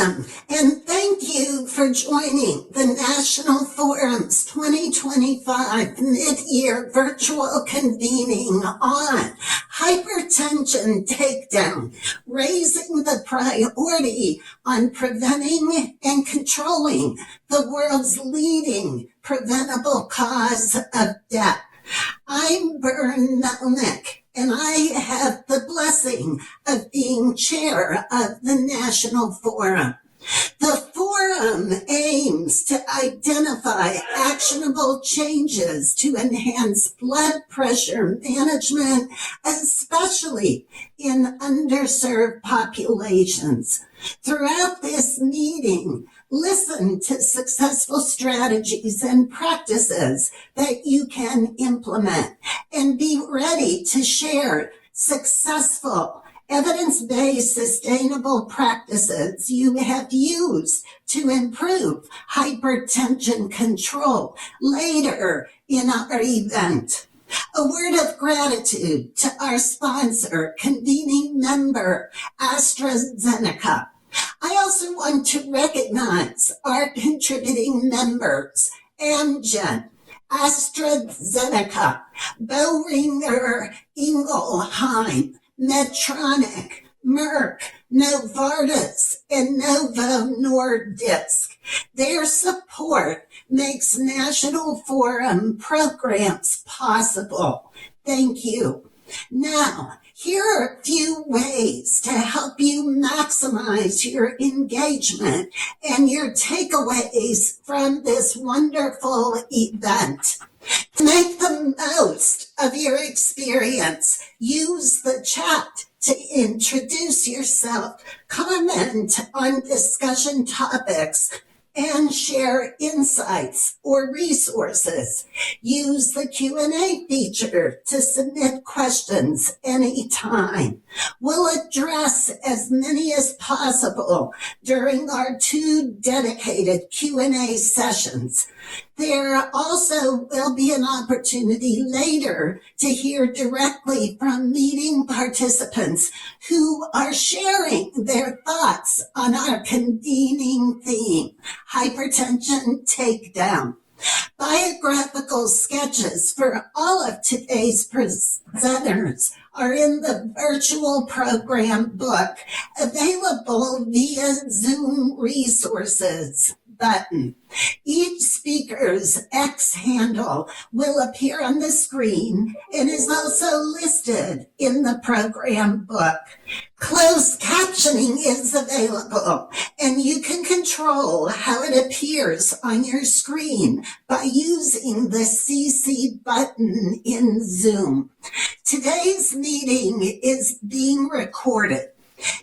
Welcome, and thank you for joining the National Forum's 2025 Mid-Year Virtual Convening on Hypertension Takedown, raising the priority on preventing and controlling the world's leading preventable cause of death. I'm Bern Melnick, and I have the blessing of being chair of the National Forum. The forum aims to identify actionable changes to enhance blood pressure management, especially in underserved populations. Throughout this meeting, listen to successful strategies and practices that you can implement, and be ready to share successful, evidence-based, sustainable practices you have used to improve hypertension control later in our event. A word of gratitude to our sponsor, Convening member, AstraZeneca. I also want to recognize our contributing members, Amgen, AstraZeneca, Boehringer Ingelheim, Medtronic, Merck, Novartis, and Novo Nordisk. Their support makes National Forum programs possible. Thank you. Now, here are a few ways to help you maximize your engagement and your takeaways from this wonderful event. To make the most of your experience, use the chat to introduce yourself, comment on discussion topics, and share insights or resources. Use the Q&A feature to submit questions anytime. We'll address as many as possible during our 2 dedicated Q&A sessions. There also will be an opportunity later to hear directly from meeting participants who are sharing their thoughts on our convening theme, Hypertension Takedown. Biographical sketches for all of today's presenters are in the virtual program book, available via Zoom resources button. Each speaker's X handle will appear on the screen and is also listed in the program book. Closed captioning is available, and you can control how it appears on your screen by using the CC button in Zoom. Today's meeting is being recorded.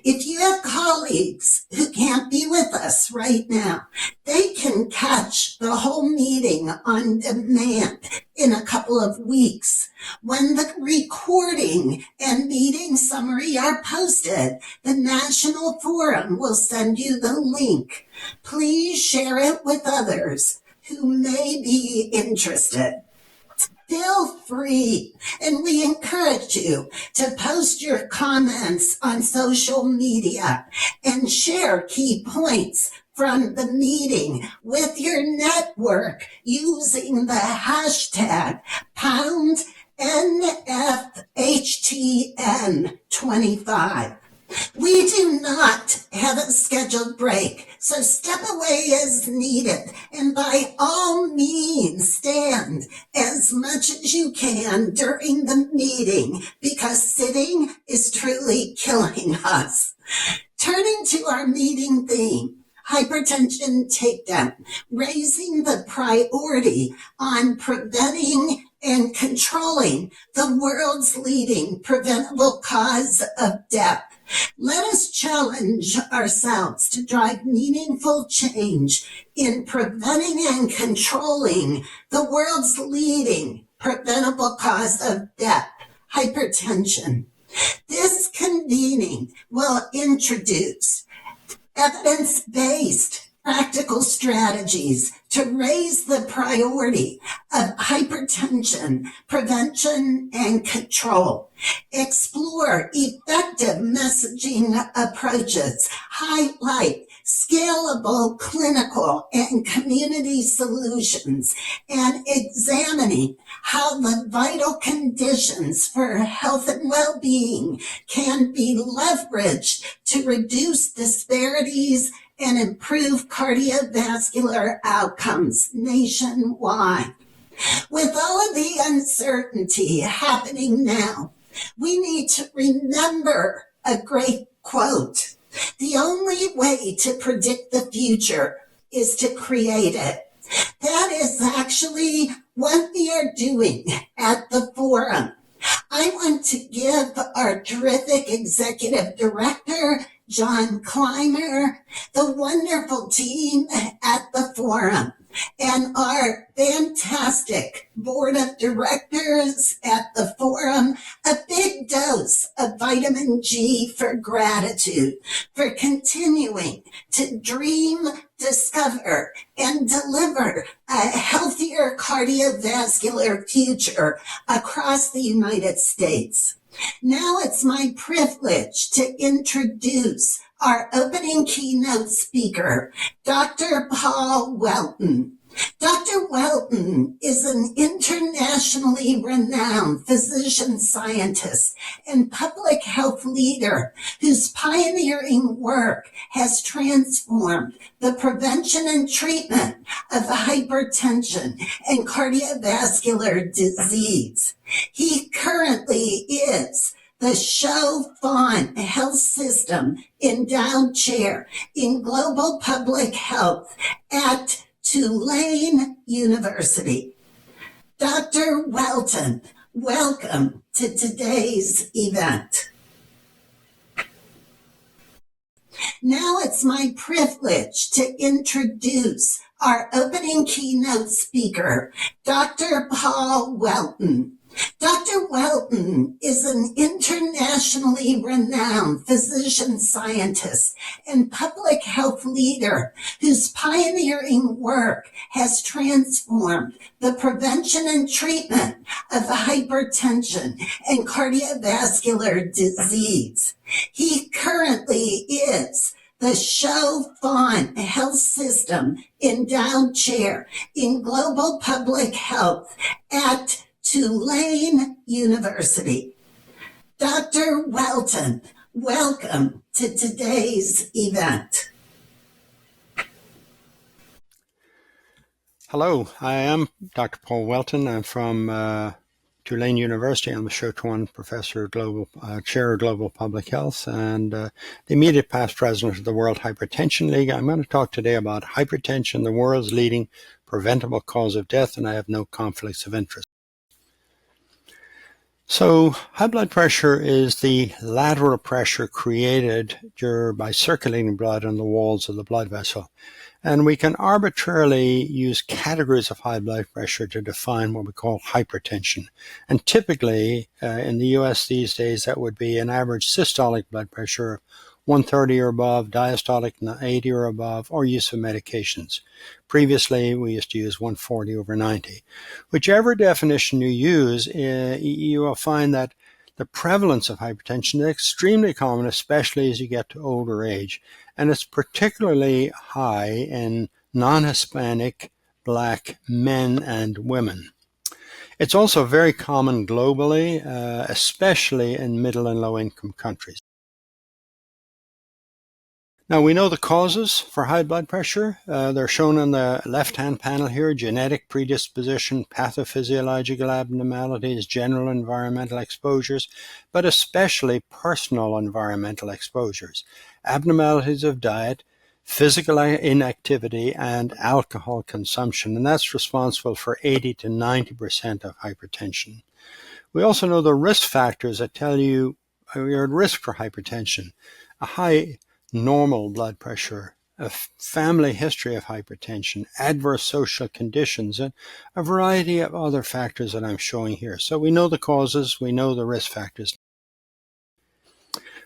If you have colleagues who can't be with us right now, they can catch the whole meeting on demand in a couple of weeks. When the recording and meeting summary are posted, the National Forum will send you the link. Please share it with others who may be interested. Feel free, and we encourage you to post your comments on social media and share key points from the meeting with your network using the hashtag #NFHTN25. We do not have a scheduled break, so step away as needed, and by all means stand as much as you can during the meeting, because sitting is truly killing us. Turning to our meeting theme, Hypertension Takedown, raising the priority on preventing and controlling the world's leading preventable cause of death. Let us challenge ourselves to drive meaningful change in preventing and controlling the world's leading preventable cause of death, hypertension. This convening will introduce evidence-based practical strategies to raise the priority of hypertension prevention and control. Explore effective messaging approaches. Highlight scalable clinical and community solutions, and examining how the vital conditions for health and well-being can be leveraged to reduce disparities and improve cardiovascular outcomes nationwide. With all of the uncertainty happening now, we need to remember a great quote. The only way to predict the future is to create it. That is actually what we are doing at the forum. I want to give our terrific executive director, John Clymer, the wonderful team at the forum, and our fantastic board of directors at the forum a big dose of vitamin G for gratitude for continuing to dream, discover, and deliver a healthier cardiovascular future across the United States. Now it's my privilege to introduce our opening keynote speaker, Dr. Paul Welton. Dr. Welton is an internationally renowned physician scientist and public health leader whose pioneering work has transformed the prevention and treatment of hypertension and cardiovascular disease. He currently is the Chauvin Health System Endowed Chair in Global Public Health at Tulane University. Dr. Welton, welcome to today's event. Now it's my privilege to introduce our opening keynote speaker, Dr. Paul Welton. Dr. Welton is an internationally renowned physician scientist and public health leader whose pioneering work has transformed the prevention and treatment of hypertension and cardiovascular disease. He currently is the Chauvin Health System Endowed Chair in Global Public Health at Tulane University. Dr. Welton, welcome to today's event. Hello, I am Dr. Paul Welton. I'm from Tulane University. I'm a Chauvin Professor, Chair of Global Public Health, and the immediate past president of the World Hypertension League. I'm going to talk today about hypertension, the world's leading preventable cause of death, and I have no conflicts of interest. So high blood pressure is the lateral pressure created by circulating blood on the walls of the blood vessel. And we can arbitrarily use categories of high blood pressure to define what we call hypertension. And typically in the US these days, that would be an average systolic blood pressure of 130 or above, diastolic 80 or above, or use of medications. Previously, we used to use 140 over 90. Whichever definition you use, you will find that the prevalence of hypertension is extremely common, especially as you get to older age. And it's particularly high in non-Hispanic, Black men and women. It's also very common globally, especially in middle and low-income countries. Now, we know the causes for high blood pressure. They're shown on the left-hand panel here: genetic predisposition, pathophysiological abnormalities, general environmental exposures, but especially personal environmental exposures, abnormalities of diet, physical inactivity, and alcohol consumption, and that's responsible for 80 to 90% of hypertension. We also know the risk factors that tell you you're at risk for hypertension: a high normal blood pressure, a family history of hypertension, adverse social conditions, and a variety of other factors that I'm showing here. So we know the causes, we know the risk factors.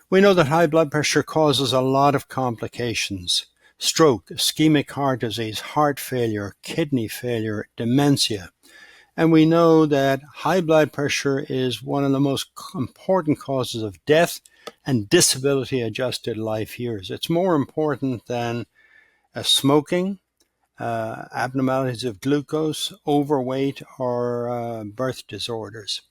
We know that high blood pressure causes a lot of complications: stroke, ischemic heart disease, heart failure, kidney failure, dementia. And we know that high blood pressure is one of the most important causes of death and disability-adjusted life years. It's more important than smoking, abnormalities of glucose, overweight, or birth disorders.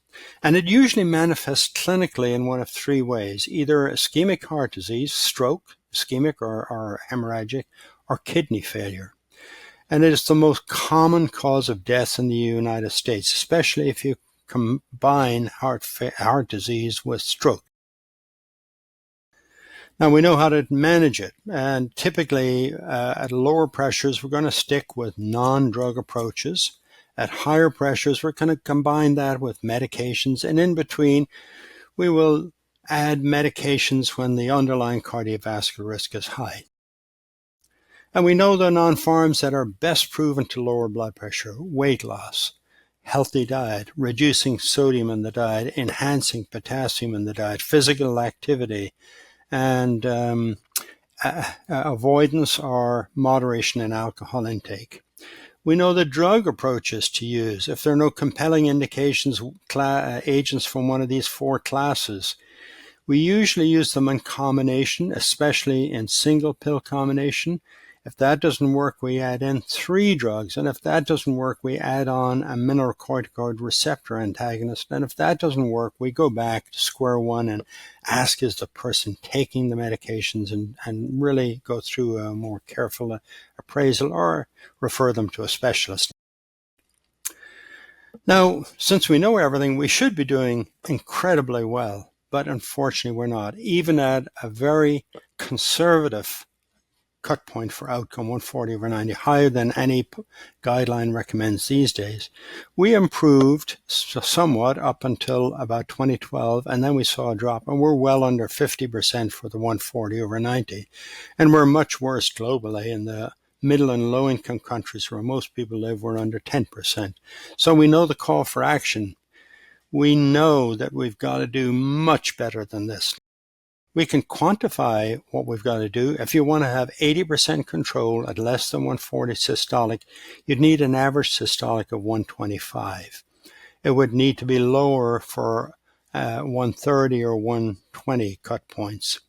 And it usually manifests clinically in one of three ways: either ischemic heart disease, stroke, ischemic or hemorrhagic, or kidney failure. And it is the most common cause of death in the United States, especially if you combine heart disease with stroke. Now, we know how to manage it, and typically at lower pressures, we're going to stick with non-drug approaches. At higher pressures, we're going to combine that with medications, and in between, we will add medications when the underlying cardiovascular risk is high. And we know the non-pharms that are best proven to lower blood pressure: weight loss, healthy diet, reducing sodium in the diet, enhancing potassium in the diet, physical activity, and avoidance or moderation in alcohol intake. We know the drug approaches to use. If there are no compelling indications, agents from one of these four classes, we usually use them in combination, especially in single pill combination. If that doesn't work, we add in 3 drugs. And if that doesn't work, we add on a mineralocorticoid receptor antagonist. And if that doesn't work, we go back to square one and ask, is the person taking the medications, and really go through a more careful appraisal or refer them to a specialist. Now, since we know everything, we should be doing incredibly well. But unfortunately, we're not. Even at a very conservative cut point for outcome, 140/90, higher than any guideline recommends these days, we improved somewhat up until about 2012, and then we saw a drop, and we're well under 50% for the 140/90, and we're much worse globally. In the middle and low income countries where most people live, we're under 10%. So we know the call for action. We know that we've got to do much better than this. We can quantify what we've got to do. If you want to have 80% control at less than 140 systolic, you'd need an average systolic of 125. It would need to be lower for 130 or 120 cut points.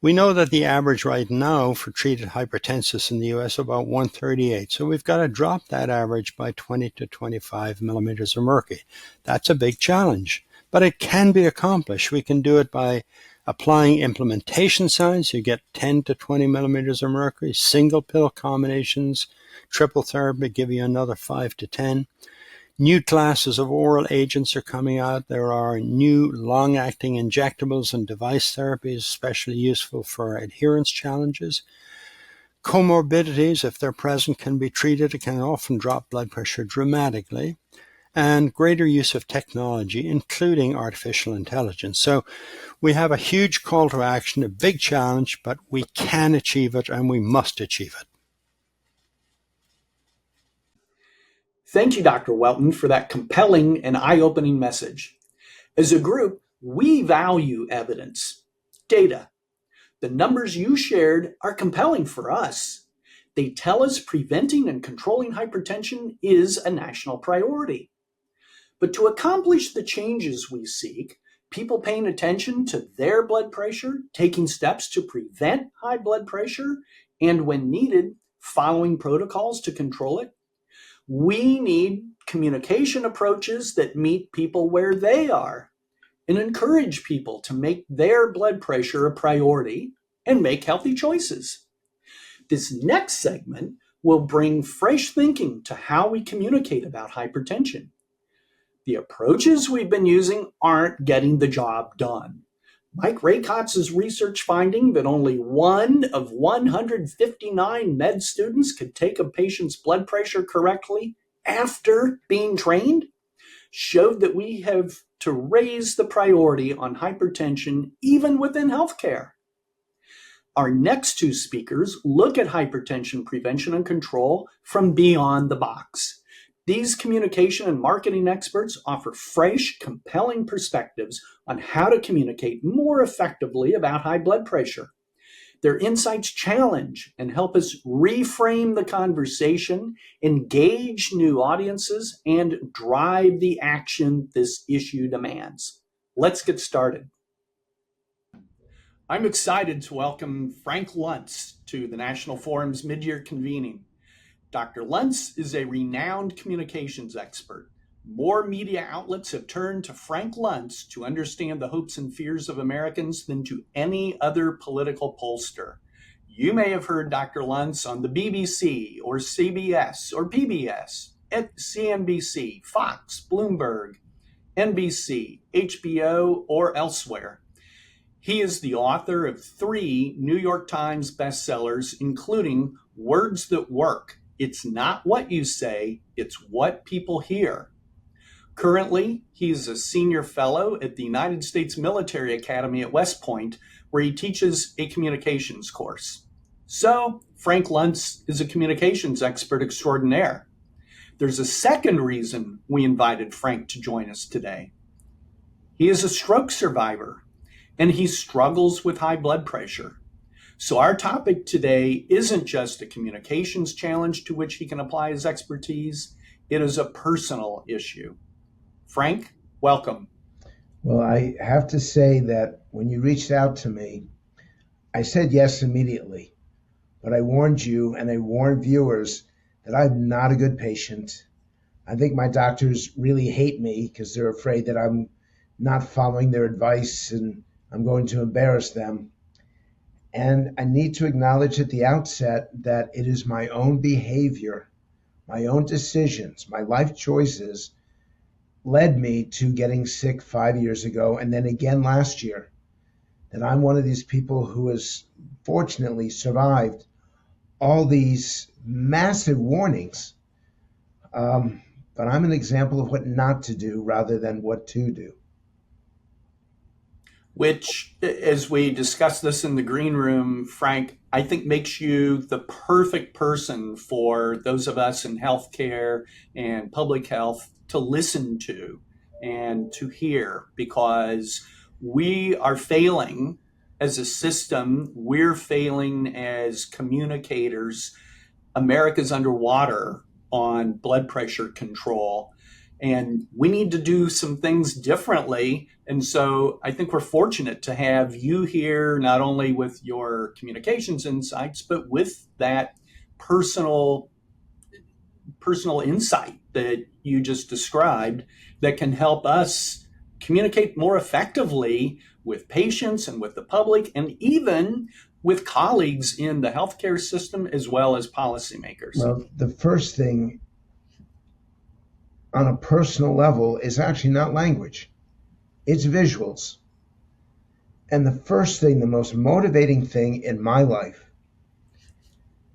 We know that the average right now for treated hypertensives in the US is about 138. So we've got to drop that average by 20 to 25 millimeters of mercury. That's a big challenge, but it can be accomplished. We can do it by applying implementation science. You get 10 to 20 millimeters of mercury. Single pill combinations, triple therapy give you another 5 to 10. New classes of oral agents are coming out. There are new long-acting injectables and device therapies, especially useful for adherence challenges. Comorbidities, if they're present, can be treated. It can often drop blood pressure dramatically. And greater use of technology, including artificial intelligence. So we have a huge call to action, a big challenge, but we can achieve it, and we must achieve it. Thank you, Dr. Welton, for that compelling and eye-opening message. As a group, we value evidence, data. The numbers you shared are compelling for us. They tell us preventing and controlling hypertension is a national priority. But to accomplish the changes we seek, people paying attention to their blood pressure, taking steps to prevent high blood pressure, and when needed, following protocols to control it, we need communication approaches that meet people where they are and encourage people to make their blood pressure a priority and make healthy choices. This next segment will bring fresh thinking to how we communicate about hypertension. The approaches we've been using aren't getting the job done. Mike Raycotz's research finding that only 1 of 159 med students could take a patient's blood pressure correctly after being trained showed that we have to raise the priority on hypertension even within healthcare. Our next 2 speakers look at hypertension prevention and control from beyond the box. These communication and marketing experts offer fresh, compelling perspectives on how to communicate more effectively about high blood pressure. Their insights challenge and help us reframe the conversation, engage new audiences, and drive the action this issue demands. Let's get started. I'm excited to welcome Frank Luntz to the National Forum's mid-year convening. Dr. Luntz is a renowned communications expert. More media outlets have turned to Frank Luntz to understand the hopes and fears of Americans than to any other political pollster. You may have heard Dr. Luntz on the BBC or CBS or PBS, at CNBC, Fox, Bloomberg, NBC, HBO, or elsewhere. He is the author of 3 New York Times bestsellers, including Words That Work. It's not what you say, it's what people hear. Currently, he is a senior fellow at the United States Military Academy at West Point, where he teaches a communications course. So, Frank Luntz is a communications expert extraordinaire. There's a second reason we invited Frank to join us today. He is a stroke survivor, and he struggles with high blood pressure. So our topic today isn't just a communications challenge to which he can apply his expertise. It is a personal issue. Frank, welcome. Well, I have to say that when you reached out to me, I said yes immediately. But I warned you and I warned viewers that I'm not a good patient. I think my doctors really hate me because they're afraid that I'm not following their advice and I'm going to embarrass them. And I need to acknowledge at the outset that it is my own behavior, my own decisions, my life choices led me to getting sick 5 years ago and then again last year. That I'm one of these people who has fortunately survived all these massive warnings. But I'm an example of what not to do rather than what to do. Which, as we discussed this in the green room, Frank, I think makes you the perfect person for those of us in healthcare and public health to listen to and to hear, because we are failing as a system. We're failing as communicators. America's underwater on blood pressure control. And we need to do some things differently. And so I think we're fortunate to have you here, not only with your communications insights, but with that personal insight that you just described that can help us communicate more effectively with patients and with the public and even with colleagues in the healthcare system as well as policymakers. Well, the first thing on a personal level is actually not language. It's visuals. And the first thing, the most motivating thing in my life,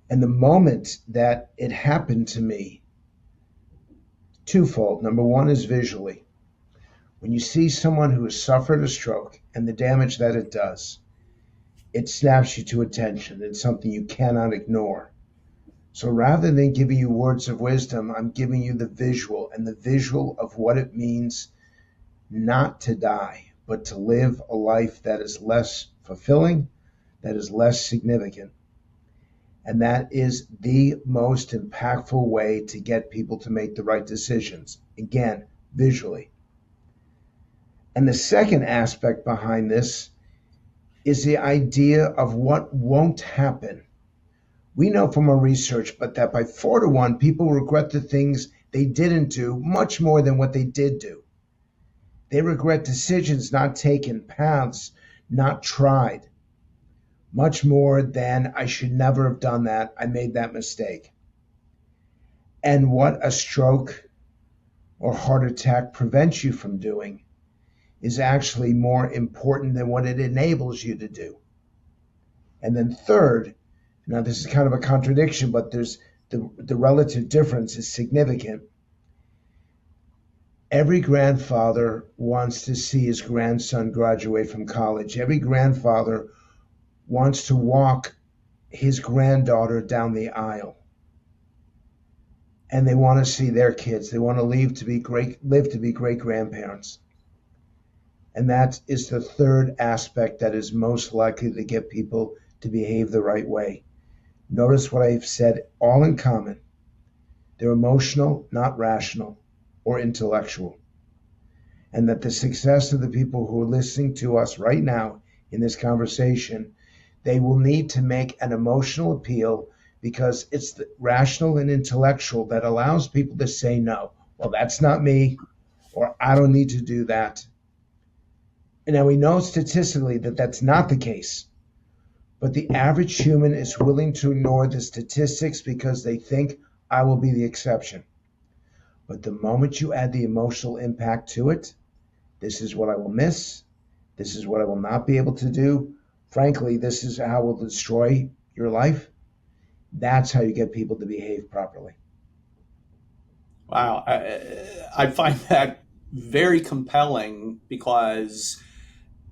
and the moment that it happened to me, twofold. Number one is visually. When you see someone who has suffered a stroke and the damage that it does, it snaps you to attention. It's something you cannot ignore. So rather than giving you words of wisdom, I'm giving you the visual, and the visual of what it means not to die, but to live a life that is less fulfilling, that is less significant. And that is the most impactful way to get people to make the right decisions. Again, visually. And the second aspect behind this is the idea of what won't happen. We know from our research, but that by 4-to-1, people regret the things they didn't do much more than what they did do. They regret decisions not taken, paths not tried, much more than I should never have done that. I made that mistake. And what a stroke or heart attack prevents you from doing is actually more important than what it enables you to do. And then third, now this is kind of a contradiction, but there's the relative difference is significant. Every grandfather wants to see his grandson graduate from college. Every grandfather wants to walk his granddaughter down the aisle. And they want to see their kids. They want to live to be great grandparents. And that is the third aspect that is most likely to get people to behave the right way. Notice what I've said, all in common. They're emotional, not rational or intellectual. And that the success of the people who are listening to us right now in this conversation, they will need to make an emotional appeal because it's the rational and intellectual that allows people to say no. Well, that's not me, or I don't need to do that. And now we know statistically that that's not the case. But the average human is willing to ignore the statistics because they think I will be the exception. But the moment you add the emotional impact to it, this is what I will miss. This is what I will not be able to do. Frankly, this is how it will destroy your life. That's how you get people to behave properly. Wow. I find that very compelling because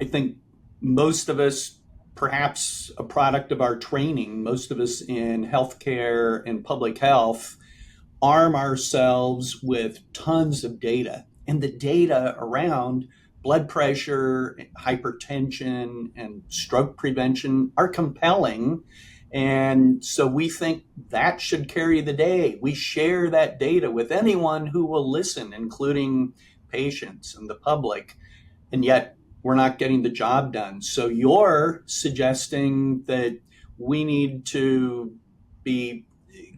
I think most of us, perhaps a product of our training, most of us in healthcare and public health, arm ourselves with tons of data. And the data around blood pressure, hypertension, and stroke prevention are compelling. And so we think that should carry the day. We share that data with anyone who will listen, including patients and the public. And yet we're not getting the job done. So you're suggesting that we need to be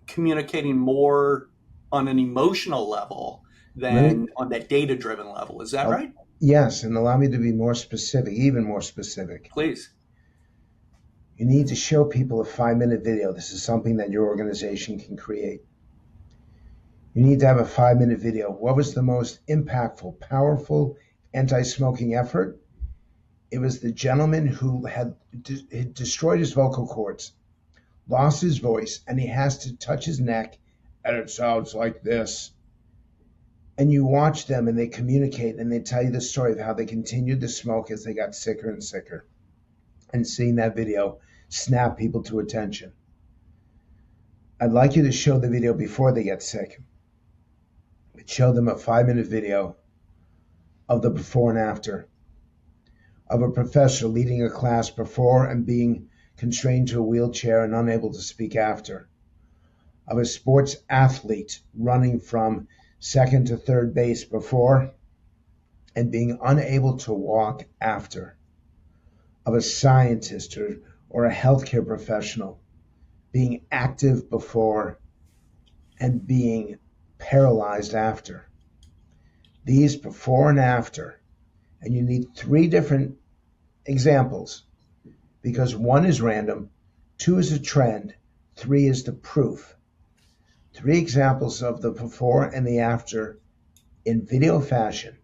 communicating more on an emotional level than on that data-driven level. Is that right? Yes, and allow me to be more specific, even more specific. Please. You need to show people a 5-minute video. This is something that your organization can create. You need to have a 5-minute video. What was the most impactful, powerful anti-smoking effort? It was the gentleman who had destroyed his vocal cords, lost his voice, and he has to touch his neck, and it sounds like this. And you watch them and they communicate and they tell you the story of how they continued to smoke as they got sicker and sicker. And seeing that video snap people to attention. I'd like you to show the video before they get sick. But show them a 5-minute video of the before and after, of a professor leading a class before and being constrained to a wheelchair and unable to speak after, of a sports athlete running from second to third base before and being unable to walk after, of a scientist or a healthcare professional being active before and being paralyzed after. These before and after, and you need 3 different examples because 1 is random, 2 is a trend, 3 is the proof. 3 examples of the before and the after in video fashion.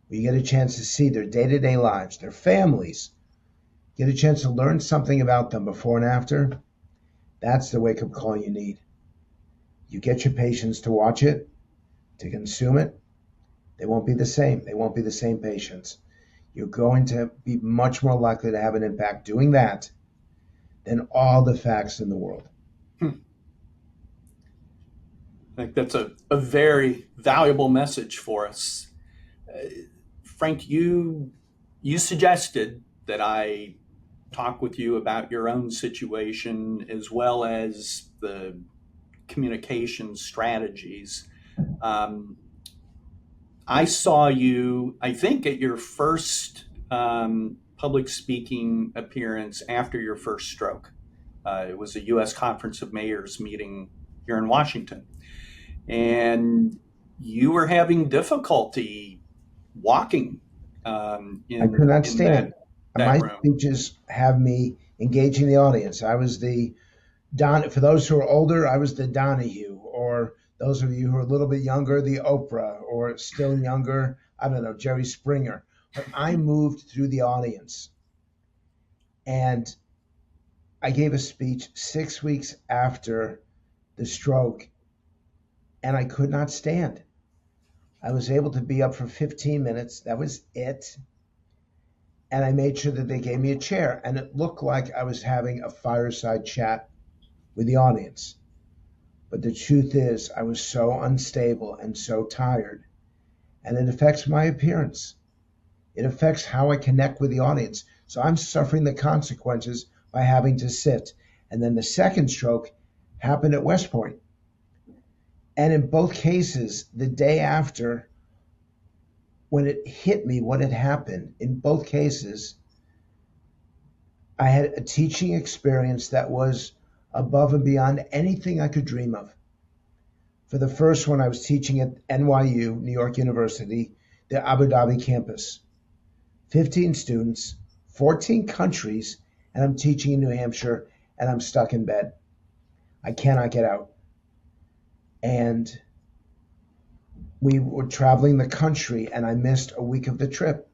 Where you get a chance to see their day-to-day lives, their families, get a chance to learn something about them before and after. That's the wake-up call you need. You get your patients to watch it, to consume it. They won't be the same. They won't be the same patients. You're going to be much more likely to have an impact doing that than all the facts in the world. I think that's a very valuable message for us. Frank, you suggested that I talk with you about your own situation as well as the communication strategies. I saw you, I think, at your first public speaking appearance after your first stroke. It was a U.S. Conference of Mayors meeting here in Washington. And you were having difficulty walking I could not stand. My room. speeches have me engaging the audience. I was for those who are older, I was the Donahue, or those of you who are a little bit younger, the Oprah, or still younger, I don't know, Jerry Springer. But I moved through the audience. And I gave a speech 6 weeks after the stroke, and I could not stand. I was able to be up for 15 minutes. That was it. And I made sure that they gave me a chair. And it looked like I was having a fireside chat with the audience. But the truth is, I was so unstable and so tired. And it affects my appearance. It affects how I connect with the audience. So I'm suffering the consequences by having to sit. And then the second stroke happened at West Point. And in both cases, the day after, when it hit me what had happened, in both cases, I had a teaching experience that was above and beyond anything I could dream of. For the first one, I was teaching at NYU, New York University, the Abu Dhabi campus. 15 students, 14 countries, and I'm teaching in New Hampshire, and I'm stuck in bed. I cannot get out. And we were traveling the country, and I missed a week of the trip.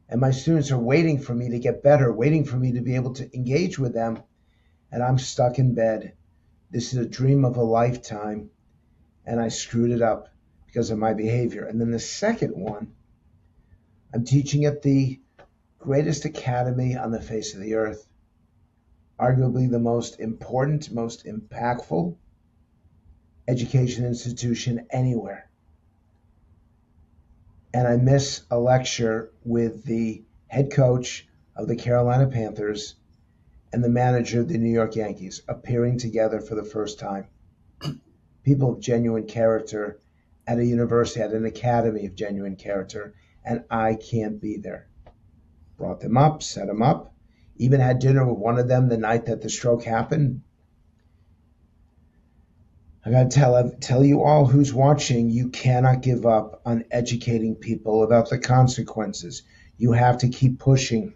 And my students are waiting for me to get better, waiting for me to be able to engage with them, and I'm stuck in bed. This is a dream of a lifetime, and I screwed it up because of my behavior. And then the second one, I'm teaching at the greatest academy on the face of the earth, arguably the most important, most impactful education institution anywhere. And I miss a lecture with the head coach of the Carolina Panthers and the manager of the New York Yankees appearing together for the first time. People of genuine character at a university, at an academy of genuine character, and I can't be there. Brought them up, set them up, even had dinner with one of them the night that the stroke happened. I got to tell you all who's watching, you cannot give up on educating people about the consequences. You have to keep pushing,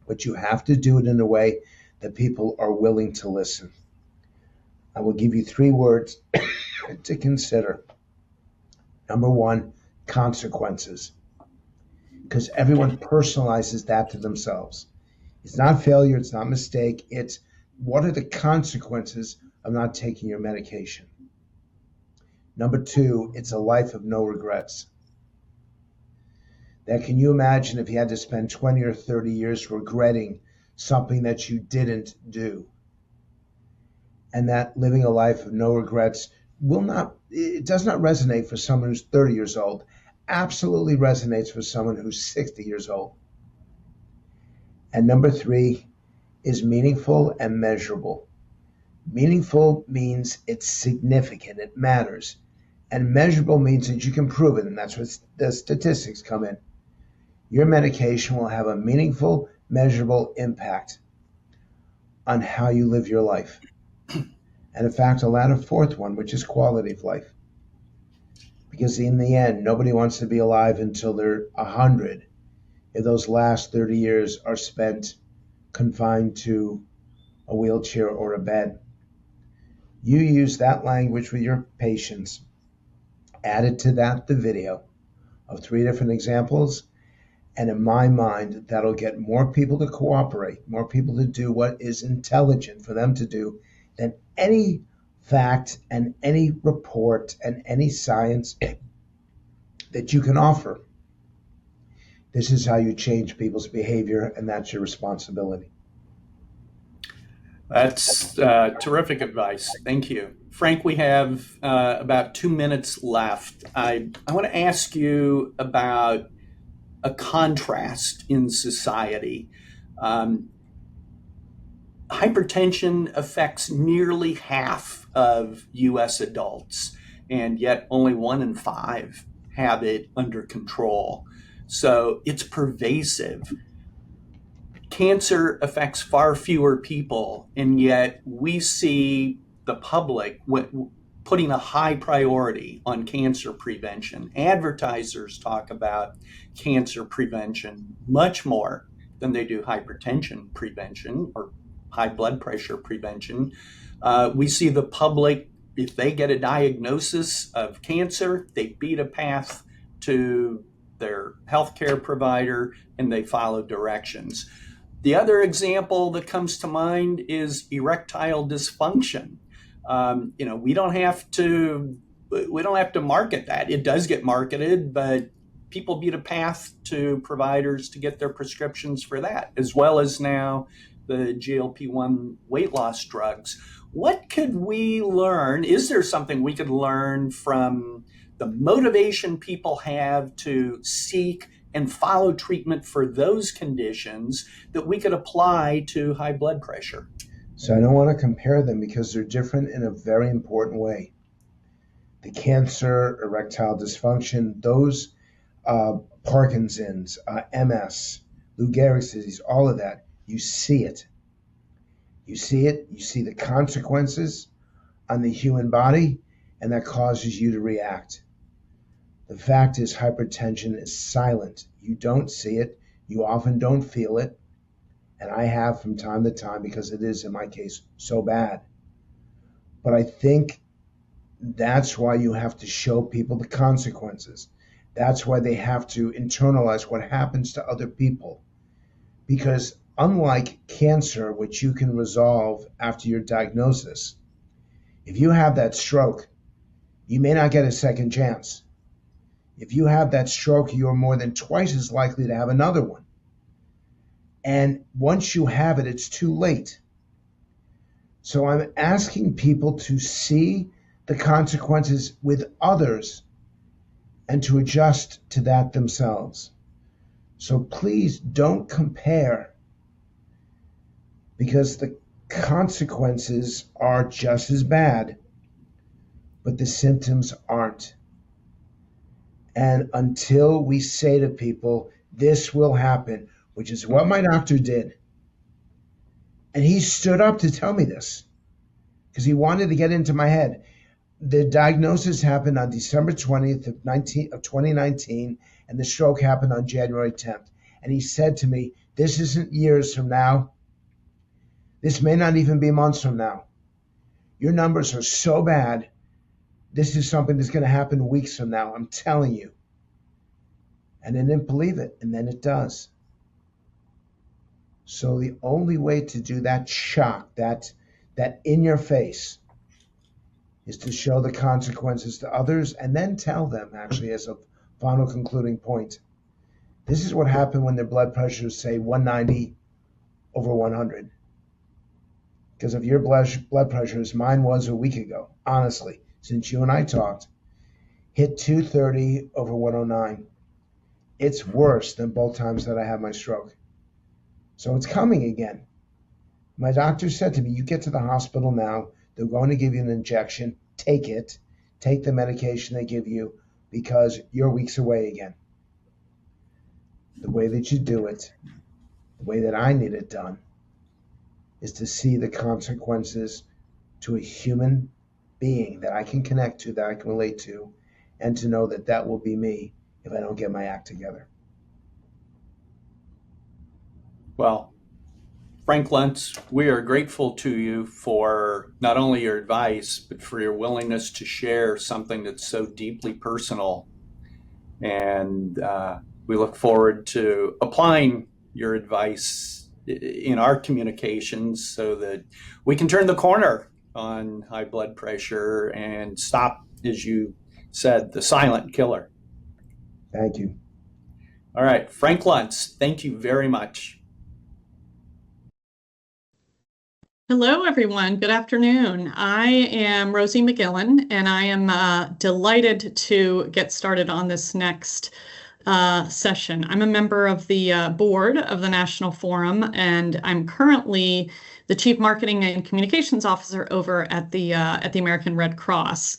but you have to do it in a way that people are willing to listen. I will give you 3 words to consider. Number 1, consequences. Because everyone personalizes that to themselves. It's not failure, it's not mistake, it's what are the consequences of not taking your medication. Number 2, it's a life of no regrets. Now, can you imagine if you had to spend 20 or 30 years regretting something that you didn't do? And that living a life of no regrets it does not resonate for someone who's 30 years old. Absolutely resonates for someone who's 60 years old. And number 3 is meaningful and measurable. Meaningful means it's significant, it matters. And measurable means that you can prove it, and that's where the statistics come in. Your medication will have a meaningful, measurable impact on how you live your life. And in fact, I'll add a 4th one, which is quality of life. Because in the end, nobody wants to be alive until they're 100 if those last 30 years are spent confined to a wheelchair or a bed. You use that language with your patients. Added to that the video of 3 different examples. And in my mind, that'll get more people to cooperate, more people to do what is intelligent for them to do than any fact and any report and any science that you can offer. This is how you change people's behavior, and that's your responsibility. That's terrific advice. Thank you. Frank, we have about 2 minutes left. I want to ask you about a contrast in society. Hypertension affects nearly half of U.S. adults, and yet only 1 in 5 have it under control. So it's pervasive. Cancer affects far fewer people, and yet we see the public putting a high priority on cancer prevention. Advertisers talk about cancer prevention much more than they do hypertension prevention or high blood pressure prevention. We see the public, if they get a diagnosis of cancer, they beat a path to their healthcare provider and they follow directions. The other example that comes to mind is erectile dysfunction. We don't have to market that. It does get marketed, but people beat a path to providers to get their prescriptions for that, as well as now the GLP-1 weight loss drugs. What could we learn? Is there something we could learn from the motivation people have to seek and follow treatment for those conditions that we could apply to high blood pressure? So I don't want to compare them because they're different in a very important way. The cancer, erectile dysfunction, those Parkinson's, MS, Lou Gehrig's disease, all of that, You see it. You see it, you see the consequences on the human body, and that causes you to react. The fact is, hypertension is silent. You don't see it, you often don't feel it, and I have from time to time because it is, in my case, so bad. But I think that's why you have to show people the consequences. That's why they have to internalize what happens to other people. Because unlike cancer, which you can resolve after your diagnosis, if you have that stroke, you may not get a second chance. If you have that stroke, you're more than twice as likely to have another one. And once you have it, it's too late. So I'm asking people to see the consequences with others and to adjust to that themselves. So please don't compare, because the consequences are just as bad, but the symptoms aren't. And until we say to people, this will happen, which is what my doctor did. And he stood up to tell me this because he wanted to get into my head. The diagnosis happened on December 20th of 2019, and the stroke happened on January 10th. And he said to me, this isn't years from now. This may not even be months from now. Your numbers are so bad. This is something that's going to happen weeks from now. I'm telling you. And I didn't believe it. And then it does. So the only way to do that shock, that in your face, is to show the consequences to others and then tell them, actually, as a final concluding point, this is what happened when their blood pressure is, say, 190 over 100. Because if your blood pressure, as mine was a week ago, honestly, since you and I talked, hit 230 over 109, it's worse than both times that I had my stroke. So it's coming again. My doctor said to me, you get to the hospital now, they're going to give you an injection, take it, take the medication they give you, because you're weeks away again. The way that you do it, the way that I need it done, is to see the consequences to a human being that I can connect to, that I can relate to, and to know that that will be me if I don't get my act together. Well, Frank Luntz, we are grateful to you for not only your advice, but for your willingness to share something that's so deeply personal. And we look forward to applying your advice in our communications so that we can turn the corner on high blood pressure and stop, as you said, the silent killer. Thank you. All right, Frank Luntz, thank you very much. Hello, everyone. Good afternoon. I am Rosie McGillen, and I am delighted to get started on this next session. I'm a member of the board of the National Forum, and I'm currently the Chief Marketing and Communications Officer over at the American Red Cross.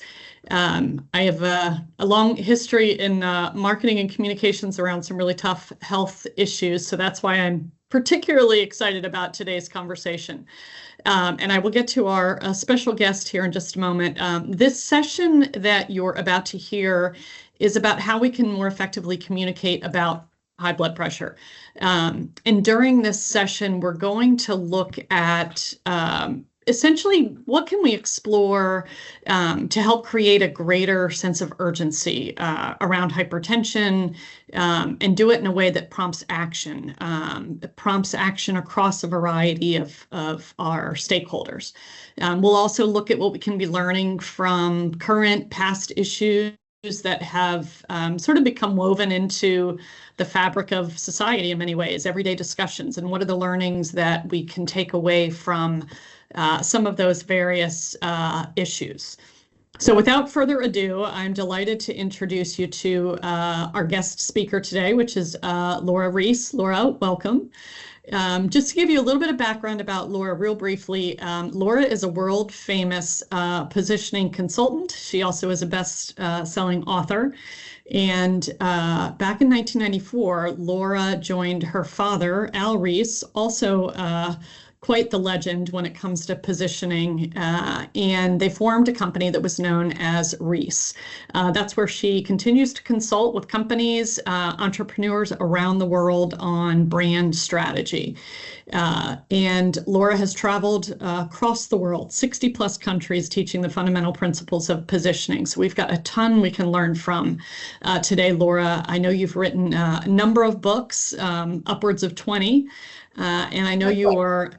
I have a long history in marketing and communications around some really tough health issues, so that's why I'm particularly excited about today's conversation. And I will get to our special guest here in just a moment. This session that you're about to hear is about how we can more effectively communicate about high blood pressure. And during this session, we're going to look at essentially what can we explore to help create a greater sense of urgency around hypertension, and do it in a way that prompts action across a variety of our stakeholders. We'll also look at what we can be learning from current past issues that have sort of become woven into the fabric of society in many ways, everyday discussions, and what are the learnings that we can take away from some of those various issues. So without further ado, I'm delighted to introduce you to our guest speaker today, which is Laura Reese. Laura, welcome. Just to give you a little bit of background about Laura real briefly, Laura is a world famous positioning consultant. She also is a best-selling author. And back in 1994, Laura joined her father, Al Reese, also quite the legend when it comes to positioning, and they formed a company that was known as Reese. That's where she continues to consult with companies, entrepreneurs around the world on brand strategy. And Laura has traveled across the world, 60 plus countries, teaching the fundamental principles of positioning. So we've got a ton we can learn from today, Laura. I know you've written a number of books, upwards of 20, and I know you are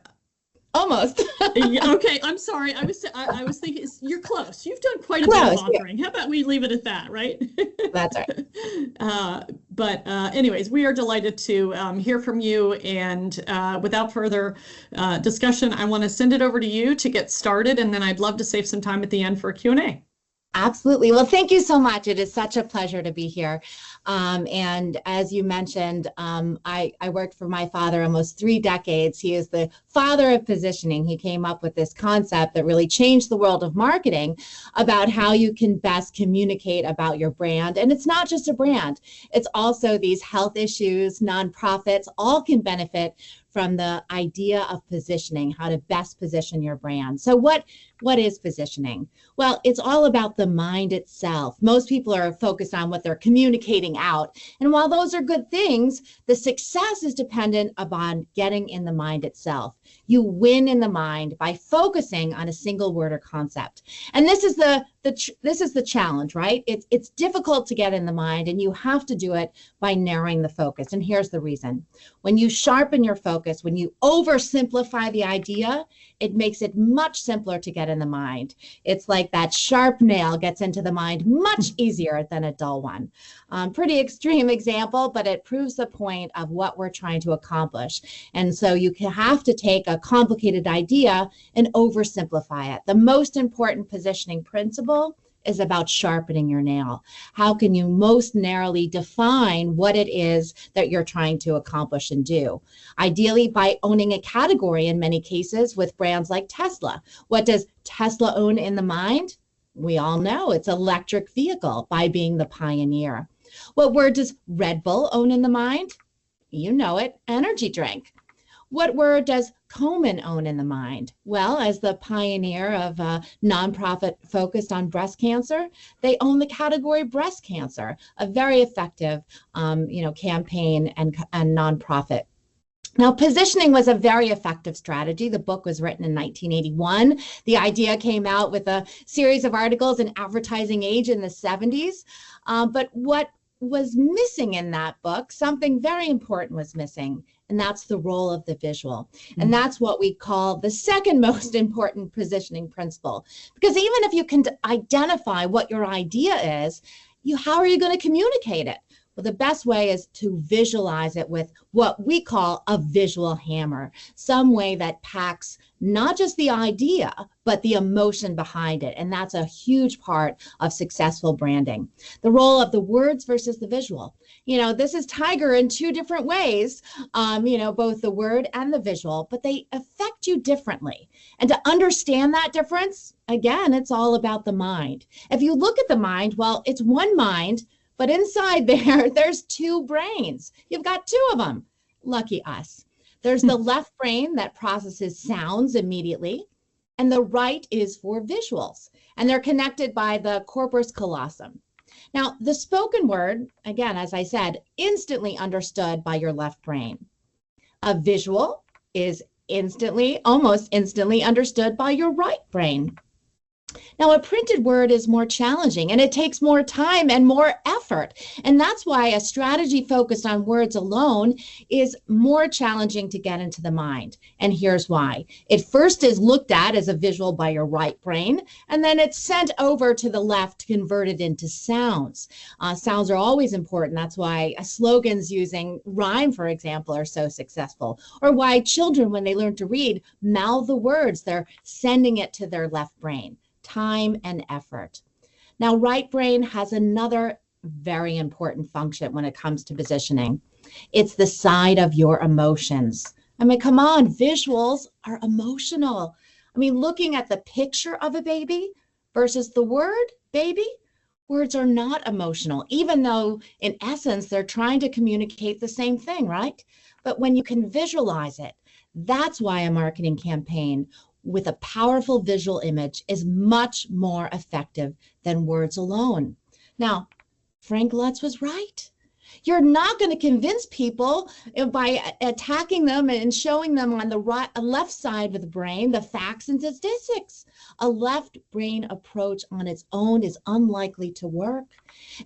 almost. Okay, I'm sorry. I was thinking you're close. You've done quite a bit of authoring. Yeah. How about we leave it at that, right? That's right. But anyways, we are delighted to hear from you. And without further discussion, I want to send it over to you to get started, and then I'd love to save some time at the end for a Q&A. Absolutely. Well, thank you so much. It is such a pleasure to be here. And as you mentioned, I worked for my father almost 3 decades. He is the father of positioning. He came up with this concept that really changed the world of marketing about how you can best communicate about your brand. And it's not just a brand. It's also these health issues, nonprofits, all can benefit from the idea of positioning, how to best position your brand. So what is positioning? Well, it's all about the mind itself. Most people are focused on what they're communicating out. And while those are good things, the success is dependent upon getting in the mind itself. You win in the mind by focusing on a single word or concept. And this is the challenge, right? It's difficult to get in the mind, and you have to do it by narrowing the focus. And here's the reason. When you sharpen your focus, when you oversimplify the idea, it makes it much simpler to get in the mind. It's like that sharp nail gets into the mind much easier than a dull one. Pretty extreme example, but it proves the point of what we're trying to accomplish. And so you have to take a complicated idea and oversimplify it. The most important positioning principle is about sharpening your nail. How can you most narrowly define what it is that you're trying to accomplish and do? Ideally by owning a category in many cases with brands like Tesla. What does Tesla own in the mind? We all know it's electric vehicle by being the pioneer. What word does Red Bull own in the mind? You know it, energy drink. What word does Komen own in the mind? Well, as the pioneer of a nonprofit focused on breast cancer, they own the category breast cancer, a very effective campaign and nonprofit. Now, positioning was a very effective strategy. The book was written in 1981. The idea came out with a series of articles in Advertising Age in the 70s. But what was missing in that book, something very important was missing, and that's the role of the visual. And that's what we call the second most important positioning principle. Because even if you can identify what your idea is, how are you going to communicate it? Well, the best way is to visualize it with what we call a visual hammer, some way that packs not just the idea, but the emotion behind it. And that's a huge part of successful branding. The role of the words versus the visual. This is Tiger in 2 different ways, both the word and the visual, but they affect you differently. And to understand that difference, again, it's all about the mind. If you look at the mind, well, it's one mind, but inside there's 2 brains. You've got 2 of them. Lucky us. There's the left brain that processes sounds immediately, and the right is for visuals. And they're connected by the corpus callosum. Now, the spoken word, again, as I said, instantly understood by your left brain. A visual is almost instantly understood by your right brain. Now, a printed word is more challenging, and it takes more time and more effort. And that's why a strategy focused on words alone is more challenging to get into the mind. And here's why. It first is looked at as a visual by your right brain, and then it's sent over to the left, converted into sounds. Sounds are always important. That's why slogans using rhyme, for example, are so successful. Or why children, when they learn to read, mouth the words. They're sending it to their left brain. Time and effort. Now, right brain has another very important function when it comes to positioning. It's the side of your emotions. I mean, come on, visuals are emotional. I mean, looking at the picture of a baby versus the word baby, Words are not emotional, even though in essence, they're trying to communicate the same thing, right? But when you can visualize it, that's why a marketing campaign with a powerful visual image is much more effective than words alone. Now, Frank Lutz was right. You're not going to convince people by attacking them and showing them on the left side of the brain the facts and statistics. A left brain approach on its own is unlikely to work.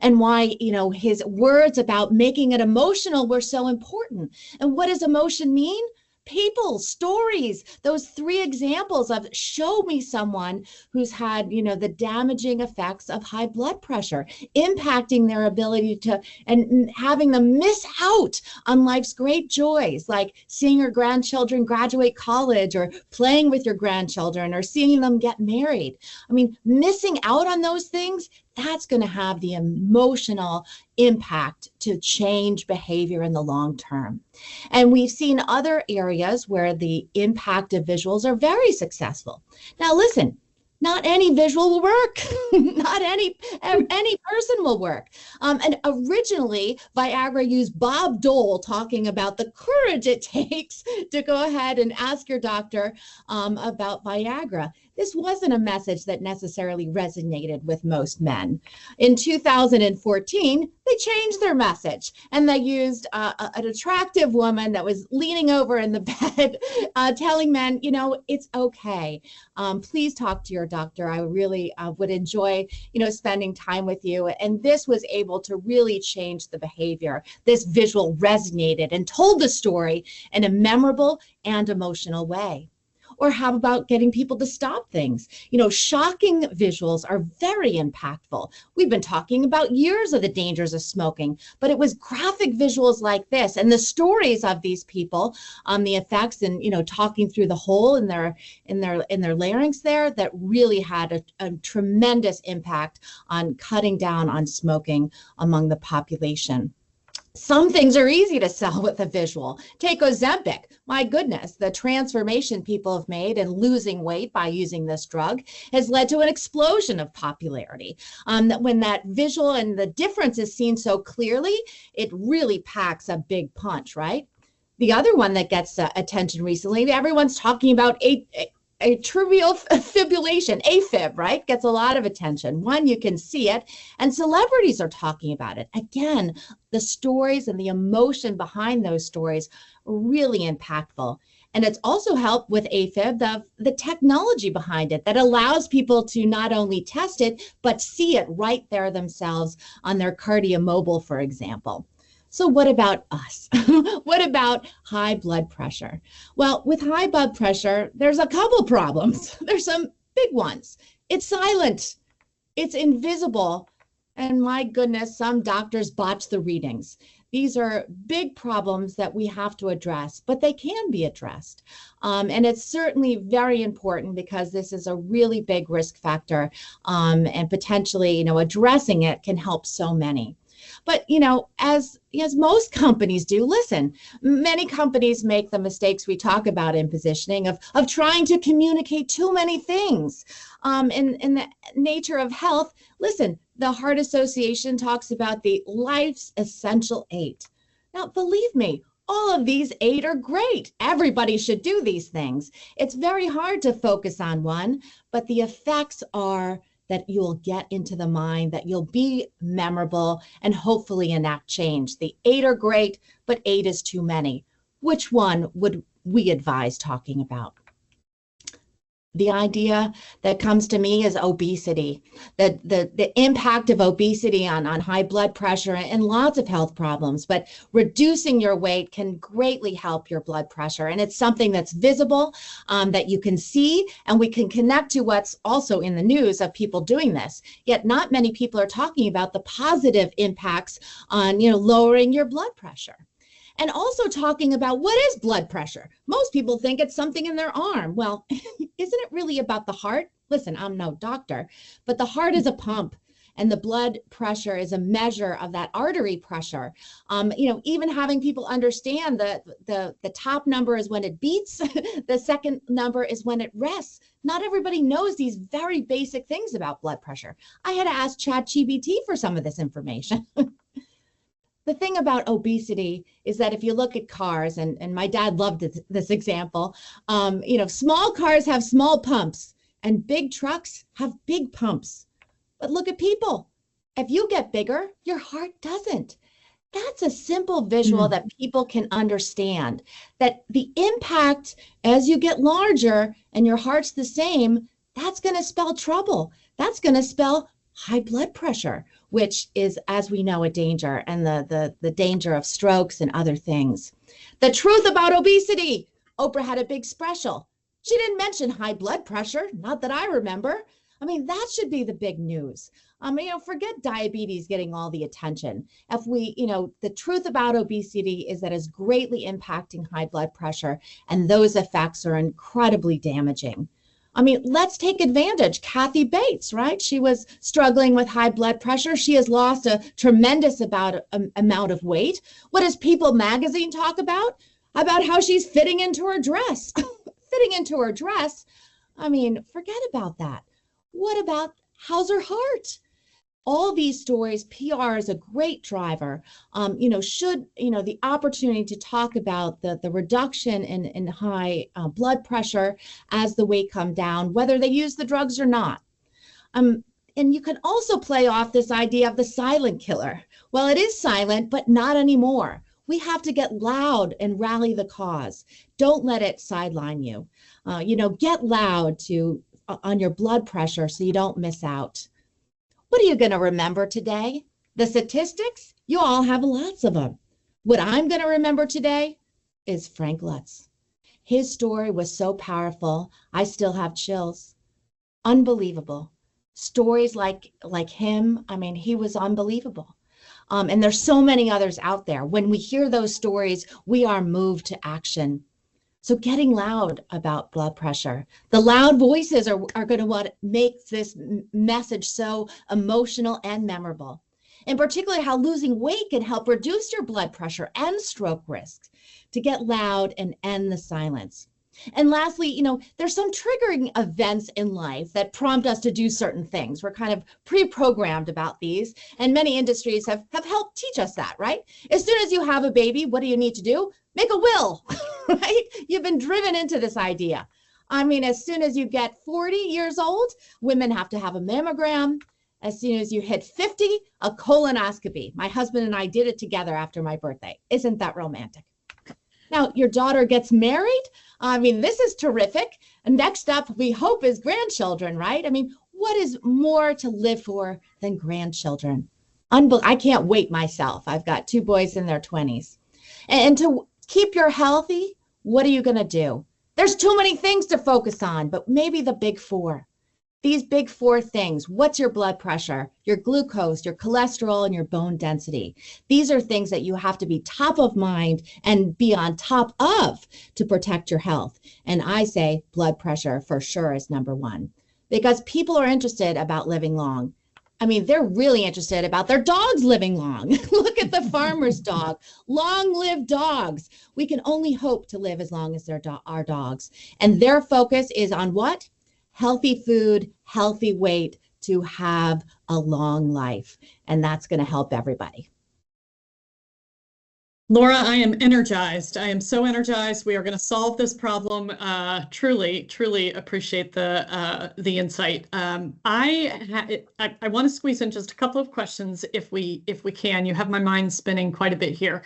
And why, his words about making it emotional were so important. And what does emotion mean? People, stories, those 3 examples of show me someone who's had, the damaging effects of high blood pressure, impacting their ability to, and having them miss out on life's great joys, like seeing your grandchildren graduate college or playing with your grandchildren or seeing them get married. I mean, missing out on those things, that's going to have the emotional impact to change behavior in the long term. And we've seen other areas where the impact of visuals are very successful. Now, listen, not any visual will work. Not any person will work. And originally, Viagra used Bob Dole talking about the courage it takes to go ahead and ask your doctor about Viagra. This wasn't a message that necessarily resonated with most men. In 2014, they changed their message and they used an attractive woman that was leaning over in the bed, telling men, it's okay. Please talk to your doctor. I really would enjoy, spending time with you. And this was able to really change the behavior. This visual resonated and told the story in a memorable and emotional way. Or how about getting people to stop things? Shocking visuals are very impactful. We've been talking about years of the dangers of smoking, but it was graphic visuals like this and the stories of these people on the effects and, talking through the hole in their larynx there that really had a tremendous impact on cutting down on smoking among the population. Some things are easy to sell with a visual. Take Ozempic. My goodness, the transformation people have made in losing weight by using this drug has led to an explosion of popularity. When that visual and the difference is seen so clearly, it really packs a big punch, right? The other one that gets attention recently, everyone's talking about atrial fibrillation, AFib, right? Gets a lot of attention. One, you can see it, and celebrities are talking about it. Again, the stories and the emotion behind those stories are really impactful. And it's also helped with AFib, the technology behind it that allows people to not only test it, but see it right there themselves on their KardioMobile, for example. So what about us? What about high blood pressure? Well, with high blood pressure, there's a couple problems. There's some big ones. It's silent. It's invisible. And my goodness, some doctors botch the readings. These are big problems that we have to address, but they can be addressed. And it's certainly very important because this is a really big risk factor, and potentially, addressing it can help so many. But, as most companies do, listen, many companies make the mistakes we talk about in positioning of trying to communicate too many things. In the nature of health, listen, the Heart Association talks about the life's essential 8. Now, believe me, all of these 8 are great. Everybody should do these things. It's very hard to focus on one, but the effects are that you'll get into the mind, that you'll be memorable and hopefully enact change. The 8 are great, but 8 is too many. Which one would we advise talking about? The idea that comes to me is obesity, the impact of obesity on high blood pressure and lots of health problems. But reducing your weight can greatly help your blood pressure. And it's something that's visible, that you can see, and we can connect to what's also in the news of people doing this. Yet not many people are talking about the positive impacts on, lowering your blood pressure. And also talking about what is blood pressure. Most people think it's something in their arm. Well, isn't it really about the heart? Listen, I'm no doctor, but the heart is a pump. And the blood pressure is a measure of that artery pressure. Even having people understand that the top number is when it beats, the second number is when it rests. Not everybody knows these very basic things about blood pressure. I had to ask ChatGPT for some of this information. The thing about obesity is that if you look at cars, and my dad loved this example, small cars have small pumps and big trucks have big pumps. But look at people. If you get bigger, your heart doesn't. That's a simple visual that people can understand, that the impact as you get larger and your heart's the same, that's going to spell trouble. That's going to spell high blood pressure, which is, as we know, a danger, and the danger of strokes and other things. The truth about obesity. Oprah had a big special. She didn't mention high blood pressure, not that I remember. I mean, that should be the big news. Forget diabetes getting all the attention. The truth about obesity is that it's greatly impacting high blood pressure, and those effects are incredibly damaging. Let's take advantage. Kathy Bates, right? She was struggling with high blood pressure. She has lost a tremendous amount of weight. What does People magazine talk about? About how she's fitting into her dress. Fitting into her dress? Forget about that. What about how's her heart? All these stories, PR is a great driver. The opportunity to talk about the reduction in high blood pressure as the weight come down, whether they use the drugs or not. And you can also play off this idea of the silent killer. Well, it is silent, but not anymore. We have to get loud and rally the cause. Don't let it sideline you. Get loud on your blood pressure so you don't miss out. What are you going to remember today? The statistics? You all have lots of them. What I'm going to remember today is Frank Lutz. His story was so powerful, I still have chills. Unbelievable. Stories like him, he was unbelievable. And there's so many others out there. When we hear those stories, we are moved to action. So getting loud about blood pressure. The loud voices are going to what makes this message so emotional and memorable. In particular, how losing weight can help reduce your blood pressure and stroke risks. To get loud and end the silence. And lastly, there's some triggering events in life that prompt us to do certain things. We're kind of pre-programmed about these, and many industries have helped teach us that, right? As soon as you have a baby, what do you need to do? Make a will, right? You've been driven into this idea. As soon as you get 40 years old, women have to have a mammogram. As soon as you hit 50, a colonoscopy. My husband and I did it together after my birthday. Isn't that romantic? Now, your daughter gets married. This is terrific. And next up, we hope, is grandchildren, right? What is more to live for than grandchildren? I can't wait myself. I've got 2 boys in their 20s. And to keep your healthy, what are you going to do? There's too many things to focus on, but maybe the big 4. These big 4 things: what's your blood pressure, your glucose, your cholesterol, and your bone density. These are things that you have to be top of mind and be on top of to protect your health. And I say blood pressure for sure is number 1, because people are interested about living long. They're really interested about their dogs living long. Look at the farmer's dog. Long-lived dogs. We can only hope to live as long as our dogs. And their focus is on what? Healthy food, healthy weight, to have a long life. And that's going to help everybody. Laura, I am energized. I am so energized. We are going to solve this problem. Truly appreciate the insight. I want to squeeze in just a couple of questions if we can. You have my mind spinning quite a bit here.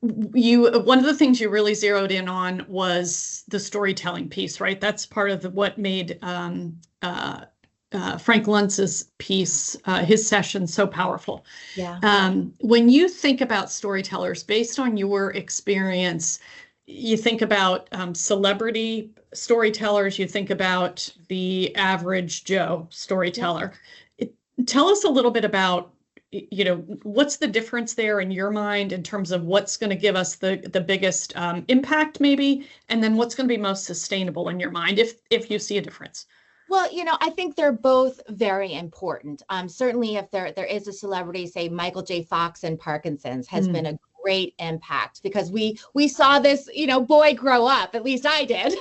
One of the things you really zeroed in on was the storytelling piece, right? That's part of what made Frank Lutz's piece, his session, so powerful. Yeah. When you think about storytellers, based on your experience, you think about celebrity storytellers, you think about the average Joe storyteller. Yeah. Tell us a little bit about, what's the difference there in your mind in terms of what's going to give us the biggest impact maybe, and then what's going to be most sustainable in your mind if you see a difference? Well, I think they're both very important. Certainly, if there is a celebrity, say Michael J. Fox and Parkinson's, has been a great impact because we saw this boy grow up. At least I did,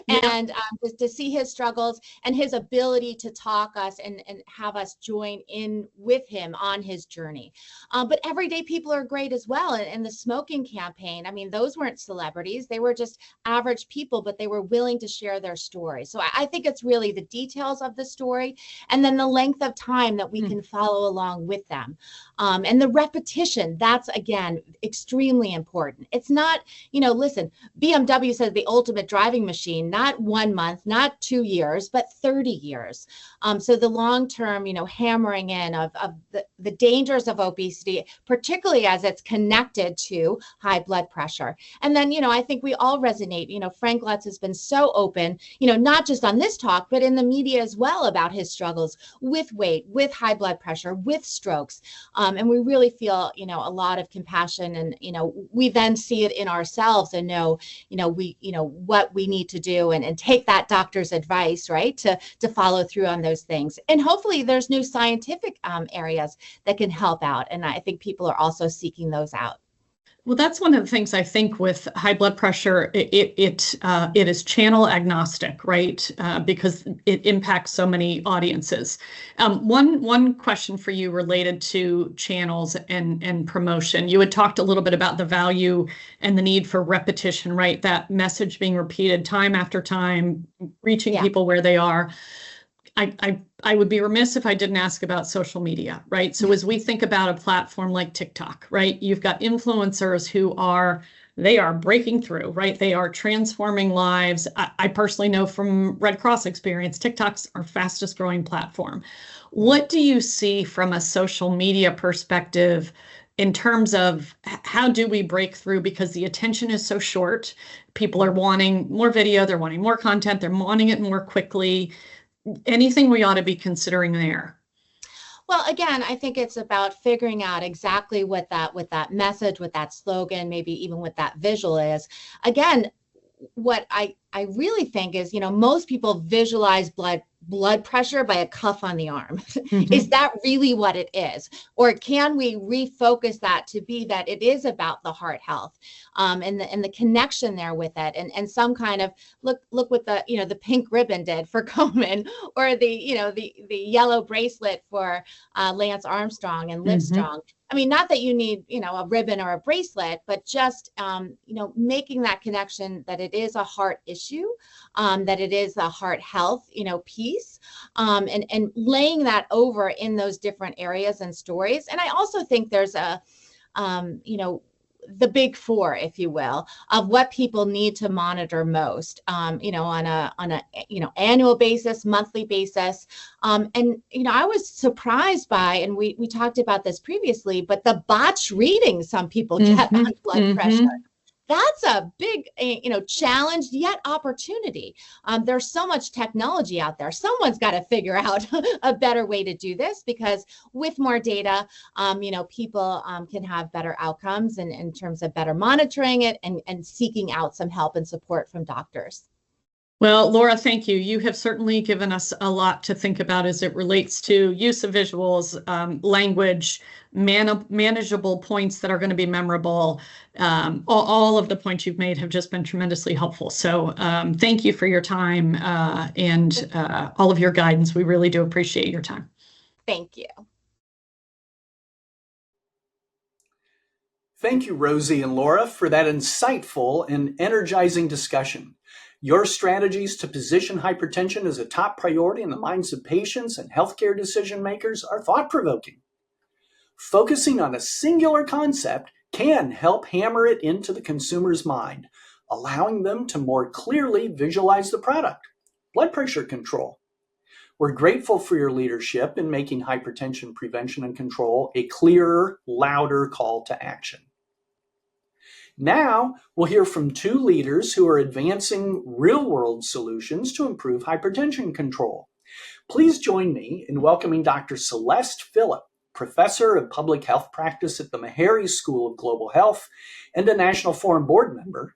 Yeah. and just to see his struggles and his ability to talk us and have us join in with him on his journey. But everyday people are great as well. And the smoking campaign, I mean, those weren't celebrities; they were just average people, but they were willing to share their story. So I think it's really the details of the story and then the length of time that we can follow along with them. And the repetition, that's again extremely important. It's not, listen, BMW says the ultimate driving machine, not 1 month, not 2 years, but 30 years. So the long-term, hammering in of the dangers of obesity, particularly as it's connected to high blood pressure. And then, I think we all resonate. Frank Lutz has been so open, not just on this talk, but in the media as well about his struggles with weight, with high blood pressure, with strokes. And we really feel, a lot of compassion, and, we then see it in ourselves and know, what we need to do and take that doctor's advice, right, to follow through on those things. And hopefully there's new scientific areas that can help out. And I think people are also seeking those out. Well, that's one of the things I think with high blood pressure. It is channel agnostic, right? Because it impacts so many audiences. One question for you related to channels and promotion. You had talked a little bit about the value and the need for repetition, right? That message being repeated time after time, reaching people where they are. I would be remiss if I didn't ask about social media, right? So as we think about a platform like TikTok, right, you've got influencers who they are breaking through, right? They are transforming lives. I personally know from Red Cross experience, TikTok's our fastest growing platform. What do you see from a social media perspective in terms of how do we break through? Because the attention is so short. People are wanting more video, they're wanting more content, they're wanting it more quickly. Anything we ought to be considering there? Well, again, I think it's about figuring out exactly what that message, what that slogan, maybe even what that visual is. Again, what I really think is, most people visualize blood pressure by a cuff on the arm. Is that really what it is? Or can we refocus that to be that it is about the heart health, and the connection there with it, and some kind of look what the pink ribbon did for Komen, or the yellow bracelet for Lance Armstrong and Livestrong. I mean, not that you need, a ribbon or a bracelet, but just, making that connection that it is a heart issue, that it is a heart health, piece, and laying that over in those different areas and stories. And I also think there's the big four, if you will, of what people need to monitor most, on a annual basis, monthly basis. And, I was surprised by, and we talked about this previously, but the botched readings some people get on blood pressure. That's a big, challenge, yet opportunity. There's so much technology out there. Someone's got to figure out a better way to do this, because with more data, people can have better outcomes in terms of better monitoring it and seeking out some help and support from doctors. Well, Laura, thank you. You have certainly given us a lot to think about as it relates to use of visuals, language, manageable points that are going to be memorable. All of the points you've made have just been tremendously helpful. So thank you for your time and all of your guidance. We really do appreciate your time. Thank you. Thank you, Rosie and Laura, for that insightful and energizing discussion. Your strategies to position hypertension as a top priority in the minds of patients and healthcare decision makers are thought-provoking. Focusing on a singular concept can help hammer it into the consumer's mind, allowing them to more clearly visualize the product, blood pressure control. We're grateful for your leadership in making hypertension prevention and control a clearer, louder call to action. Now, we'll hear from two leaders who are advancing real-world solutions to improve hypertension control. Please join me in welcoming Dr. Celeste Phillip, Professor of Public Health Practice at the Meharry School of Global Health and a National Forum Board member,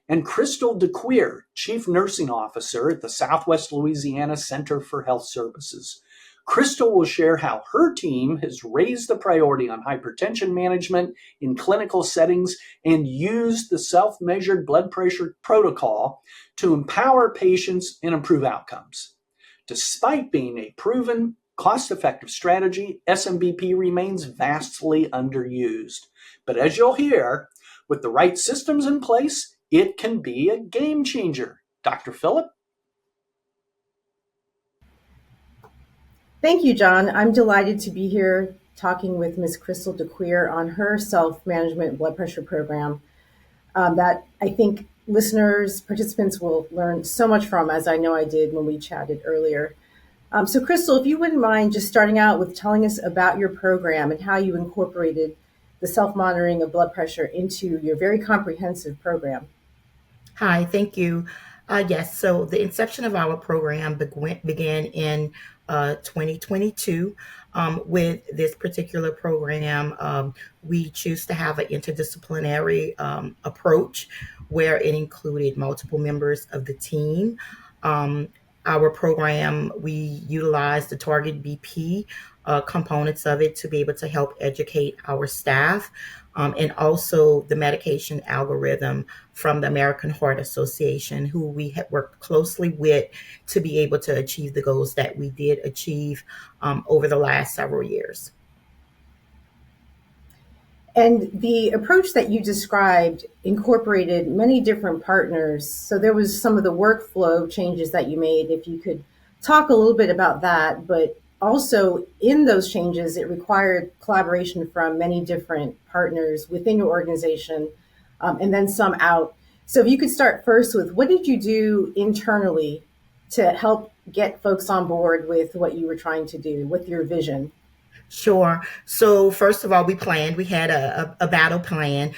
and Crystal DeQueer, Chief Nursing Officer at the Southwest Louisiana Center for Health Services. Crystal will share how her team has raised the priority on hypertension management in clinical settings and used the self-measured blood pressure protocol to empower patients and improve outcomes. Despite being a proven, cost-effective strategy, SMBP remains vastly underused. But as you'll hear, with the right systems in place, it can be a game changer. Dr. Phillip? Thank you, John. I'm delighted to be here talking with Ms. Crystal DeQueer on her self-management blood pressure program that I think listeners, participants will learn so much from, as I know I did when we chatted earlier. So Crystal, if you wouldn't mind just starting out with telling us about your program and how you incorporated the self-monitoring of blood pressure into your very comprehensive program. Hi, thank you. Yes, so the inception of our program began in 2022. With this particular program, we choose to have an interdisciplinary approach where it included multiple members of the team. Our program, we utilize the target BP components of it to be able to help educate our staff, and also the medication algorithm from the American Heart Association, who we have worked closely with to be able to achieve the goals that we did achieve over the last several years. And the approach that you described incorporated many different partners. So there was some of the workflow changes that you made. If you could talk a little bit about that, but also in those changes, it required collaboration from many different partners within your organization, and then some out. So if you could start first with, what did you do internally to help get folks on board with what you were trying to do, with your vision? Sure. So first of all, we planned. We had a battle plan.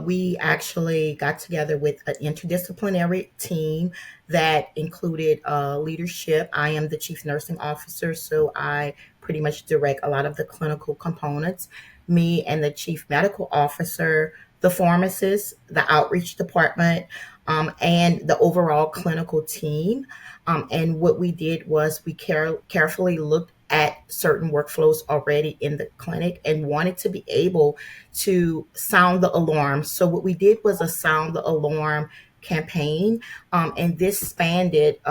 We actually got together with an interdisciplinary team that included leadership. I am the chief nursing officer, so I pretty much direct a lot of the clinical components. Me and the chief medical officer, the pharmacist, the outreach department, and the overall clinical team. And what we did was we carefully looked at certain workflows already in the clinic and wanted to be able to sound the alarm. So what we did was a sound the alarm campaign, and this spanned it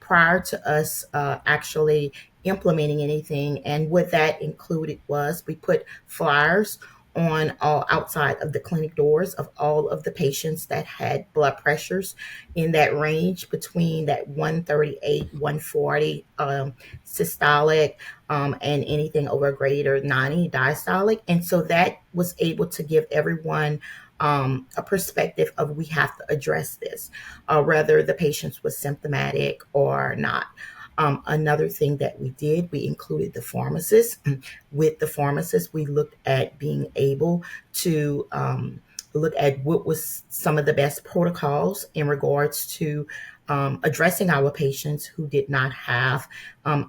prior to us actually implementing anything. And what that included was we put flyers on all outside of the clinic doors of all of the patients that had blood pressures in that range between that 138, 140 systolic, and anything over greater 90 diastolic. And so that was able to give everyone a perspective of, we have to address this, whether the patients was symptomatic or not. Another thing that we did, we included the pharmacist. With the pharmacist, we looked at being able to look at what was some of the best protocols in regards to addressing our patients who did not have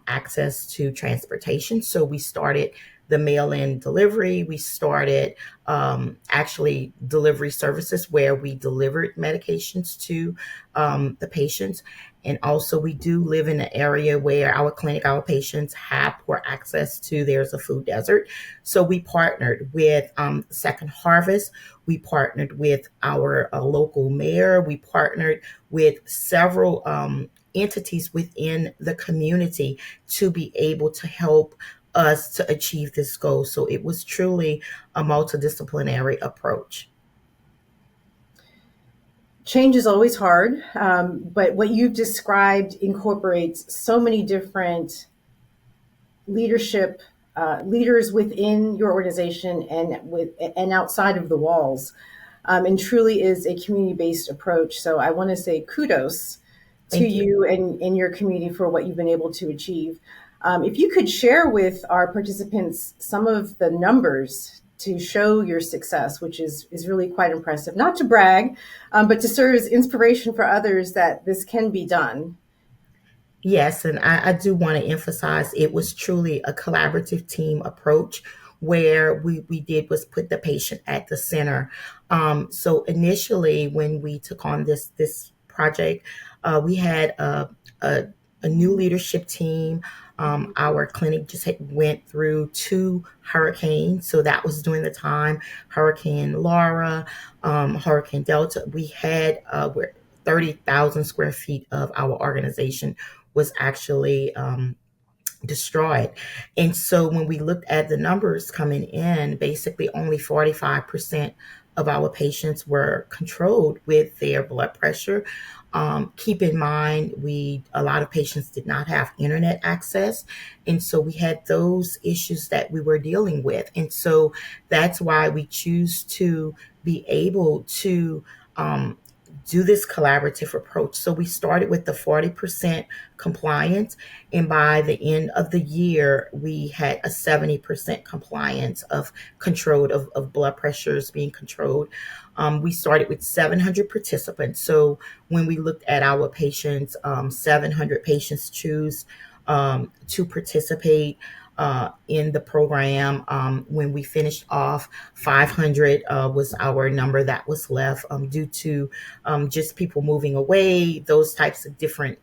access to transportation. So we started the mail-in delivery. We started actually delivery services where we delivered medications to the patients. And also we do live in an area where our clinic, our patients have poor access to, there's a food desert. So we partnered with Second Harvest. We partnered with our local mayor. We partnered with several entities within the community to be able to help us to achieve this goal. So it was truly a multidisciplinary approach. Change is always hard, but what you've described incorporates so many different leadership leaders within your organization and outside of the walls, and truly is a community-based approach. So I want to say kudos to you and your community for what you've been able to achieve. If you could share with our participants some of the numbers to show your success, which is really quite impressive, not to brag, but to serve as inspiration for others that this can be done. Yes, and I do want to emphasize it was truly a collaborative team approach. where we did was put the patient at the center. So initially, when we took on this project, we had a new leadership team. Our clinic just went through 2 hurricanes. So that was during the time, Hurricane Laura, Hurricane Delta. We had 30,000 square feet of our organization was actually destroyed. And so when we looked at the numbers coming in, basically only 45% of our patients were controlled with their blood pressure. Keep in mind, a lot of patients did not have internet access. And so we had those issues that we were dealing with. And so that's why we choose to be able to do this collaborative approach. So we started with the 40% compliance, and by the end of the year, we had a 70% compliance of blood pressures being controlled. We started with 700 participants. So when we looked at our patients, 700 patients choose to participate in the program. When we finished off, 500 was our number that was left due to just people moving away, those type of different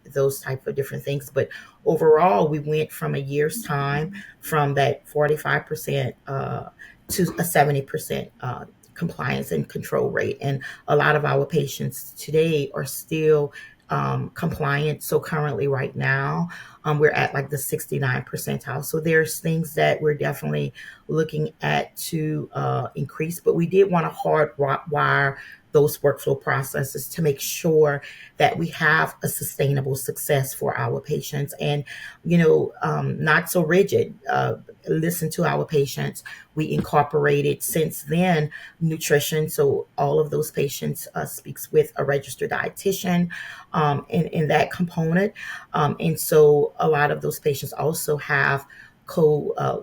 things. But overall, we went from a year's time from that 45% to a 70% compliance and control rate. And a lot of our patients today are still compliant. So currently right now, we're at like the 69 percentile. So there's things that we're definitely looking at to increase, but we did want to hardwire those workflow processes to make sure that we have a sustainable success for our patients and, not so rigid. Listen to our patients. We incorporated since then nutrition. So all of those patients speaks with a registered dietitian in that component. And so a lot of those patients also have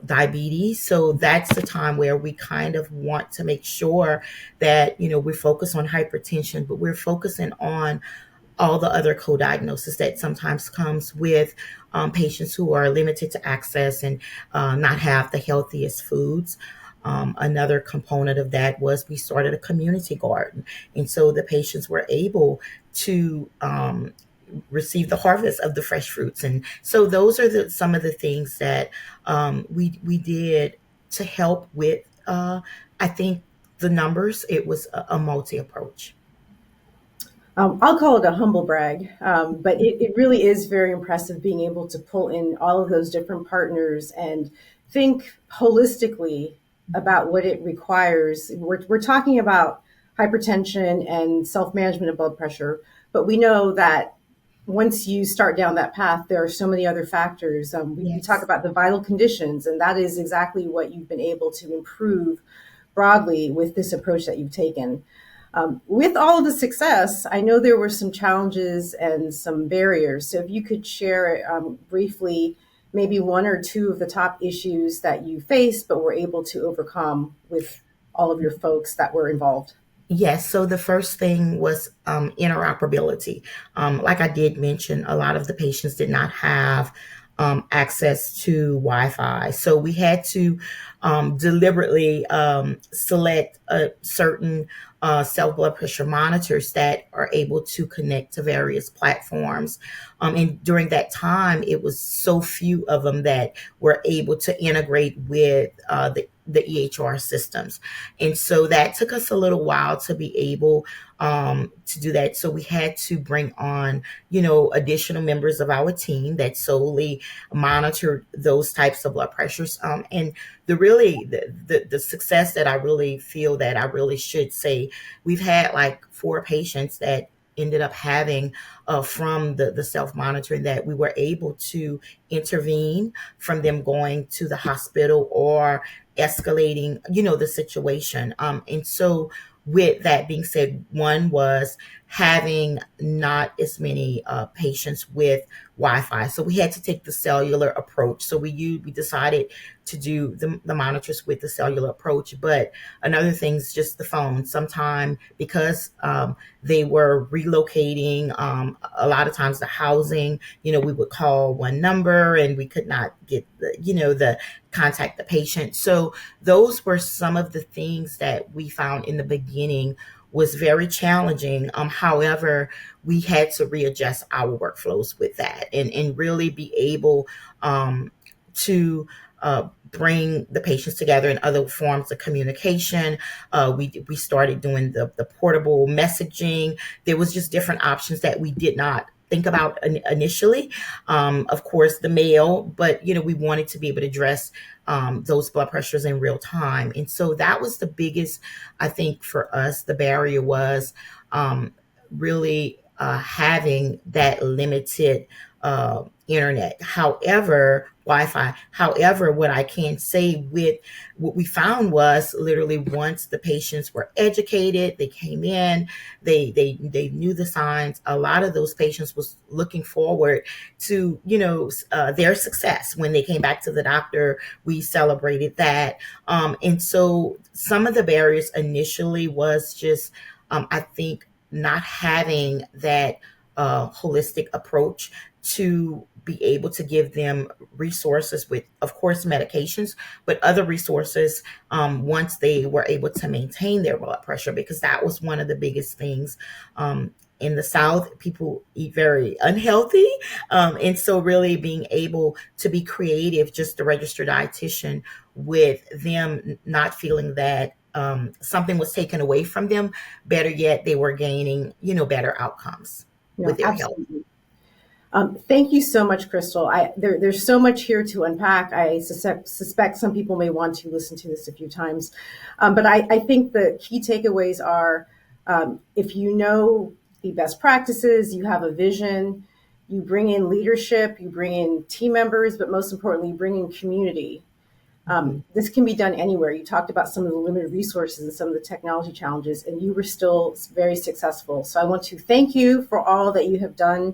diabetes. So that's the time where we kind of want to make sure that, we focus on hypertension, but we're focusing on all the other co-diagnosis that sometimes comes with patients who are limited to access and not have the healthiest foods. Another component of that was we started a community garden. And so the patients were able to receive the harvest of the fresh fruits. And so those are some of the things that we did to help with, I think, the numbers. It was a multi-approach. I'll call it a humble brag, but it really is very impressive being able to pull in all of those different partners and think holistically about what it requires. We're talking about hypertension and self-management of blood pressure, but we know that once you start down that path, there are so many other factors. We talk about the vital conditions, and that is exactly what you've been able to improve broadly with this approach that you've taken. With all of the success, I know there were some challenges and some barriers. So if you could share briefly, maybe 1 or 2 of the top issues that you faced, but were able to overcome with all of your folks that were involved. Yes. So the first thing was interoperability. Like I did mention, a lot of the patients did not have access to Wi-Fi. So we had to deliberately select certain self-blood pressure monitors that are able to connect to various platforms. And during that time, it was so few of them that were able to integrate with the EHR systems. And so that took us a little while to be able to do that. So we had to bring on, additional members of our team that solely monitored those types of blood pressures. And the success that I really feel that I really should say, we've had like 4 patients that ended up having from the self-monitoring that we were able to intervene from them going to the hospital or escalating, the situation. And so with that being said, one was having not as many patients with Wi-Fi. So we had to take the cellular approach. So we decided to do the monitors with the cellular approach. But another thing is just the phone. Sometime because they were relocating, a lot of times the housing, we would call one number and we could not get the contact the patient. So those were some of the things that we found in the beginning was very challenging. However, we had to readjust our workflows with that and really be able to bring the patients together in other forms of communication. We started doing the portable messaging. There was just different options that we did not think about initially. Of course, the mail, but we wanted to be able to address those blood pressures in real time. And so that was the biggest, I think, for us, the barrier was really having that limited internet. However, Wi-Fi. However, what I can say with what we found was literally once the patients were educated, they came in, they knew the signs. A lot of those patients was looking forward to their success when they came back to the doctor. We celebrated that, and so some of the barriers initially was just I think not having that holistic approach to be able to give them resources with, of course, medications, but other resources once they were able to maintain their blood pressure, because that was one of the biggest things. In the South, people eat very unhealthy. And so really being able to be creative, just the registered dietitian, with them not feeling that something was taken away from them, better yet, they were gaining, better outcomes with their health. Thank you so much, Crystal. There's so much here to unpack. I suspect some people may want to listen to this a few times. But I think the key takeaways are if you know the best practices, you have a vision, you bring in leadership, you bring in team members, but most importantly, you bring in community. This can be done anywhere. You talked about some of the limited resources and some of the technology challenges, and you were still very successful. So I want to thank you for all that you have done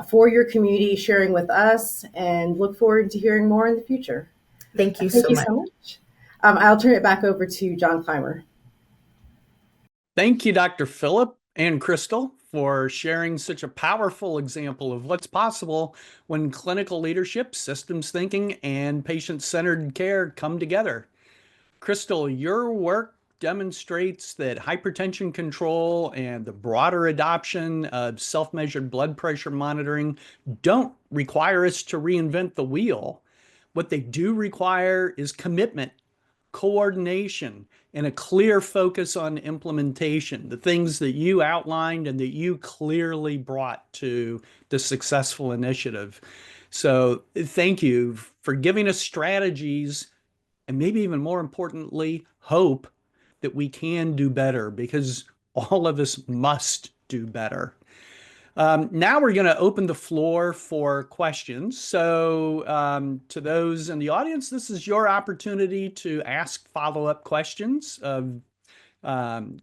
for your community, sharing with us, and look forward to hearing more in the future. Thank you so much. I'll turn it back over to John Clymer. Thank you, Dr. Phillip and Crystal, for sharing such a powerful example of what's possible when clinical leadership, systems thinking, and patient-centered care come together. Crystal, your work demonstrates that hypertension control and the broader adoption of self-measured blood pressure monitoring don't require us to reinvent the wheel. What they do require is commitment, coordination, and a clear focus on implementation, the things that you outlined and that you clearly brought to the successful initiative. So thank you for giving us strategies and maybe even more importantly, hope that we can do better, because all of us must do better. Now we're going to open the floor for questions. So to those in the audience, this is your opportunity to ask follow-up questions of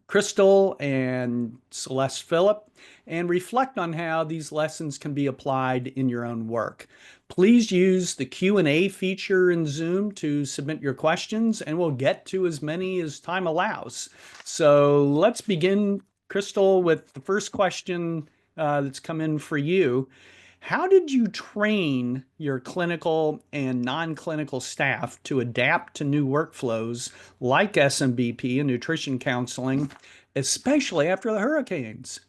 Crystal and Celeste Phillip, and reflect on how these lessons can be applied in your own work. Please use the Q&A feature in Zoom to submit your questions, and we'll get to as many as time allows. So let's begin, Crystal, with the first question that's come in for you. How did you train your clinical and non-clinical staff to adapt to new workflows like SMBP and nutrition counseling, especially after the hurricanes?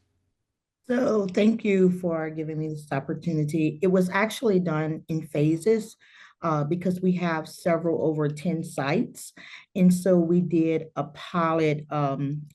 So thank you for giving me this opportunity. It was actually done in phases because we have several over 10 sites. And so we did a pilot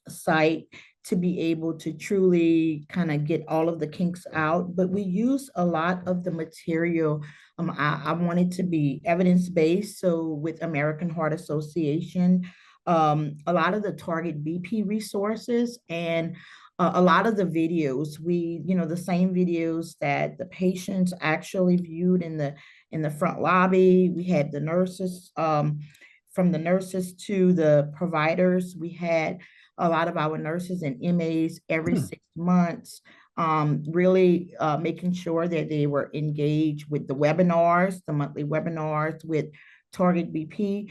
site to be able to truly kind of get all of the kinks out. But we use a lot of the material. I wanted to be evidence-based. So with American Heart Association, a lot of the target BP resources and a lot of the videos, the same videos that the patients actually viewed in the front lobby. We had the nurses, from the nurses to the providers. We had a lot of our nurses and MAs every 6 months, really making sure that they were engaged with the webinars, the monthly webinars with Target BP.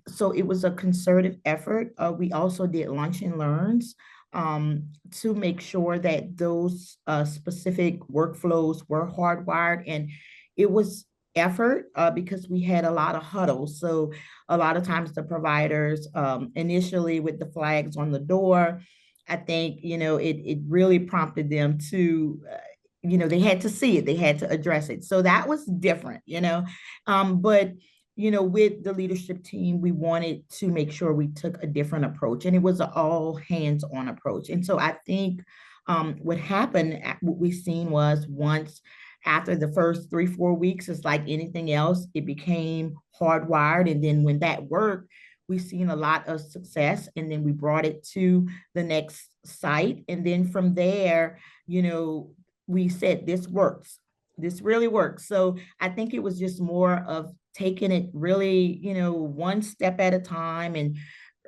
So it was a concerted effort. We also did lunch and learns to make sure that those specific workflows were hardwired. And it was effort because we had a lot of huddles. So a lot of times the providers initially with the flags on the door, I think, it really prompted them to, they had to see it, they had to address it. So that was different, but with the leadership team, we wanted to make sure we took a different approach, and it was an all hands on approach. And so I think what happened, what we've seen was once after the first 3-4 weeks, it's like anything else, it became hardwired. And then when that worked, we've seen a lot of success. And then we brought it to the next site. And then from there, we said, this works. This really works. So I think it was just more of taking it really, one step at a time, and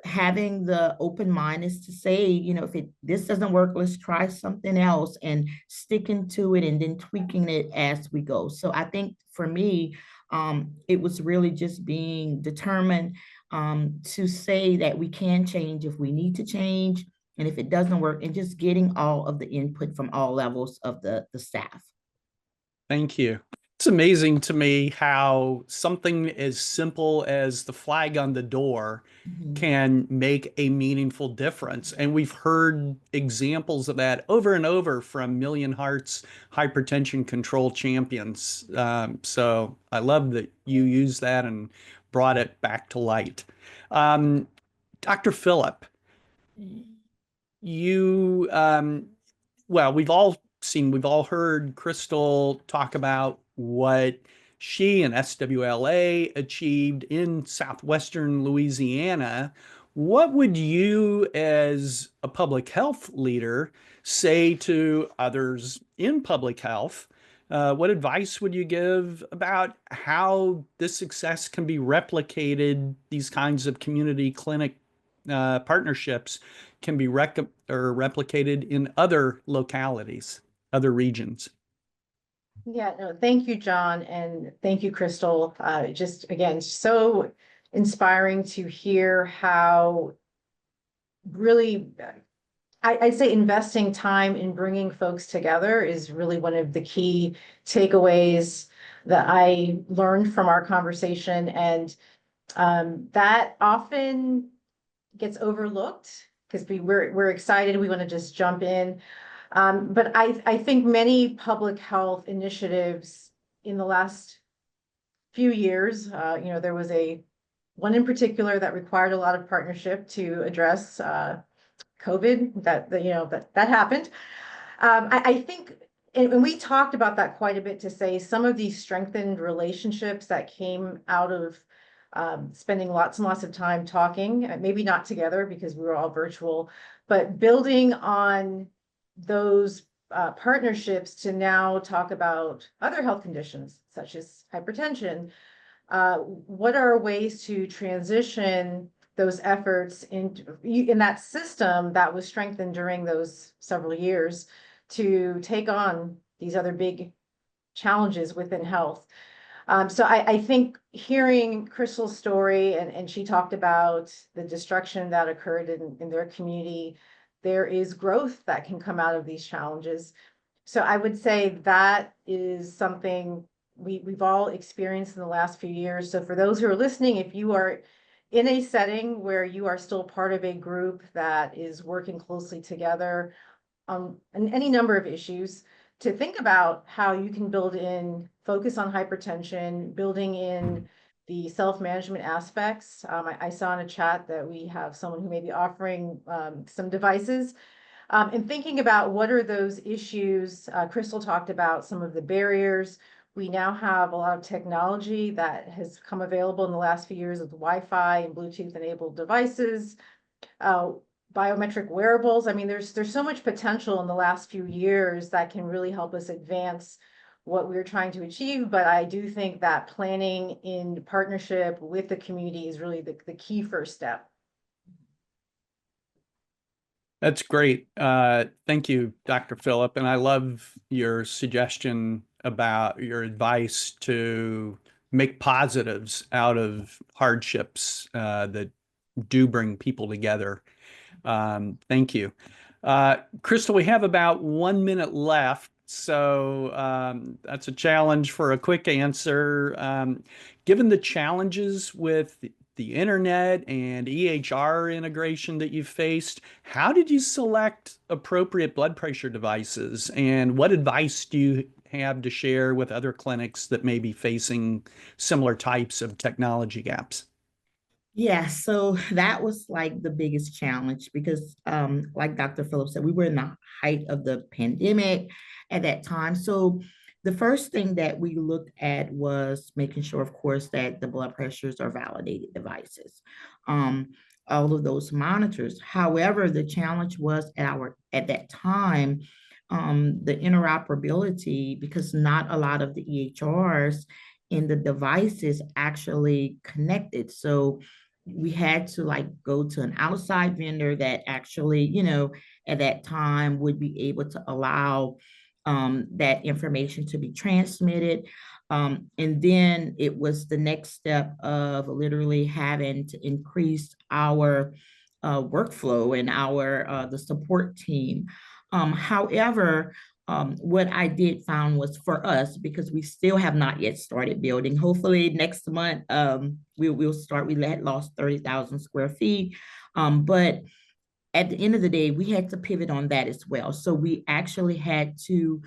having the open mind is to say, if this doesn't work, let's try something else, and sticking to it and then tweaking it as we go. So I think for me, it was really just being determined to say that we can change if we need to change, and if it doesn't work, and just getting all of the input from all levels of the staff. Thank you. It's amazing to me how something as simple as the flag on the door can make a meaningful difference. And we've heard examples of that over and over from Million Hearts hypertension control champions. So I love that you used that and brought it back to light. Dr. Phillip, you, well, we've all heard Crystal talk about what she and SWLA achieved in southwestern Louisiana. What would you, as a public health leader, say to others in public health? What advice would you give about how this success can be replicated, these kinds of community clinic partnerships can be replicated in other localities, other regions? Yeah, no, thank you, John, and thank you, Crystal. Just again, so inspiring to hear how really, I'd say investing time in bringing folks together is really one of the key takeaways that I learned from our conversation. And that often gets overlooked because we're excited. We want to just jump in. But I think many public health initiatives in the last few years, there was one in particular that required a lot of partnership to address COVID. That happened. I think, and we talked about that quite a bit, to say some of these strengthened relationships that came out of spending lots and lots of time talking, maybe not together because we were all virtual, but building on those partnerships to now talk about other health conditions such as hypertension. What are ways to transition those efforts in that system that was strengthened during those several years to take on these other big challenges within health? So I think hearing Crystal's story, and she talked about the destruction that occurred in their community, there is growth that can come out of these challenges. So I would say that is something we've all experienced in the last few years. So for those who are listening, if you are in a setting where you are still part of a group that is working closely together on any number of issues, to think about how you can build in focus on hypertension, building in the self-management aspects. I saw in a chat that we have someone who may be offering some devices, and thinking about what are those issues. Crystal talked about some of the barriers. We now have a lot of technology that has come available in the last few years with Wi-Fi and Bluetooth enabled devices, biometric wearables. I mean, there's so much potential in the last few years that can really help us advance what we're trying to achieve. But I do think that planning in partnership with the community is really the key first step. That's great. Thank you, Dr. Phillip. And I love your suggestion about your advice to make positives out of hardships that do bring people together. Thank you. Crystal, we have about 1 minute left. So that's a challenge for a quick answer. Given the challenges with the internet and EHR integration that you've faced, how did you select appropriate blood pressure devices? And what advice do you have to share with other clinics that may be facing similar types of technology gaps? Yeah, so that was like the biggest challenge because, like Dr. Phillips said, we were in the height of the pandemic at that time. So the first thing that we looked at was making sure, of course, that the blood pressures are validated devices, um, all of those monitors. However, the challenge was at that time, the interoperability, because not a lot of the EHRs in the devices actually connected. So we had to like go to an outside vendor that actually, at that time would be able to allow that information to be transmitted. And then it was the next step of literally having to increase our workflow and our the support team. However, what I did found was for us, because we still have not yet started building. Hopefully next month we'll start. We had lost 30,000 square feet, but at the end of the day, we had to pivot on that as well. So we actually had to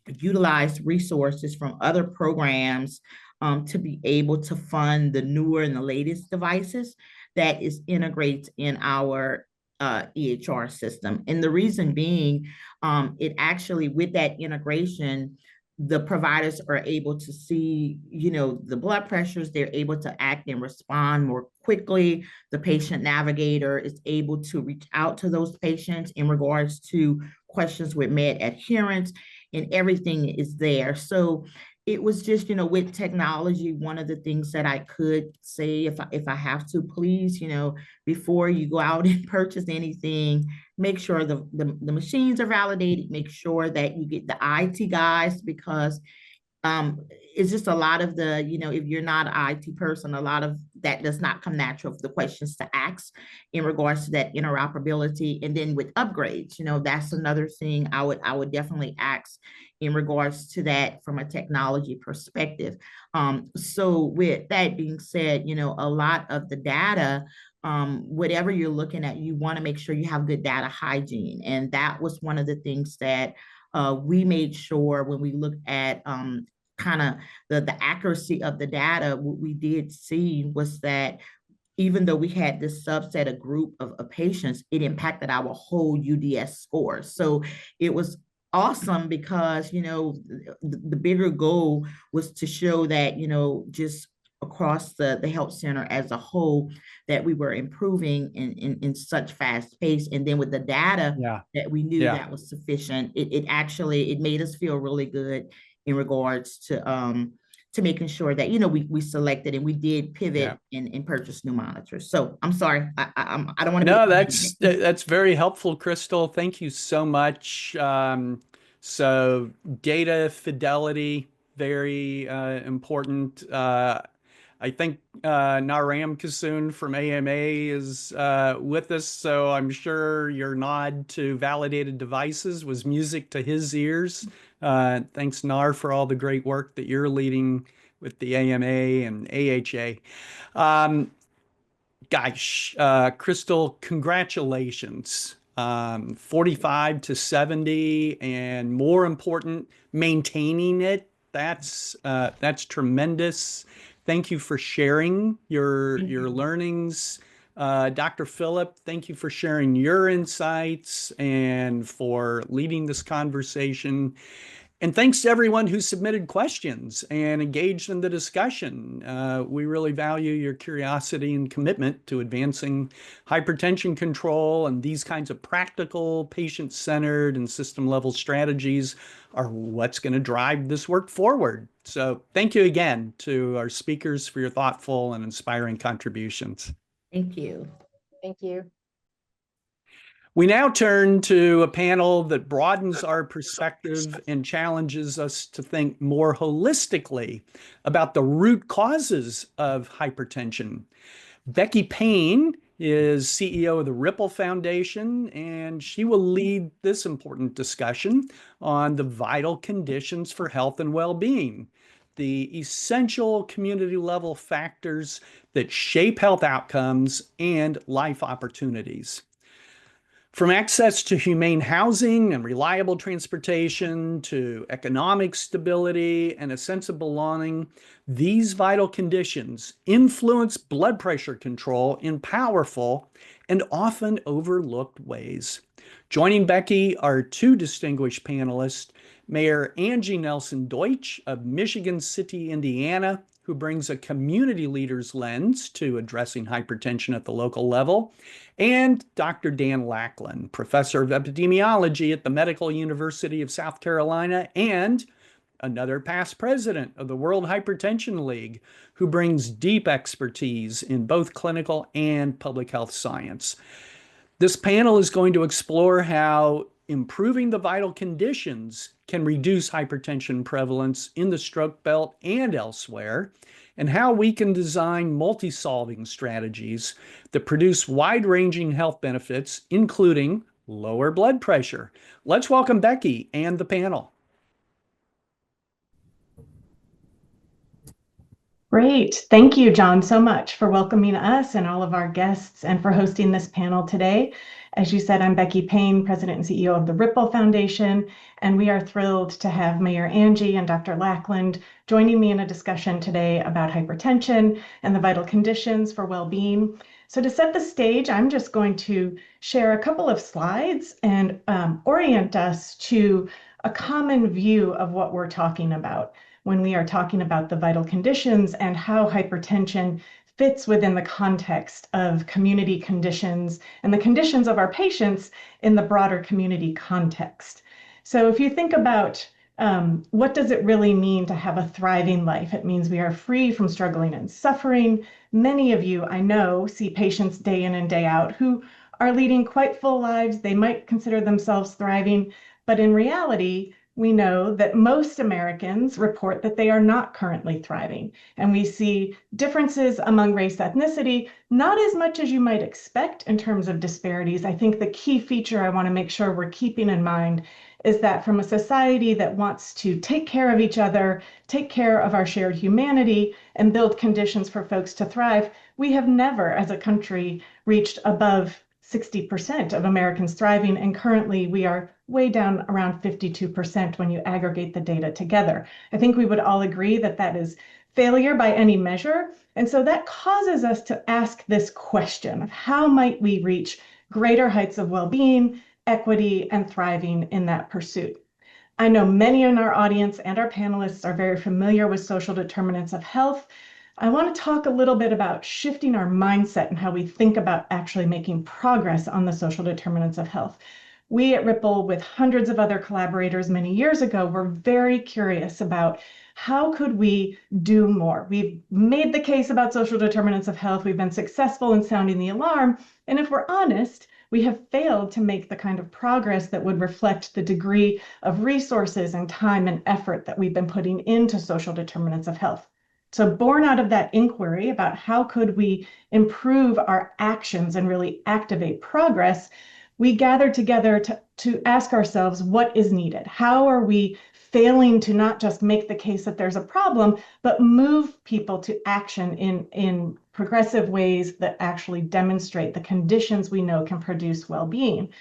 utilize resources from other programs to be able to fund the newer and the latest devices that is integrated in our EHR system. And the reason being, it actually, with that integration, the providers are able to see, the blood pressures, they're able to act and respond more quickly. The patient navigator is able to reach out to those patients in regards to questions with med adherence, and everything is there. So it was just, with technology, one of the things that I could say, if I have to, please, before you go out and purchase anything, make sure the machines are validated, make sure that you get the IT guys, because it's just a lot of the, if you're not an IT person, a lot of that does not come natural for the questions to ask in regards to that interoperability. And then with upgrades, that's another thing I would definitely ask in regards to that from a technology perspective. So with that being said, a lot of the data, whatever you're looking at, you want to make sure you have good data hygiene. And that was one of the things that we made sure when we looked at kind of the accuracy of the data. What we did see was that even though we had this subset, a group of patients, it impacted our whole UDS score. So it was awesome because, the bigger goal was to show that, just across the health center as a whole, that we were improving in such fast pace. And then with the data that we knew that was sufficient, it actually, it made us feel really good in regards to making sure that, we selected and we did pivot and purchase new monitors. So I'm sorry, I don't want to. No, that's very helpful, Crystal. Thank you so much. So data fidelity, very important. I think Naram Kasoon from AMA is with us, so I'm sure your nod to validated devices was music to his ears. Thanks, Nar, for all the great work that you're leading with the AMA and AHA. Gosh, Crystal, congratulations. 45 to 70, and more important, maintaining it. That's tremendous. Thank you for sharing your learnings. Dr. Phillip, thank you for sharing your insights and for leading this conversation. And thanks to everyone who submitted questions and engaged in the discussion. We really value your curiosity and commitment to advancing hypertension control, and these kinds of practical, patient-centered, and system-level strategies are what's going to drive this work forward. So thank you again to our speakers for your thoughtful and inspiring contributions. Thank you. Thank you. We now turn to a panel that broadens our perspective and challenges us to think more holistically about the root causes of hypertension. Becky Payne is CEO of the Ripple Foundation, and she will lead this important discussion on the vital conditions for health and well-being, the essential community level factors that shape health outcomes and life opportunities. From access to humane housing and reliable transportation to economic stability and a sense of belonging, these vital conditions influence blood pressure control in powerful and often overlooked ways. Joining Becky are two distinguished panelists, Mayor Angie Nelson Deutsch of Michigan City, Indiana, who brings a community leader's lens to addressing hypertension at the local level, and Dr. Dan Lackland, professor of epidemiology at the Medical University of South Carolina and another past president of the World Hypertension League, who brings deep expertise in both clinical and public health science. This panel is going to explore how improving the vital conditions can reduce hypertension prevalence in the stroke belt and elsewhere, and how we can design multi-solving strategies that produce wide-ranging health benefits, including lower blood pressure. Let's welcome Becky and the panel. Great. Thank you, John, so much for welcoming us and all of our guests and for hosting this panel today. As you said, I'm Becky Payne, President and CEO of the Ripple Foundation, and we are thrilled to have Mayor Angie and Dr. Lackland joining me in a discussion today about hypertension and the vital conditions for well-being. So to set the stage, I'm just going to share a couple of slides and orient us to a common view of what we're talking about when we are talking about the vital conditions and how hypertension fits within the context of community conditions and the conditions of our patients in the broader community context. So if you think about what does it really mean to have a thriving life? It means we are free from struggling and suffering. Many of you, I know, see patients day in and day out who are leading quite full lives. They might consider themselves thriving, but in reality, we know that most Americans report that they are not currently thriving. And we see differences among race, ethnicity, not as much as you might expect in terms of disparities. I think the key feature I want to make sure we're keeping in mind is that from a society that wants to take care of each other, take care of our shared humanity, and build conditions for folks to thrive, we have never, as a country, reached above 60% of Americans thriving, and currently we are way down around 52% when you aggregate the data together. I think we would all agree that that is failure by any measure, and so that causes us to ask this question of how might we reach greater heights of well-being, equity, and thriving in that pursuit. I know many in our audience and our panelists are very familiar with social determinants of health. I want to talk a little bit about shifting our mindset and how we think about actually making progress on the social determinants of health. We at Ripple, with hundreds of other collaborators many years ago, were very curious about how could we do more. We've made the case about social determinants of health. We've been successful in sounding the alarm. And if we're honest, we have failed to make the kind of progress that would reflect the degree of resources and time and effort that we've been putting into social determinants of health. So born out of that inquiry about how could we improve our actions and really activate progress, we gathered together to ask ourselves what is needed. How are we failing to not just make the case that there's a problem, but move people to action in progressive ways that actually demonstrate the conditions we know can produce well-being.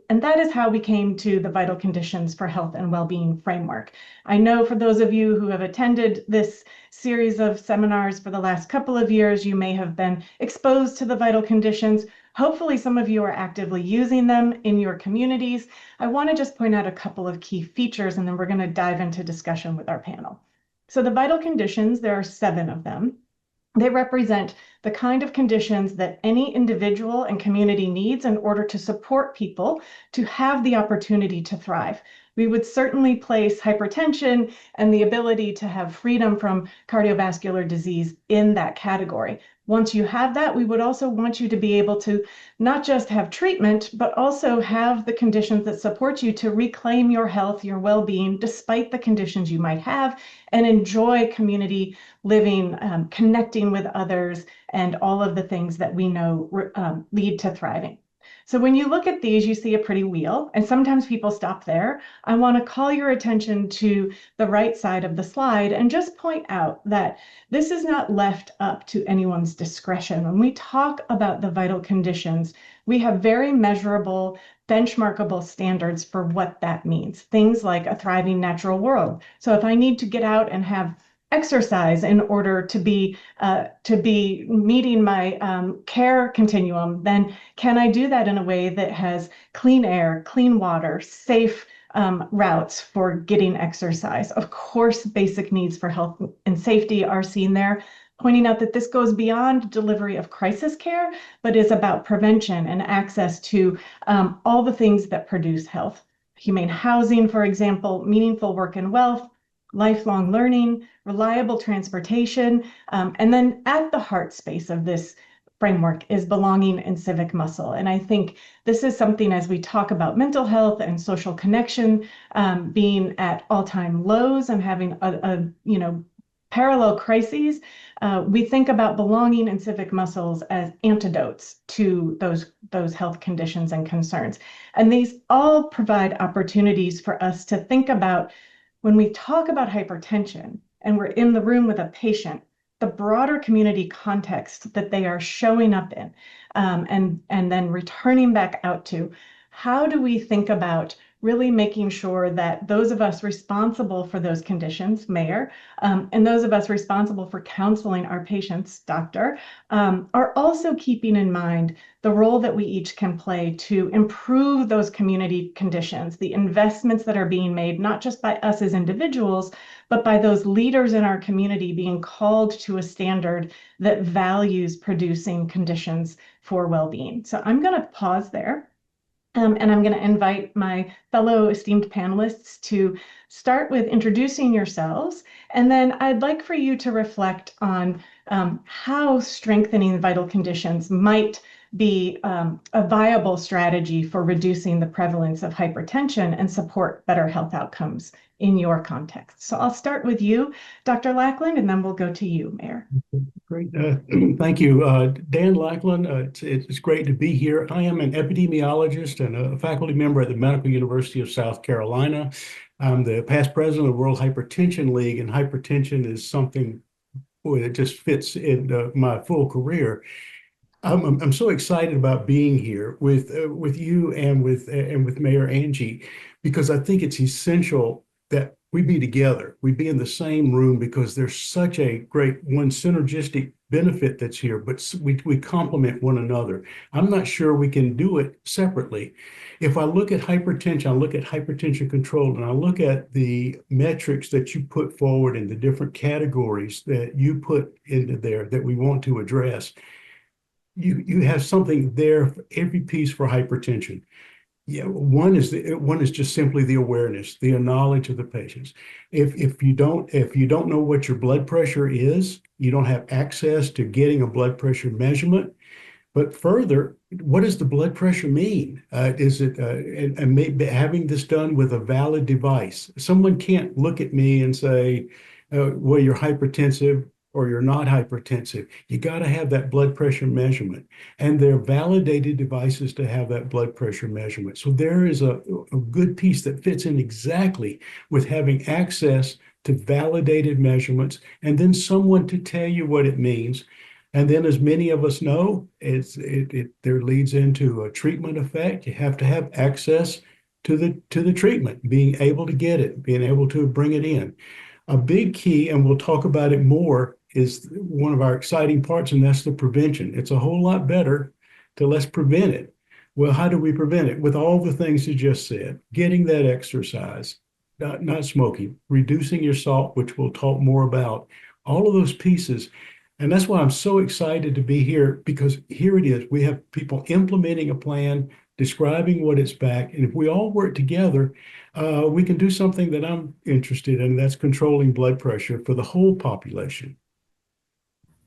And that is how we came to the Vital Conditions for Health and Wellbeing framework. I know for those of you who have attended this series of seminars for the last couple of years, you may have been exposed to the vital conditions. Hopefully some of you are actively using them in your communities. I want to just point out a couple of key features, and then we're going to dive into discussion with our panel. So the vital conditions, there are 7 of them. They represent the kind of conditions that any individual and community needs in order to support people to have the opportunity to thrive. We would certainly place hypertension and the ability to have freedom from cardiovascular disease in that category. Once you have that, we would also want you to be able to not just have treatment, but also have the conditions that support you to reclaim your health, your well-being, despite the conditions you might have, and enjoy community living, connecting with others, and all of the things that we know lead to thriving. So when you look at these, you see a pretty wheel, and sometimes people stop there. I want to call your attention to the right side of the slide and just point out that this is not left up to anyone's discretion. When we talk about the vital conditions, we have very measurable, benchmarkable standards for what that means. Things like a thriving natural world. So if I need to get out and have exercise in order to be meeting my care continuum, then can I do that in a way that has clean air, clean water, safe routes for getting exercise? Of course, basic needs for health and safety are seen there, pointing out that this goes beyond delivery of crisis care, but is about prevention and access to all the things that produce health. Humane housing, for example, meaningful work and wealth, lifelong learning, reliable transportation, and then at the heart space of this framework is belonging and civic muscle. And I think this is something, as we talk about mental health and social connection being at all-time lows and having a parallel crises, we think about belonging and civic muscles as antidotes to those health conditions and concerns. And these all provide opportunities for us to think about when we talk about hypertension and we're in the room with a patient, the broader community context that they are showing up in, and then returning back out to, how do we think about really making sure that those of us responsible for those conditions, Mayor, and those of us responsible for counseling our patients, Doctor, are also keeping in mind the role that we each can play to improve those community conditions, the investments that are being made, not just by us as individuals, but by those leaders in our community being called to a standard that values producing conditions for well-being. So I'm going to pause there. And I'm going to invite my fellow esteemed panelists to start with introducing yourselves. And then I'd like for you to reflect on how strengthening the vital conditions might be a viable strategy for reducing the prevalence of hypertension and support better health outcomes in your context. So I'll start with you, Dr. Lackland, and then we'll go to you, Mayor. Great. Thank you. Dan Lackland, it's great to be here. I am an epidemiologist and a faculty member at the Medical University of South Carolina. I'm the past president of the World Hypertension League, and hypertension is something, boy, that just fits in my full career. I'm so excited about being here with you and with Mayor Angie, because I think it's essential that we be together, we be in the same room, because there's such a great synergistic benefit that's here, but we complement one another. I'm not sure we can do it separately. If I look at hypertension, I look at hypertension control, and I look at the metrics that you put forward in the different categories that you put into there that we want to address. You have something there for every piece for hypertension. Yeah, one is just simply the awareness, the knowledge of the patients. If you don't know what your blood pressure is, you don't have access to getting a blood pressure measurement. But further, what does the blood pressure mean? Is it and maybe having this done with a valid device? Someone can't look at me and say, well, you're hypertensive or you're not hypertensive. You got to have that blood pressure measurement. And they're validated devices to have that blood pressure measurement. So there is a good piece that fits in exactly with having access to validated measurements, and then someone to tell you what it means. And then, as many of us know, there leads into a treatment effect. You have to have access to the treatment, being able to get it, being able to bring it in. A big key, and we'll talk about it more, is one of our exciting parts, and that's the prevention. It's a whole lot better to let's prevent it. Well, how do we prevent it? With all the things you just said, getting that exercise, not smoking, reducing your salt, which we'll talk more about, all of those pieces. And that's why I'm so excited to be here, because here it is. We have people implementing a plan, describing what it's back. And if we all work together, we can do something that I'm interested in, and that's controlling blood pressure for the whole population.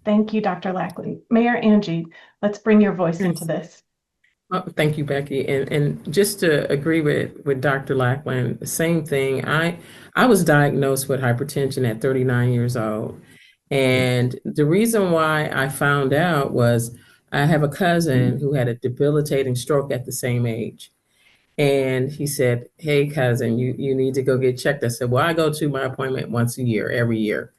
Thank you, Dr. Lackland. Mayor Angie, let's bring your voice into this. Thank you, Becky. And just to agree with Dr. Lackland, same thing. I was diagnosed with hypertension at 39 years old. And the reason why I found out was I have a cousin who had a debilitating stroke at the same age. And he said, "Hey, cousin, you need to go get checked." I said, "Well, I go to my appointment once a year, every year."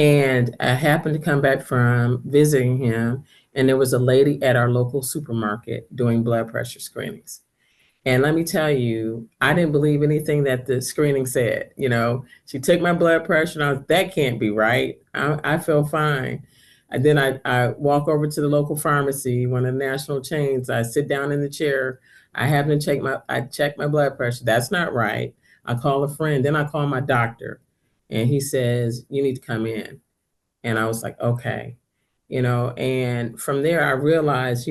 And I happened to come back from visiting him, and there was a lady at our local supermarket doing blood pressure screenings. And let me tell you, I didn't believe anything that the screening said. She took my blood pressure, and that can't be right. I feel fine. And then I walk over to the local pharmacy, one of the national chains. I sit down in the chair. I happen to check my blood pressure. That's not right. I call a friend. Then I call my doctor, and he says, "You need to come in." And I was like, okay. And from there I realized,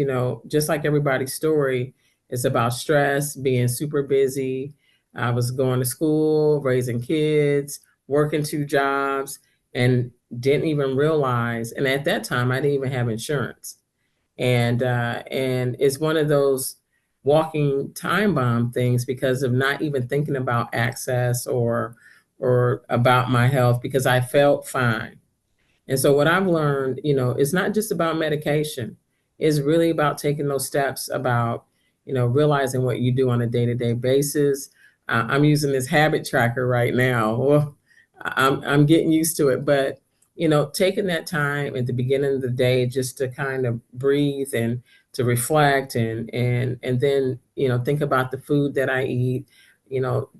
just like everybody's story, it's about stress, being super busy. I was going to school, raising kids, working 2 jobs, and didn't even realize. And at that time, I didn't even have insurance. And it's one of those walking time bomb things because of not even thinking about access or about my health, because I felt fine. And so what I've learned, it's not just about medication. It's really about taking those steps about, realizing what you do on a day-to-day basis. I'm using this habit tracker right now. Well, I'm getting used to it, but taking that time at the beginning of the day just to kind of breathe and to reflect and then think about the food that I eat.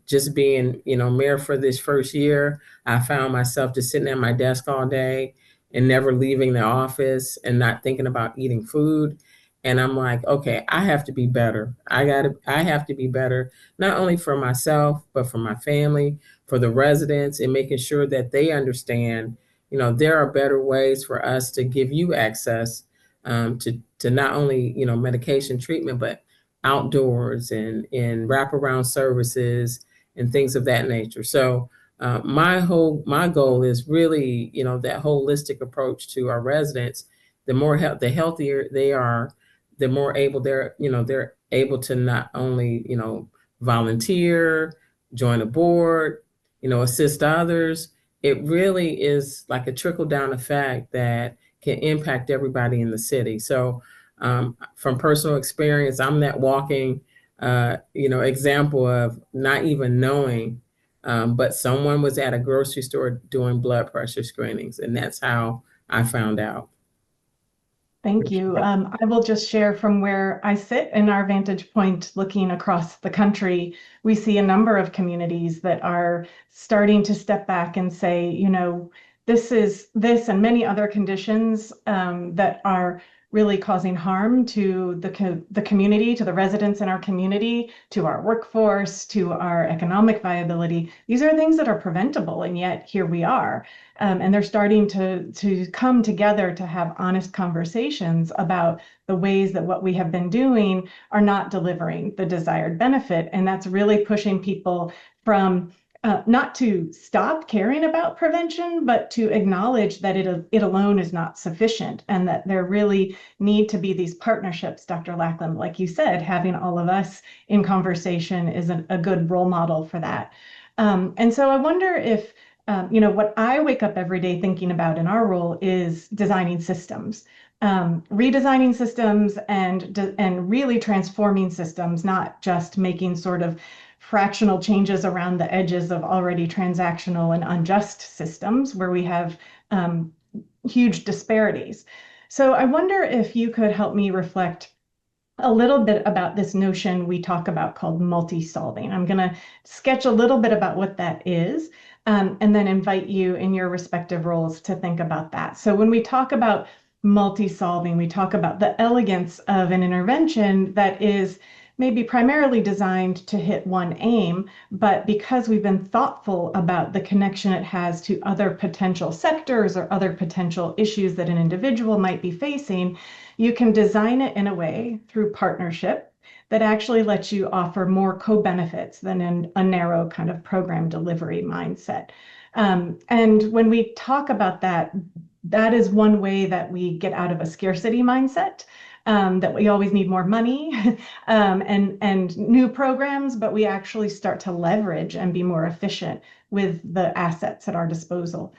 Just being mayor for this first year, I found myself just sitting at my desk all day and never leaving the office and not thinking about eating food. And I'm like, okay, I have to be better. I have to be better, not only for myself, but for my family, for the residents, and making sure that they understand, there are better ways for us to give you access to not only, medication treatment, but outdoors and wraparound services and things of that nature. So my goal is really, that holistic approach to our residents. The healthier they are, the more able they're able to not only, volunteer, join a board, assist others. It really is like a trickle down effect that can impact everybody in the city. So from personal experience, I'm that walking, example of not even knowing, but someone was at a grocery store doing blood pressure screenings, and that's how I found out. Thank you. I will just share from where I sit in our vantage point looking across the country. We see a number of communities that are starting to step back and say, this and many other conditions that are really causing harm to the community, to the residents in our community, to our workforce, to our economic viability. These are things that are preventable, and yet here we are. And they're starting to come together to have honest conversations about the ways that what we have been doing are not delivering the desired benefit. And that's really pushing people from not to stop caring about prevention, but to acknowledge that it alone is not sufficient, and that there really need to be these partnerships. Dr. Lackland, like you said, having all of us in conversation is a good role model for that. And so I wonder if, what I wake up every day thinking about in our role is designing systems. Redesigning systems and really transforming systems, not just making sort of fractional changes around the edges of already transactional and unjust systems where we have huge disparities. So I wonder if you could help me reflect a little bit about this notion we talk about called multi-solving. I'm going to sketch a little bit about what that is, and then invite you in your respective roles to think about that. So when we talk about multi-solving, we talk about the elegance of an intervention that is maybe primarily designed to hit one aim, but because we've been thoughtful about the connection it has to other potential sectors or other potential issues that an individual might be facing, you can design it in a way through partnership that actually lets you offer more co-benefits than in a narrow kind of program delivery mindset. And when we talk about that, that is one way that we get out of a scarcity mindset, that we always need more money and new programs, but we actually start to leverage and be more efficient with the assets at our disposal.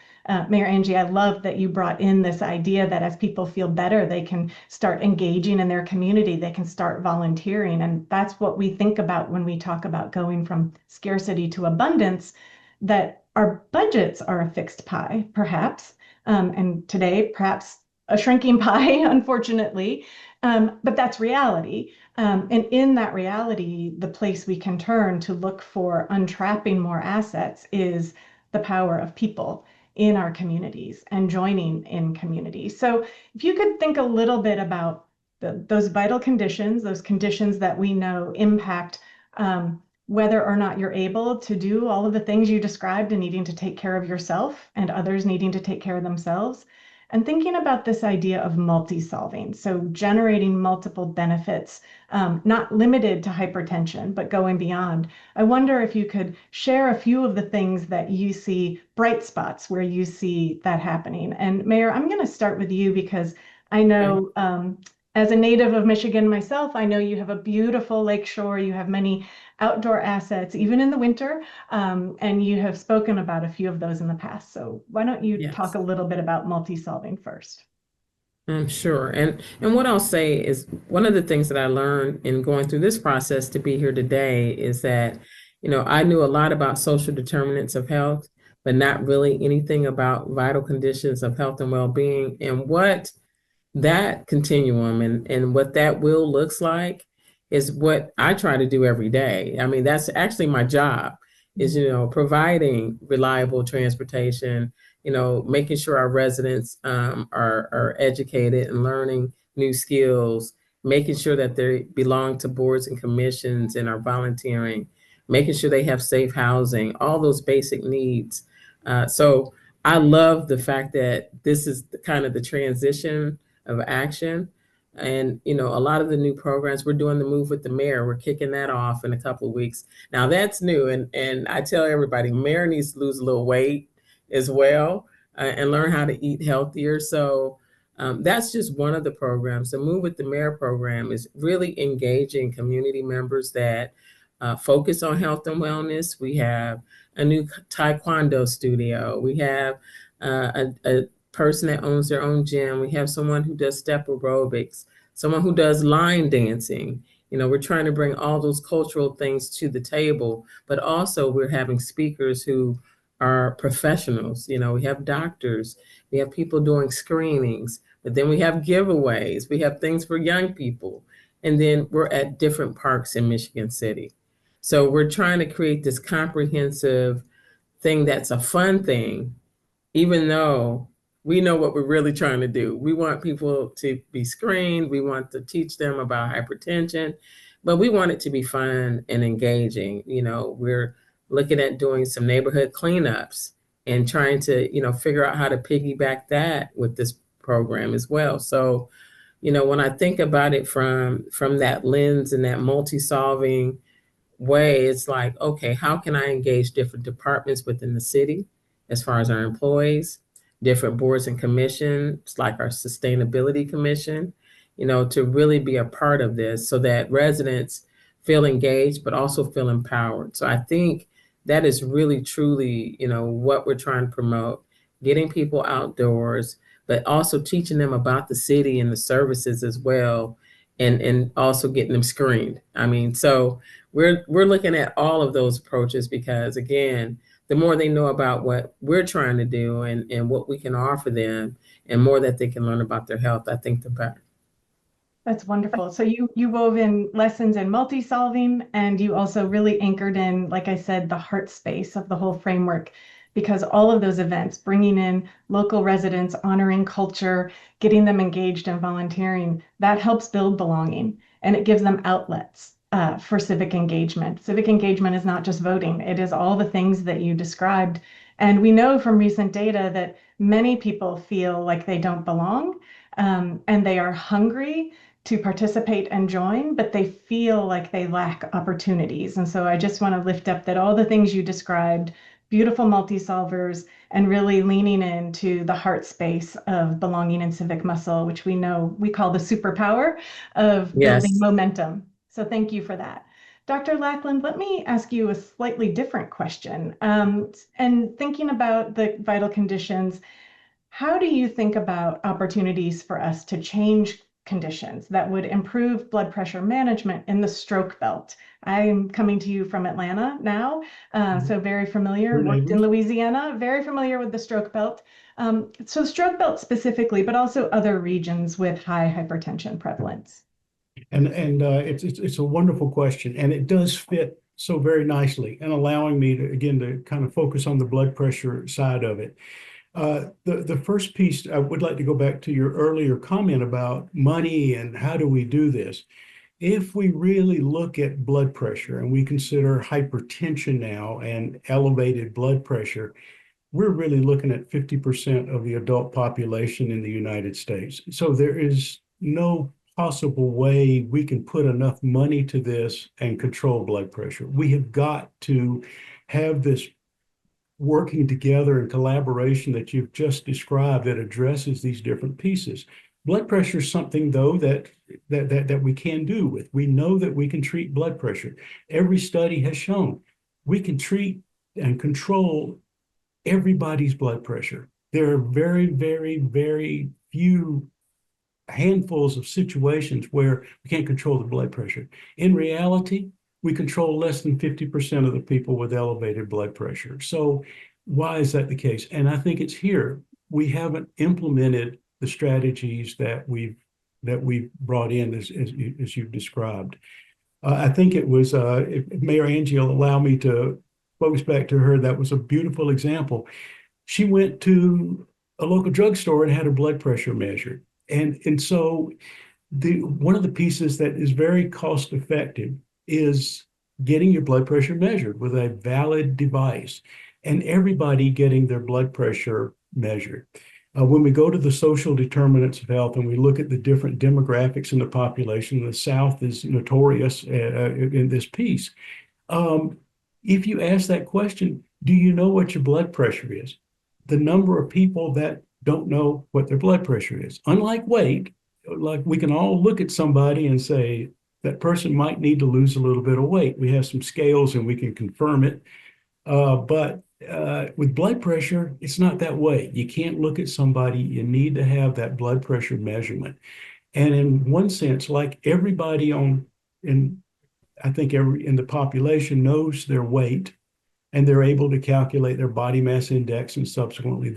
Mayor Angie, I love that you brought in this idea that as people feel better, they can start engaging in their community, they can start volunteering. And that's what we think about when we talk about going from scarcity to abundance, that our budgets are a fixed pie, perhaps. And today, perhaps a shrinking pie, unfortunately, but that's reality. And in that reality, the place we can turn to look for untrapping more assets is the power of people in our communities and joining in communities. So if you could think a little bit about those vital conditions, those conditions that we know impact whether or not you're able to do all of the things you described and needing to take care of yourself and others needing to take care of themselves. And thinking about this idea of multi-solving, so generating multiple benefits, not limited to hypertension, but going beyond. I wonder if you could share a few of the things that you see bright spots where you see that happening. And Mayor, I'm going to start with you because I know as a native of Michigan myself, I know you have a beautiful lakeshore, you have many outdoor assets, even in the winter, and you have spoken about a few of those in the past. So why don't you talk a little bit about multi-solving first? Sure. And what I'll say is one of the things that I learned in going through this process to be here today is that, I knew a lot about social determinants of health, but not really anything about vital conditions of health and well-being, and what that continuum and what that will looks like is what I try to do every day. I mean, that's actually my job is, providing reliable transportation, making sure our residents are educated and learning new skills, making sure that they belong to boards and commissions and are volunteering, making sure they have safe housing, all those basic needs. So I love the fact that this is kind of the transition of action. And, a lot of the new programs, we're doing the Move with the Mayor. We're kicking that off in a couple of weeks. Now that's new. And I tell everybody, Mayor needs to lose a little weight as well and learn how to eat healthier. So that's just one of the programs. The Move with the Mayor program is really engaging community members that focus on health and wellness. We have a new Taekwondo studio. We have a person that owns their own gym. We have someone who does step aerobics, someone who does line dancing. We're trying to bring all those cultural things to the table, but also we're having speakers who are professionals. We have doctors, we have people doing screenings, but then we have giveaways, we have things for young people, and then we're at different parks in Michigan City. So we're trying to create this comprehensive thing that's a fun thing, even though we know what we're really trying to do. We want people to be screened. We want to teach them about hypertension, but we want it to be fun and engaging. We're looking at doing some neighborhood cleanups and trying to, figure out how to piggyback that with this program as well. So, when I think about it from that lens and that multi-solving way, it's like, okay, how can I engage different departments within the city as far as our employees, different boards and commissions like our sustainability commission, to really be a part of this so that residents feel engaged but also feel empowered. So I think that is really truly, what we're trying to promote, getting people outdoors, but also teaching them about the city and the services as well, and also getting them screened. I mean, so we're looking at all of those approaches because, again, the more they know about what we're trying to do and what we can offer them and more that they can learn about their health, I think the better. That's wonderful. So you wove in lessons in multi-solving, and you also really anchored in, like I said, the heart space of the whole framework, because all of those events, bringing in local residents, honoring culture, getting them engaged and volunteering, that helps build belonging, and it gives them outlets for civic engagement. Civic engagement is not just voting. It is all the things that you described. And we know from recent data that many people feel like they don't belong, and they are hungry to participate and join, but they feel like they lack opportunities. And so I just want to lift up that all the things you described beautiful multi-solvers, and really leaning into the heart space of belonging and civic muscle, which we know we call the superpower of building Yes. momentum. So thank you for that. Dr. Lackland, let me ask you a slightly different question. And thinking about the vital conditions, how do you think about opportunities for us to change conditions that would improve blood pressure management in the stroke belt? I'm coming to you from Atlanta now, so very familiar, worked in Louisiana, very familiar with the stroke belt. So stroke belt specifically, but also other regions with high hypertension prevalence. And it's a wonderful question, and it does fit so very nicely, and allowing me to again to kind of focus on the blood pressure side of it. The first piece, I would like to go back to your earlier comment about money and how do we do this. If we really look at blood pressure and we consider hypertension now and elevated blood pressure, we're really looking at 50% of the adult population in the United States. So there is no possible way we can put enough money to this and control blood pressure. We have got to have this working together in collaboration that you've just described that addresses these different pieces. Blood pressure is something, though, that we can do with. We know that we can treat blood pressure. Every study has shown we can treat and control everybody's blood pressure. There are very, very, very few handfuls of situations where we can't control the blood pressure. In reality, we control less than 50% of the people with elevated blood pressure. So why is that the case? And I think it's here. We haven't implemented the strategies that we've brought in as you've described. I think it was, if Mayor Angie will allow me to focus back to her, that was a beautiful example. She went to a local drugstore and had her blood pressure measured. And so one of the pieces that is very cost effective is getting your blood pressure measured with a valid device, and everybody getting their blood pressure measured. When we go to the social determinants of health and we look at the different demographics in the population, the South is notorious in this piece. If you ask that question, do you know what your blood pressure is? The number of people that don't know what their blood pressure is. Unlike weight, like we can all look at somebody and say, that person might need to lose a little bit of weight. We have some scales and we can confirm it. But with blood pressure, it's not that way. You can't look at somebody. You need to have that blood pressure measurement. And in one sense, like everybody in the population knows their weight, and they're able to calculate their body mass index and subsequently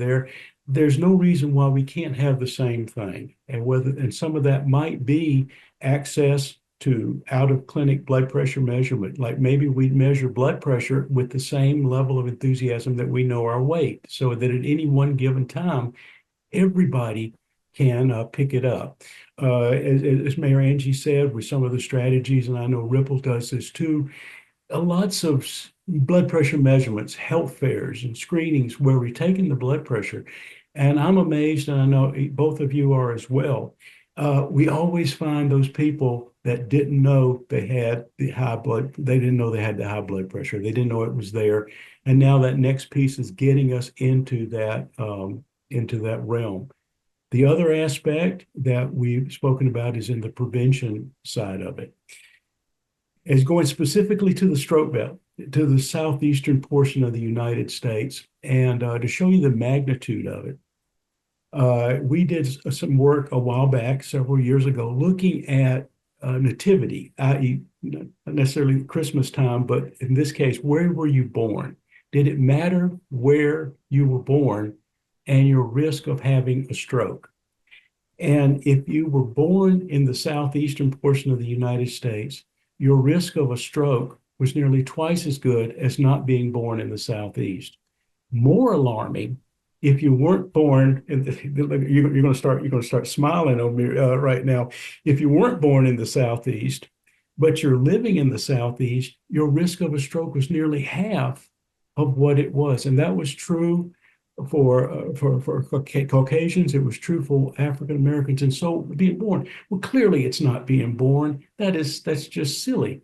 there's no reason why we can't have the same thing. And some of that might be access to out-of-clinic blood pressure measurement. Like maybe we'd measure blood pressure with the same level of enthusiasm that we know our weight, so that at any one given time, everybody can pick it up. As Mayor Angie said, with some of the strategies, and I know Ripple does this too, lots of blood pressure measurements, health fairs and screenings where we're taking the blood pressure. And I'm amazed, and I know both of you are as well. We always find those people that didn't know they had they didn't know they had the high blood pressure. They didn't know it was there. And now that next piece is getting us into that realm. The other aspect that we've spoken about is in the prevention side of it. Is going specifically to the stroke belt, to the southeastern portion of the United States, and to show you the magnitude of it. We did some work a while back, several years ago, looking at nativity, i.e., not necessarily Christmas time, but in this case, where were you born? Did it matter where you were born and your risk of having a stroke? And if you were born in the southeastern portion of the United States, your risk of a stroke was nearly twice as good as not being born in the Southeast. More alarming, if you weren't born in you're going to start smiling on me right now. If you weren't born in the Southeast, but you're living in the Southeast, your risk of a stroke was nearly half of what it was, and that was true for Caucasians. It was true for African Americans. And so being born, well, clearly it's not being born. That's just silly.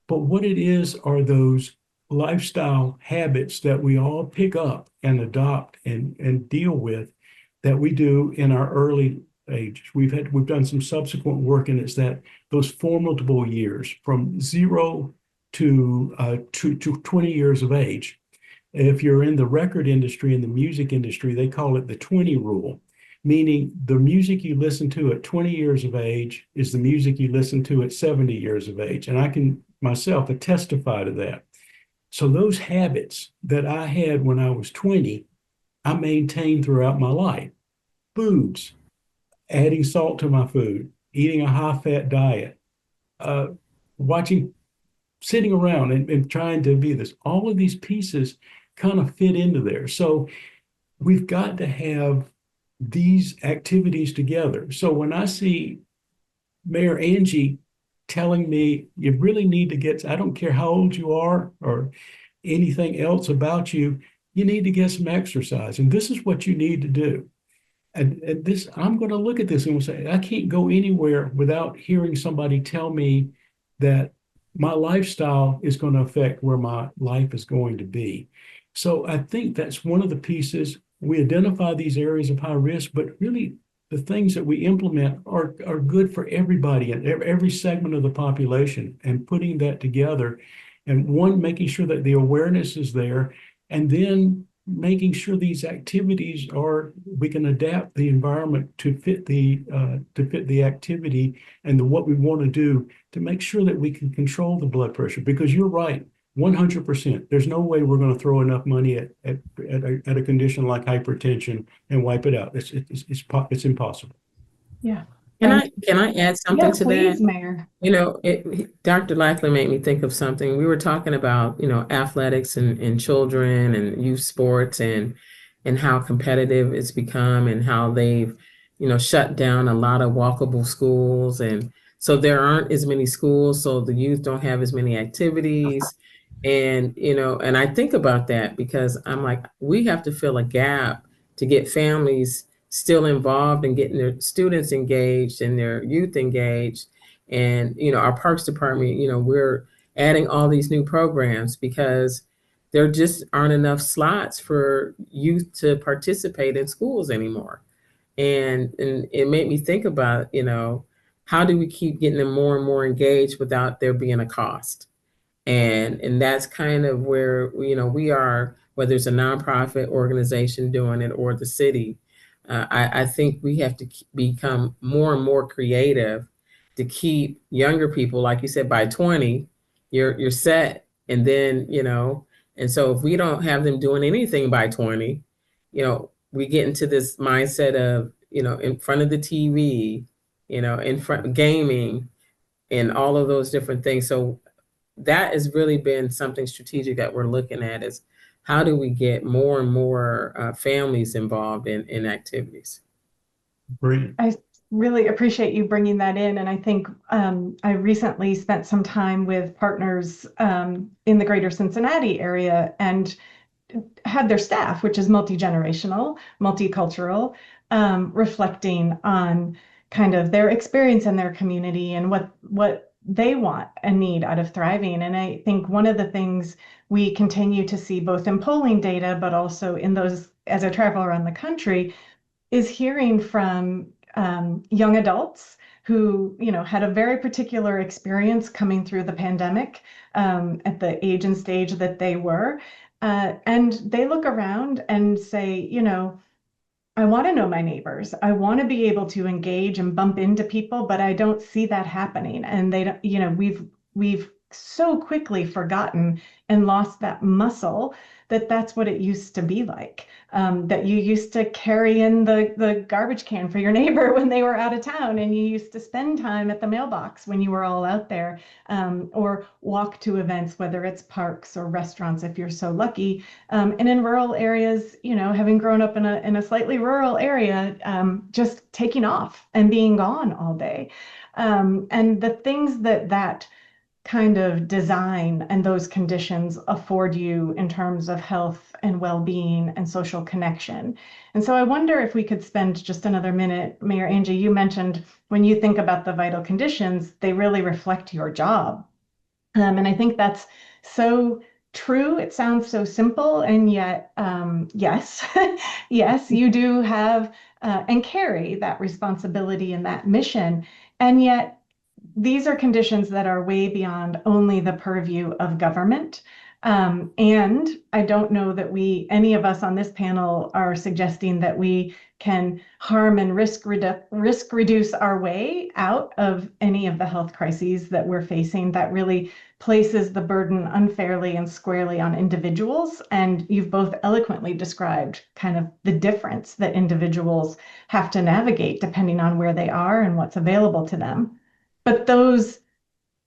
But what it is are those lifestyle habits that we all pick up and adopt and deal with that we do in our early age. We've done some subsequent work, and it's that those formidable years from 0 to 20 years of age. If you're in the record industry and the music industry, they call it the 20 rule, meaning the music you listen to at 20 years of age is the music you listen to at 70 years of age. And I can myself testify to that. So those habits that I had when I was 20, I maintained throughout my life. Foods, adding salt to my food, eating a high-fat diet, uh, watching, sitting around and trying to be this. All of these pieces kind of fit into there. So we've got to have these activities together. So when I see Mayor Angie telling me you really need to get, I don't care how old you are or anything else about you, you need to get some exercise. And this is what you need to do. And this, I'm going to look at this and say, I can't go anywhere without hearing somebody tell me that my lifestyle is going to affect where my life is going to be. So I think that's one of the pieces. We identify these areas of high risk, but really the things that we implement are good for everybody and every segment of the population, and putting that together. And one, making sure that the awareness is there, and then making sure these activities we can adapt the environment to fit the activity and what we want to do to make sure that we can control the blood pressure. Because you're right, 100%. There's no way we're going to throw enough money at a condition like hypertension and wipe it out. It's impossible. Yeah. Can I add something to please, that? Mayor. Dr. Lackland made me think of something. We were talking about, athletics and children and youth sports and how competitive it's become and how they've, shut down a lot of walkable schools. And so there aren't as many schools, so the youth don't have as many activities. And, and I think about that because I'm like, we have to fill a gap to get families still involved and getting their students engaged and their youth engaged. And, our parks department, we're adding all these new programs because there just aren't enough slots for youth to participate in schools anymore. And it made me think about, how do we keep getting them more and more engaged without there being a cost? And that's kind of where, we are, whether it's a nonprofit organization doing it or the city. I think we have to become more and more creative to keep younger people, like you said, by 20, you're set. And then, and so if we don't have them doing anything by 20, we get into this mindset of, in front of the TV, in front of gaming and all of those different things. So that has really been something strategic that we're looking at is how do we get more and more families involved in activities? Brilliant. I really appreciate you bringing that in. And I think I recently spent some time with partners in the greater Cincinnati area and had their staff, which is multi-generational, multicultural, reflecting on kind of their experience in their community and what they want and need out of thriving. And I think one of the things we continue to see both in polling data, but also in those as I travel around the country, is hearing from young adults who, had a very particular experience coming through the pandemic at the age and stage that they were. And they look around and say, I want to know my neighbors. I want to be able to engage and bump into people, but I don't see that happening. And they don't, we've so quickly forgotten and lost that muscle that's what it used to be like. That you used to carry in the garbage can for your neighbor when they were out of town, and you used to spend time at the mailbox when you were all out there, or walk to events, whether it's parks or restaurants, if you're so lucky. And in rural areas, having grown up in a slightly rural area, just taking off and being gone all day. And the things that kind of design and those conditions afford you in terms of health and well-being and social connection. And so I wonder if we could spend just another minute. Mayor Angie, you mentioned when you think about the vital conditions, they really reflect your job. And I think that's so true. It sounds so simple, and yet, yes, yes, you do have and carry that responsibility and that mission. And yet, these are conditions that are way beyond only the purview of government. And I don't know that any of us on this panel are suggesting that we can harm and risk reduce our way out of any of the health crises that we're facing. That really places the burden unfairly and squarely on individuals. And you've both eloquently described kind of the difference that individuals have to navigate depending on where they are and what's available to them. But those,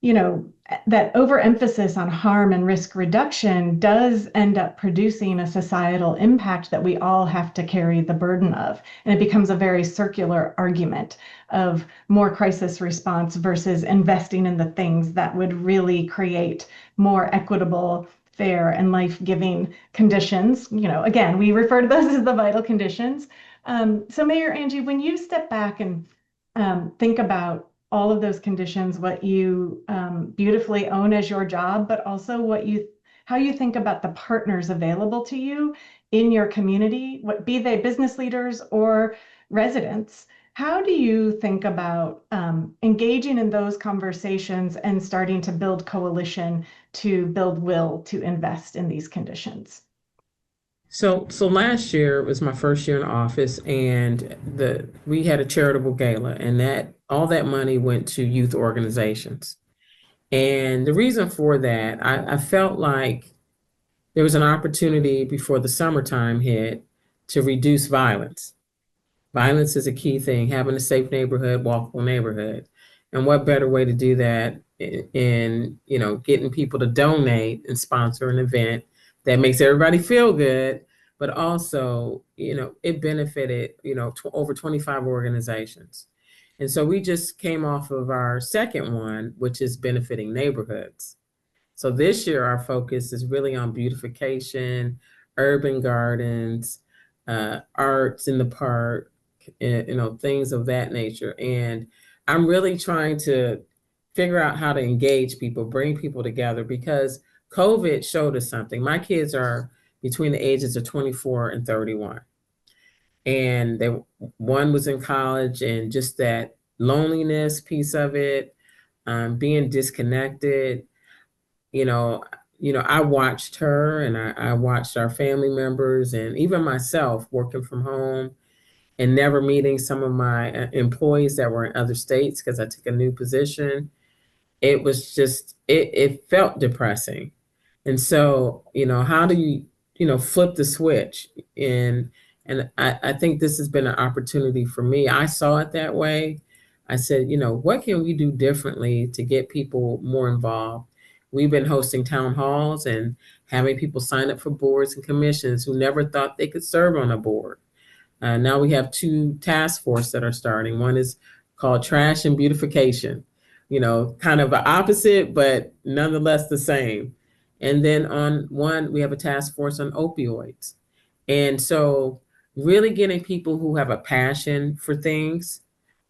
that overemphasis on harm and risk reduction does end up producing a societal impact that we all have to carry the burden of. And it becomes a very circular argument of more crisis response versus investing in the things that would really create more equitable, fair, and life-giving conditions. Again, we refer to those as the vital conditions. So Mayor Angie, when you step back and think about all of those conditions, what you beautifully own as your job, but also how you think about the partners available to you in your community, be they business leaders or residents. How do you think about engaging in those conversations and starting to build coalition to build will to invest in these conditions? So last year was my first year in office, and we had a charitable gala, and all that money went to youth organizations. And the reason for that, I felt like there was an opportunity before the summertime hit to reduce violence. Violence is a key thing, having a safe neighborhood, walkable neighborhood. And what better way to do that in getting people to donate and sponsor an event that makes everybody feel good, but also, it benefited, over 25 organizations. And so we just came off of our second one, which is benefiting neighborhoods. So this year, our focus is really on beautification, urban gardens, arts in the park, things of that nature. And I'm really trying to figure out how to engage people, bring people together, because COVID showed us something. My kids are between the ages of 24 and 31. And one was in college, and just that loneliness piece of it, being disconnected, I watched her, and I watched our family members, and even myself working from home and never meeting some of my employees that were in other states because I took a new position. It was just, it felt depressing. And so, how do you, flip the switch? And I think this has been an opportunity for me. I saw it that way. I said, what can we do differently to get people more involved? We've been hosting town halls and having people sign up for boards and commissions who never thought they could serve on a board. Now we have 2 task forces that are starting. One is called Trash and Beautification, kind of the opposite, but nonetheless the same. And then on one, we have a task force on opioids. And so really getting people who have a passion for things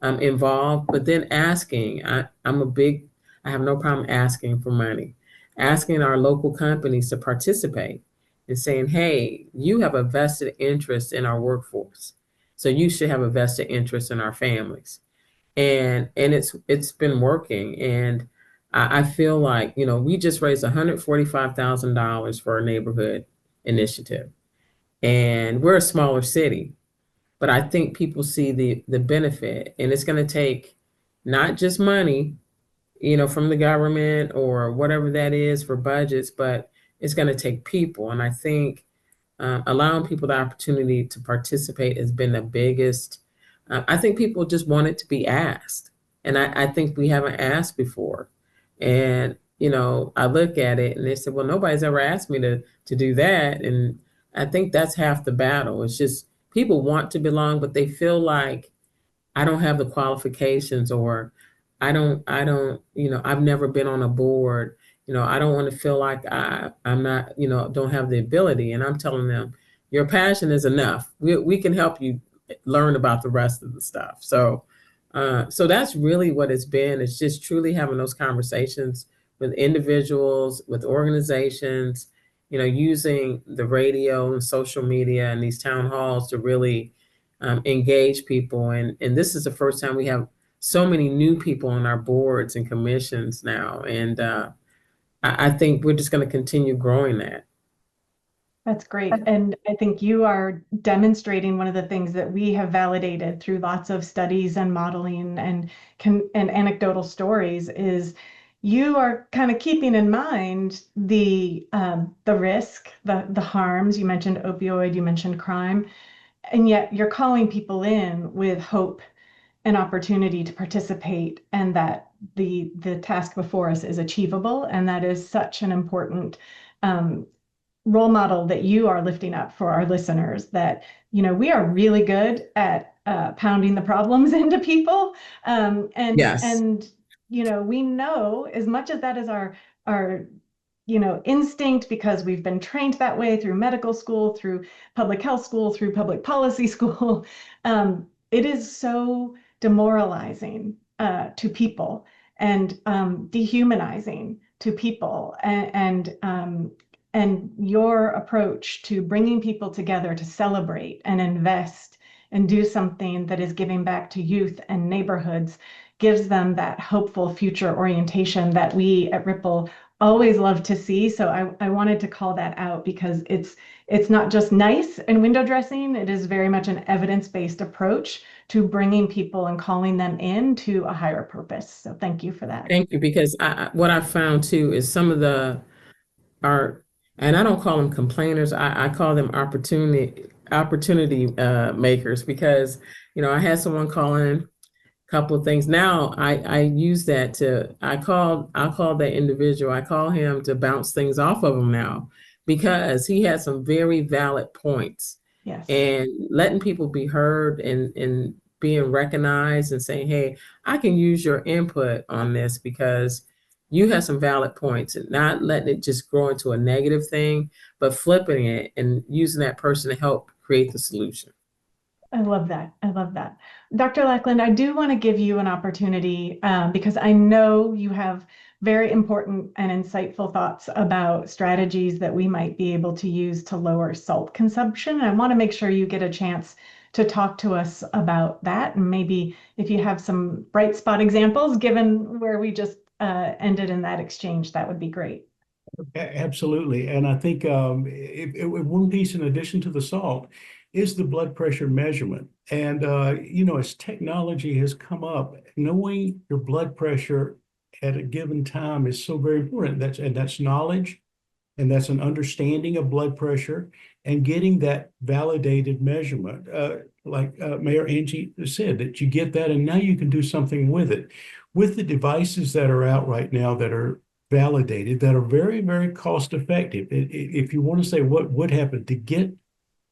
involved, but then asking, I have no problem asking for money, asking our local companies to participate and saying, hey, you have a vested interest in our workforce, so you should have a vested interest in our families. And it's been working. And I feel like, we just raised $145,000 for our neighborhood initiative. And we're a smaller city, but I think people see the benefit. And it's going to take not just money, from the government or whatever that is for budgets, but it's going to take people. And I think allowing people the opportunity to participate has been the biggest. I think people just wanted to be asked. And I think we haven't asked before. And, I look at it and they said, well, nobody's ever asked me to do that. And I think that's half the battle. It's just people want to belong, but they feel like I don't have the qualifications, or I don't, I've never been on a board. I don't want to feel like I'm not, don't have the ability. And I'm telling them, your passion is enough. We can help you learn about the rest of the stuff. So that's really what it's been. It's just truly having those conversations with individuals, with organizations, using the radio and social media and these town halls to really engage people. And this is the first time we have so many new people on our boards and commissions now. And I think we're just going to continue growing that. That's great. And I think you are demonstrating one of the things that we have validated through lots of studies and modeling and anecdotal stories is you are kind of keeping in mind the risk, the harms. You mentioned opioid, you mentioned crime, and yet you're calling people in with hope and opportunity to participate, and that the task before us is achievable. And that is such an important role model that you are lifting up for our listeners, that we are really good at pounding the problems into people, Yes. and we know, as much as that is our instinct, because we've been trained that way through medical school, through public health school, through public policy school, it is so demoralizing to people, and dehumanizing to people, and your approach to bringing people together to celebrate and invest and do something that is giving back to youth and neighborhoods gives them that hopeful future orientation that we at Ripple always love to see. So I wanted to call that out, because it's not just nice and window dressing. It is very much an evidence-based approach to bringing people and calling them in to a higher purpose. So thank you for that. Thank you, because what I found too is some of our, and I don't call them complainers, I call them opportunity makers, because I had someone call in a couple of things. Now I use that I'll call that individual, I call him to bounce things off of him now, because he had some very valid points. Yes. And letting people be heard and being recognized and saying, hey, I can use your input on this because you have some valid points, and not letting it just grow into a negative thing, but flipping it and using that person to help create the solution. I love that. I love that. Dr. Lackland, I do want to give you an opportunity, because I know you have very important and insightful thoughts about strategies that we might be able to use to lower salt consumption. I want to make sure you get a chance to talk to us about that. And maybe if you have some bright spot examples, given where we just ended in that exchange, that would be great. Absolutely. And I think one piece in addition to the salt is the blood pressure measurement. And, as technology has come up, knowing your blood pressure at a given time is so very important. That's knowledge, and that's an understanding of blood pressure, and getting that validated measurement. Like Mayor Angie said, that you get that, and now you can do something with it. With the devices that are out right now that are validated, that are very, very cost effective. If you want to say what would happen to get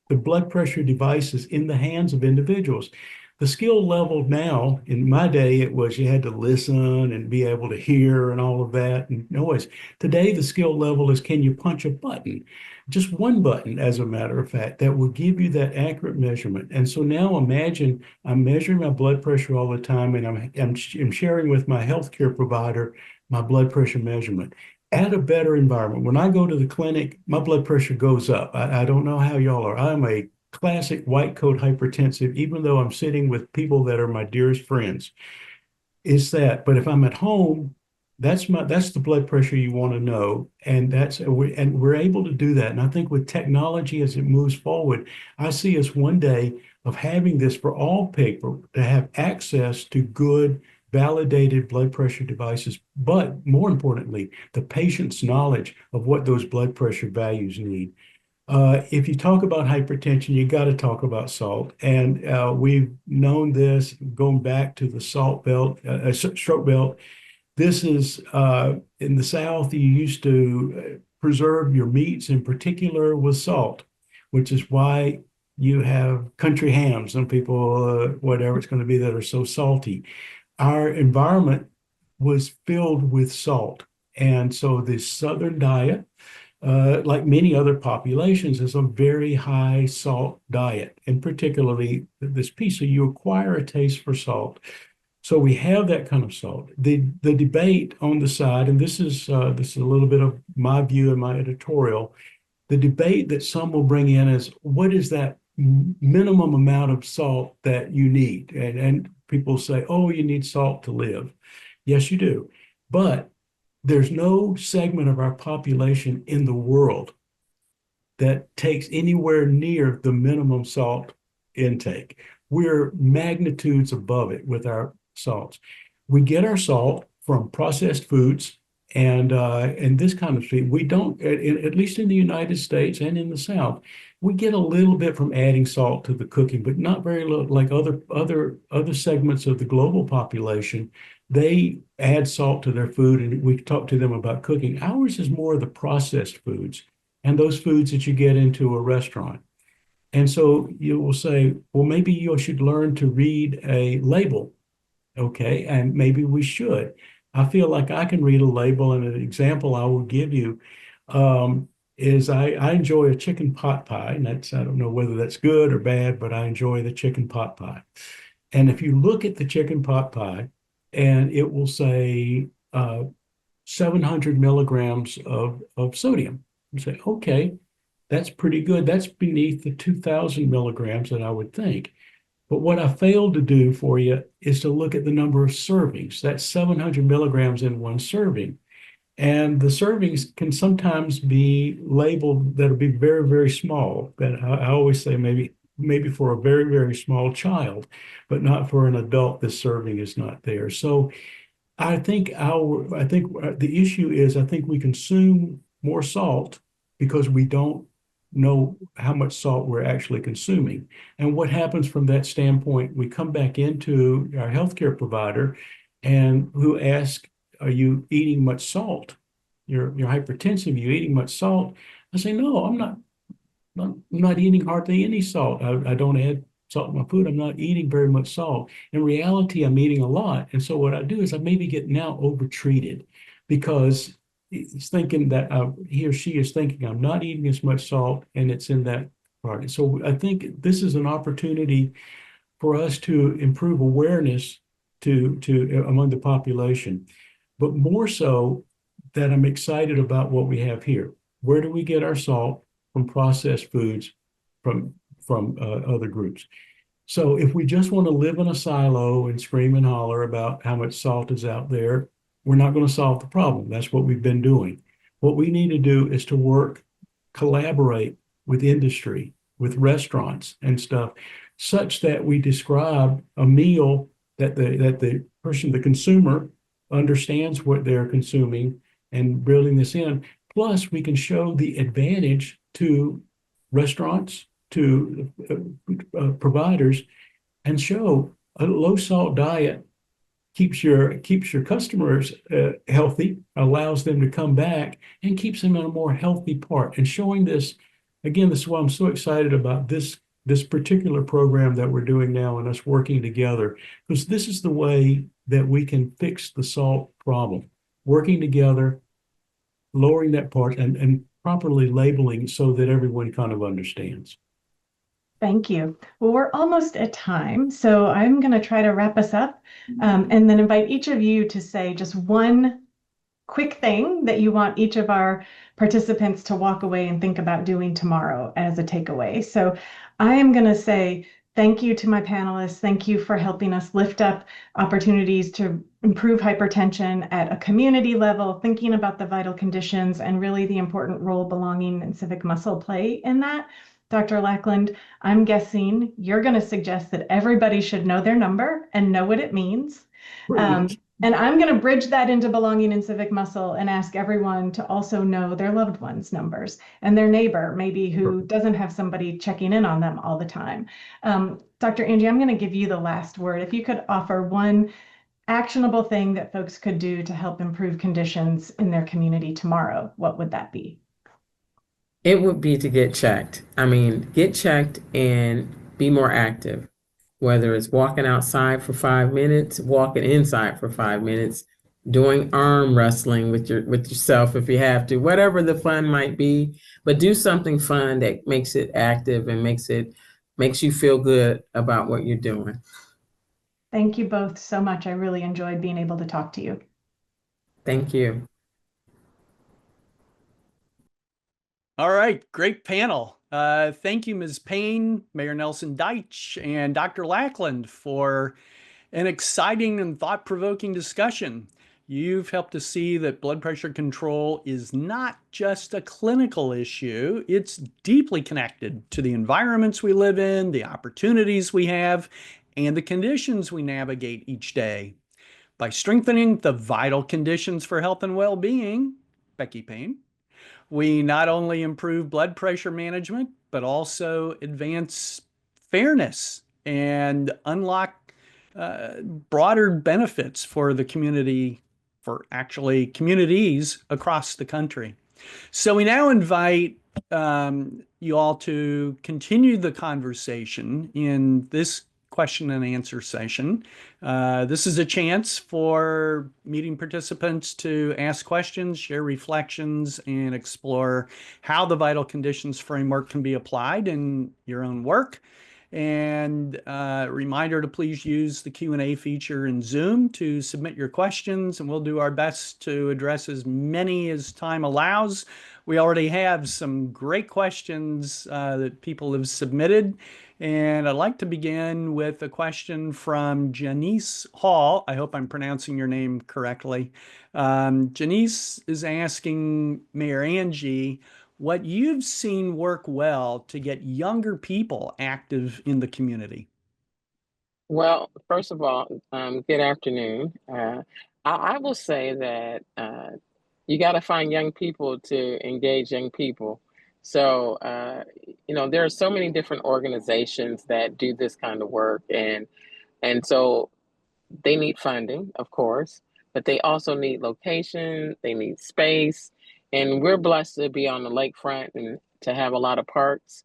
the blood pressure devices in the hands of individuals, the skill level now, in my day, it was you had to listen and be able to hear and all of that and noise. Today, the skill level is, can you punch a button? Just one button, as a matter of fact, that will give you that accurate measurement. And so now imagine I'm measuring my blood pressure all the time, and I'm sharing with my healthcare provider my blood pressure measurement at a better environment. When I go to the clinic, my blood pressure goes up. I don't know how y'all are. I'm a classic white coat hypertensive, even though I'm sitting with people that are my dearest friends. It's that. But if I'm at home, that's the blood pressure you want to know, and we're able to do that. And I think with technology as it moves forward, I see us one day of having this for all people to have access to good, validated blood pressure devices, but more importantly, the patient's knowledge of what those blood pressure values need. If you talk about hypertension, you got to talk about salt. And we've known this going back to the salt belt, stroke belt. This is in the South, you used to preserve your meats in particular with salt, which is why you have country hams. Some people, whatever it's going to be, that are so salty. Our environment was filled with salt. And so the Southern diet, like many other populations, is a very high salt diet, and particularly this piece. So you acquire a taste for salt. So we have that kind of salt. The debate on the side, and this is a little bit of my view and my editorial, The debate that some will bring in is what is that minimum amount of salt that you need? And people say, oh, you need salt to live. Yes, you do. But there's no segment of our population in the world that takes anywhere near the minimum salt intake. We're magnitudes above it with our salts. We get our salt from processed foods and this kind of food. We don't, at least in the United States and in the South, we get a little bit from adding salt to the cooking, but not very little. Like other segments of the global population, they add salt to their food, and we talk to them about cooking. Ours is more of the processed foods and those foods that you get into a restaurant. And so you will say, well, maybe you should learn to read a label. Okay. And maybe we should. I feel like I can read a label, and an example I will give you is I enjoy a chicken pot pie. And I don't know whether that's good or bad, but I enjoy the chicken pot pie. And if you look at the chicken pot pie, and it will say 700 milligrams of sodium. You say, okay, that's pretty good. That's beneath the 2,000 milligrams that I would think. But what I failed to do for you is to look at the number of servings. That's 700 milligrams in one serving. And the servings can sometimes be labeled that'll be very, very small. But I always say maybe for a very, very small child, but not for an adult, this serving is not there. So I think the issue is I think we consume more salt because we don't know how much salt we're actually consuming. And what happens from that standpoint, we come back into our healthcare provider and who asks, are you eating much salt? You're hypertensive, are you eating much salt? I say, no, I'm not eating hardly any salt. I don't add salt in my food. I'm not eating very much salt. In reality, I'm eating a lot. And so what I do is I maybe get now over-treated because it's thinking that he or she is thinking I'm not eating as much salt, and it's in that part. So I think this is an opportunity for us to improve awareness to among the population, but more so that I'm excited about what we have here. Where do we get our salt? From processed foods, from other groups. So if we just want to live in a silo and scream and holler about how much salt is out there, we're not going to solve the problem. That's what we've been doing. What we need to do is to collaborate with industry, with restaurants and stuff, such that we describe a meal that the consumer understands what they're consuming and building this in. Plus, we can show the advantage to restaurants, to providers, and show a low salt diet keeps your customers healthy, allows them to come back, and keeps them in a more healthy part. And showing this, again, this is why I'm so excited about this particular program that we're doing now and us working together, because this is the way that we can fix the salt problem. Working together, lowering that part, and properly labeling so that everyone kind of understands. Thank you. Well, we're almost at time, so I'm going to try to wrap us up and then invite each of you to say just one quick thing that you want each of our participants to walk away and think about doing tomorrow as a takeaway. So I am going to say thank you to my panelists. Thank you for helping us lift up opportunities to improve hypertension at a community level, thinking about the vital conditions and really the important role belonging and civic muscle play in that. Dr. Lackland, I'm guessing you're going to suggest that everybody should know their number and know what it means. And I'm going to bridge that into belonging in civic muscle and ask everyone to also know their loved ones' numbers and their neighbor, maybe who doesn't have somebody checking in on them all the time. Dr. Angie, I'm going to give you the last word. If you could offer one actionable thing that folks could do to help improve conditions in their community tomorrow, what would that be? It would be to get checked. I mean, get checked and be more active, whether it's walking outside for 5 minutes, walking inside for 5 minutes, doing arm wrestling with yourself if you have to, whatever the fun might be, but do something fun that makes it active and makes you feel good about what you're doing. Thank you both so much. I really enjoyed being able to talk to you. Thank you. All right, great panel. Thank you, Ms. Payne, Mayor Nelson Deitch, and Dr. Lackland for an exciting and thought-provoking discussion. You've helped us see that blood pressure control is not just a clinical issue, it's deeply connected to the environments we live in, the opportunities we have, and the conditions we navigate each day. By strengthening the vital conditions for health and well-being, Becky Payne, we not only improve blood pressure management, but also advance fairness and unlock broader benefits for the community, for actually communities across the country. So we now invite you all to continue the conversation in this question and answer session. This is a chance for meeting participants to ask questions, share reflections, and explore how the vital conditions framework can be applied in your own work. And reminder to please use the Q&A feature in Zoom to submit your questions, and we'll do our best to address as many as time allows. We already have some great questions that people have submitted, and I'd like to begin with a question from Janice Hall. I hope I'm pronouncing your name correctly. Janice is asking Mayor Angie what you've seen work well to get younger people active in the community. Well, first of all, good afternoon. I will say that you got to find young people to engage young people. So, there are so many different organizations that do this kind of work, and so they need funding, of course, but they also need location, they need space, and we're blessed to be on the lakefront and to have a lot of parks.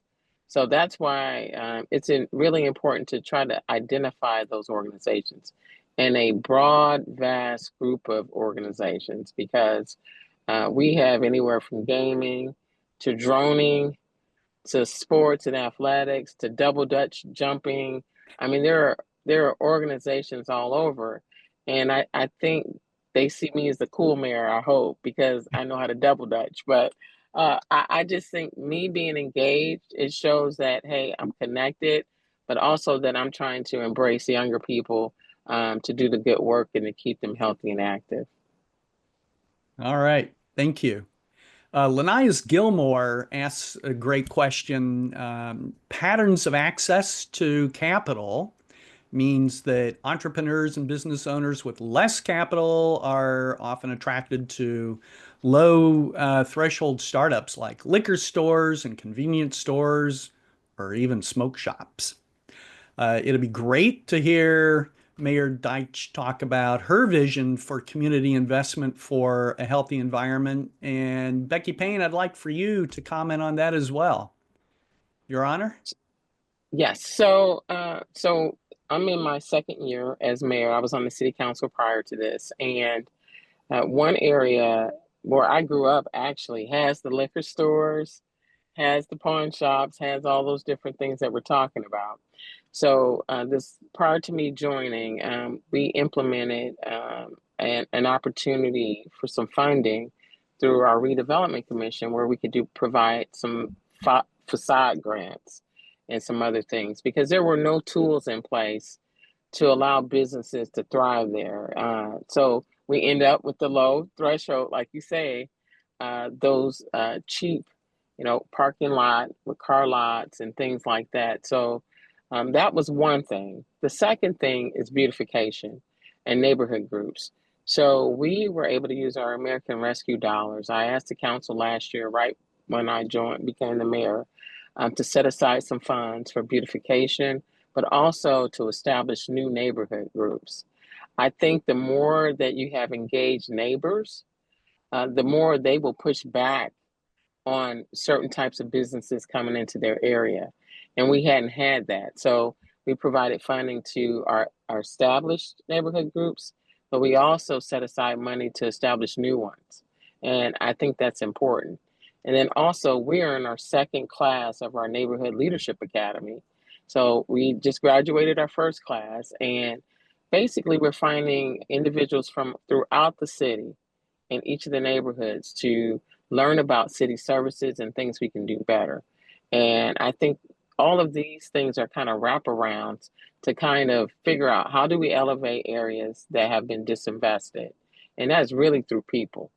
So that's why it's really important to try to identify those organizations and a broad, vast group of organizations, because we have anywhere from gaming to droning to sports and athletics to double dutch jumping. I mean, there are organizations all over, and I think they see me as the cool mayor, I hope, because I know how to double dutch. But I just think me being engaged, it shows that, hey, I'm connected, but also that I'm trying to embrace younger people to do the good work and to keep them healthy and active. All right, thank you. Linnaeus Gilmore asks a great question. Patterns of access to capital means that entrepreneurs and business owners with less capital are often attracted to low threshold startups like liquor stores and convenience stores or even smoke shops. It'll be great to hear Mayor Deitch talk about her vision for community investment for a healthy environment. And Becky Payne, I'd like for you to comment on that as well. Your Honor? Yes. So I'm in my second year as mayor. I was on the city council prior to this, and one area where I grew up actually has the liquor stores, has the pawn shops, has all those different things that we're talking about. So this prior to me joining, we implemented an opportunity for some funding through our redevelopment commission, where we could provide some facade grants and some other things, because there were no tools in place to allow businesses to thrive there. So we end up with the low threshold, like you say, those cheap, parking lot with car lots and things like that. So that was one thing. The second thing is beautification and neighborhood groups. So we were able to use our American Rescue dollars. I asked the council last year, right when I became the mayor, to set aside some funds for beautification, but also to establish new neighborhood groups. I think the more that you have engaged neighbors, the more they will push back on certain types of businesses coming into their area. And we hadn't had that. So we provided funding to our established neighborhood groups, but we also set aside money to establish new ones. And I think that's important. And then also, we are in our second class of our Neighborhood Leadership Academy. So we just graduated our first class, and basically we're finding individuals from throughout the city in each of the neighborhoods to learn about city services and things we can do better. And I think all of these things are kind of wraparounds to kind of figure out how do we elevate areas that have been disinvested. And that's really through people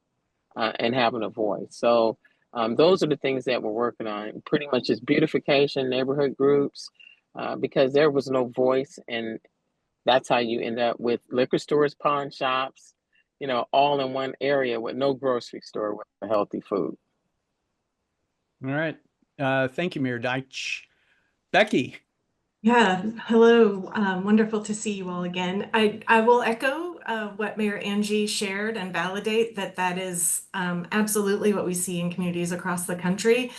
and having a voice. So those are the things that we're working on. Pretty much just beautification, neighborhood groups, because there was no voice. And that's how you end up with liquor stores, pawn shops, all in one area with no grocery store with healthy food. All right. Thank you, Mayor Deitch. Becky. Yeah, hello. Wonderful to see you all again. I will echo what Mayor Angie shared and validate that is absolutely what we see in communities across the country.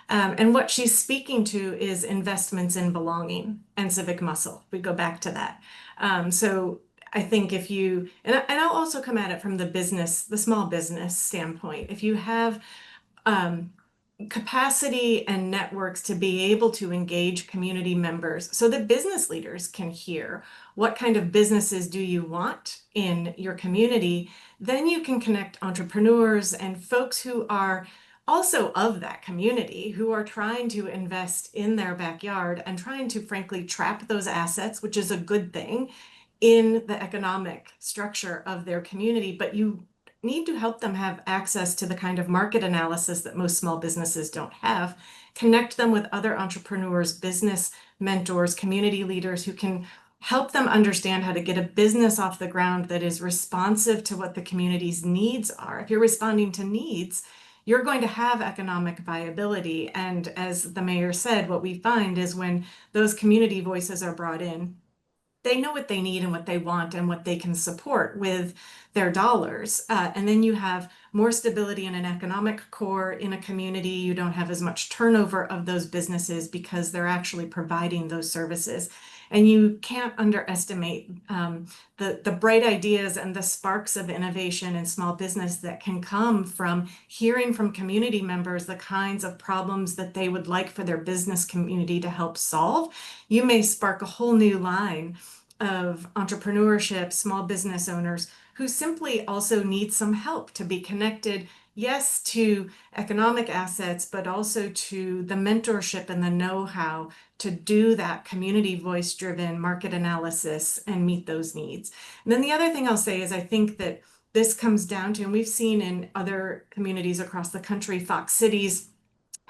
And what she's speaking to is investments in belonging and civic muscle. We go back to that. So I think if you, and I'll also come at it from the small business standpoint. If you have capacity and networks to be able to engage community members so that business leaders can hear what kind of businesses do you want in your community, then you can connect entrepreneurs and folks who are also of that community, who are trying to invest in their backyard and trying to frankly trap those assets, which is a good thing, in the economic structure of their community. But you need to help them have access to the kind of market analysis that most small businesses don't have, connect them with other entrepreneurs, business mentors, community leaders who can help them understand how to get a business off the ground that is responsive to what the community's needs are. If you're responding to needs, you're going to have economic viability. And as the mayor said, what we find is when those community voices are brought in, they know what they need and what they want and what they can support with their dollars. And then you have more stability in an economic core in a community. You don't have as much turnover of those businesses because they're actually providing those services. And you can't underestimate the bright ideas and the sparks of innovation in small business that can come from hearing from community members the kinds of problems that they would like for their business community to help solve. You may spark a whole new line of entrepreneurship, small business owners who simply also need some help to be connected, yes, to economic assets, but also to the mentorship and the know-how to do that community voice-driven market analysis and meet those needs. And then the other thing I'll say is I think that this comes down to, and we've seen in other communities across the country, Fox Cities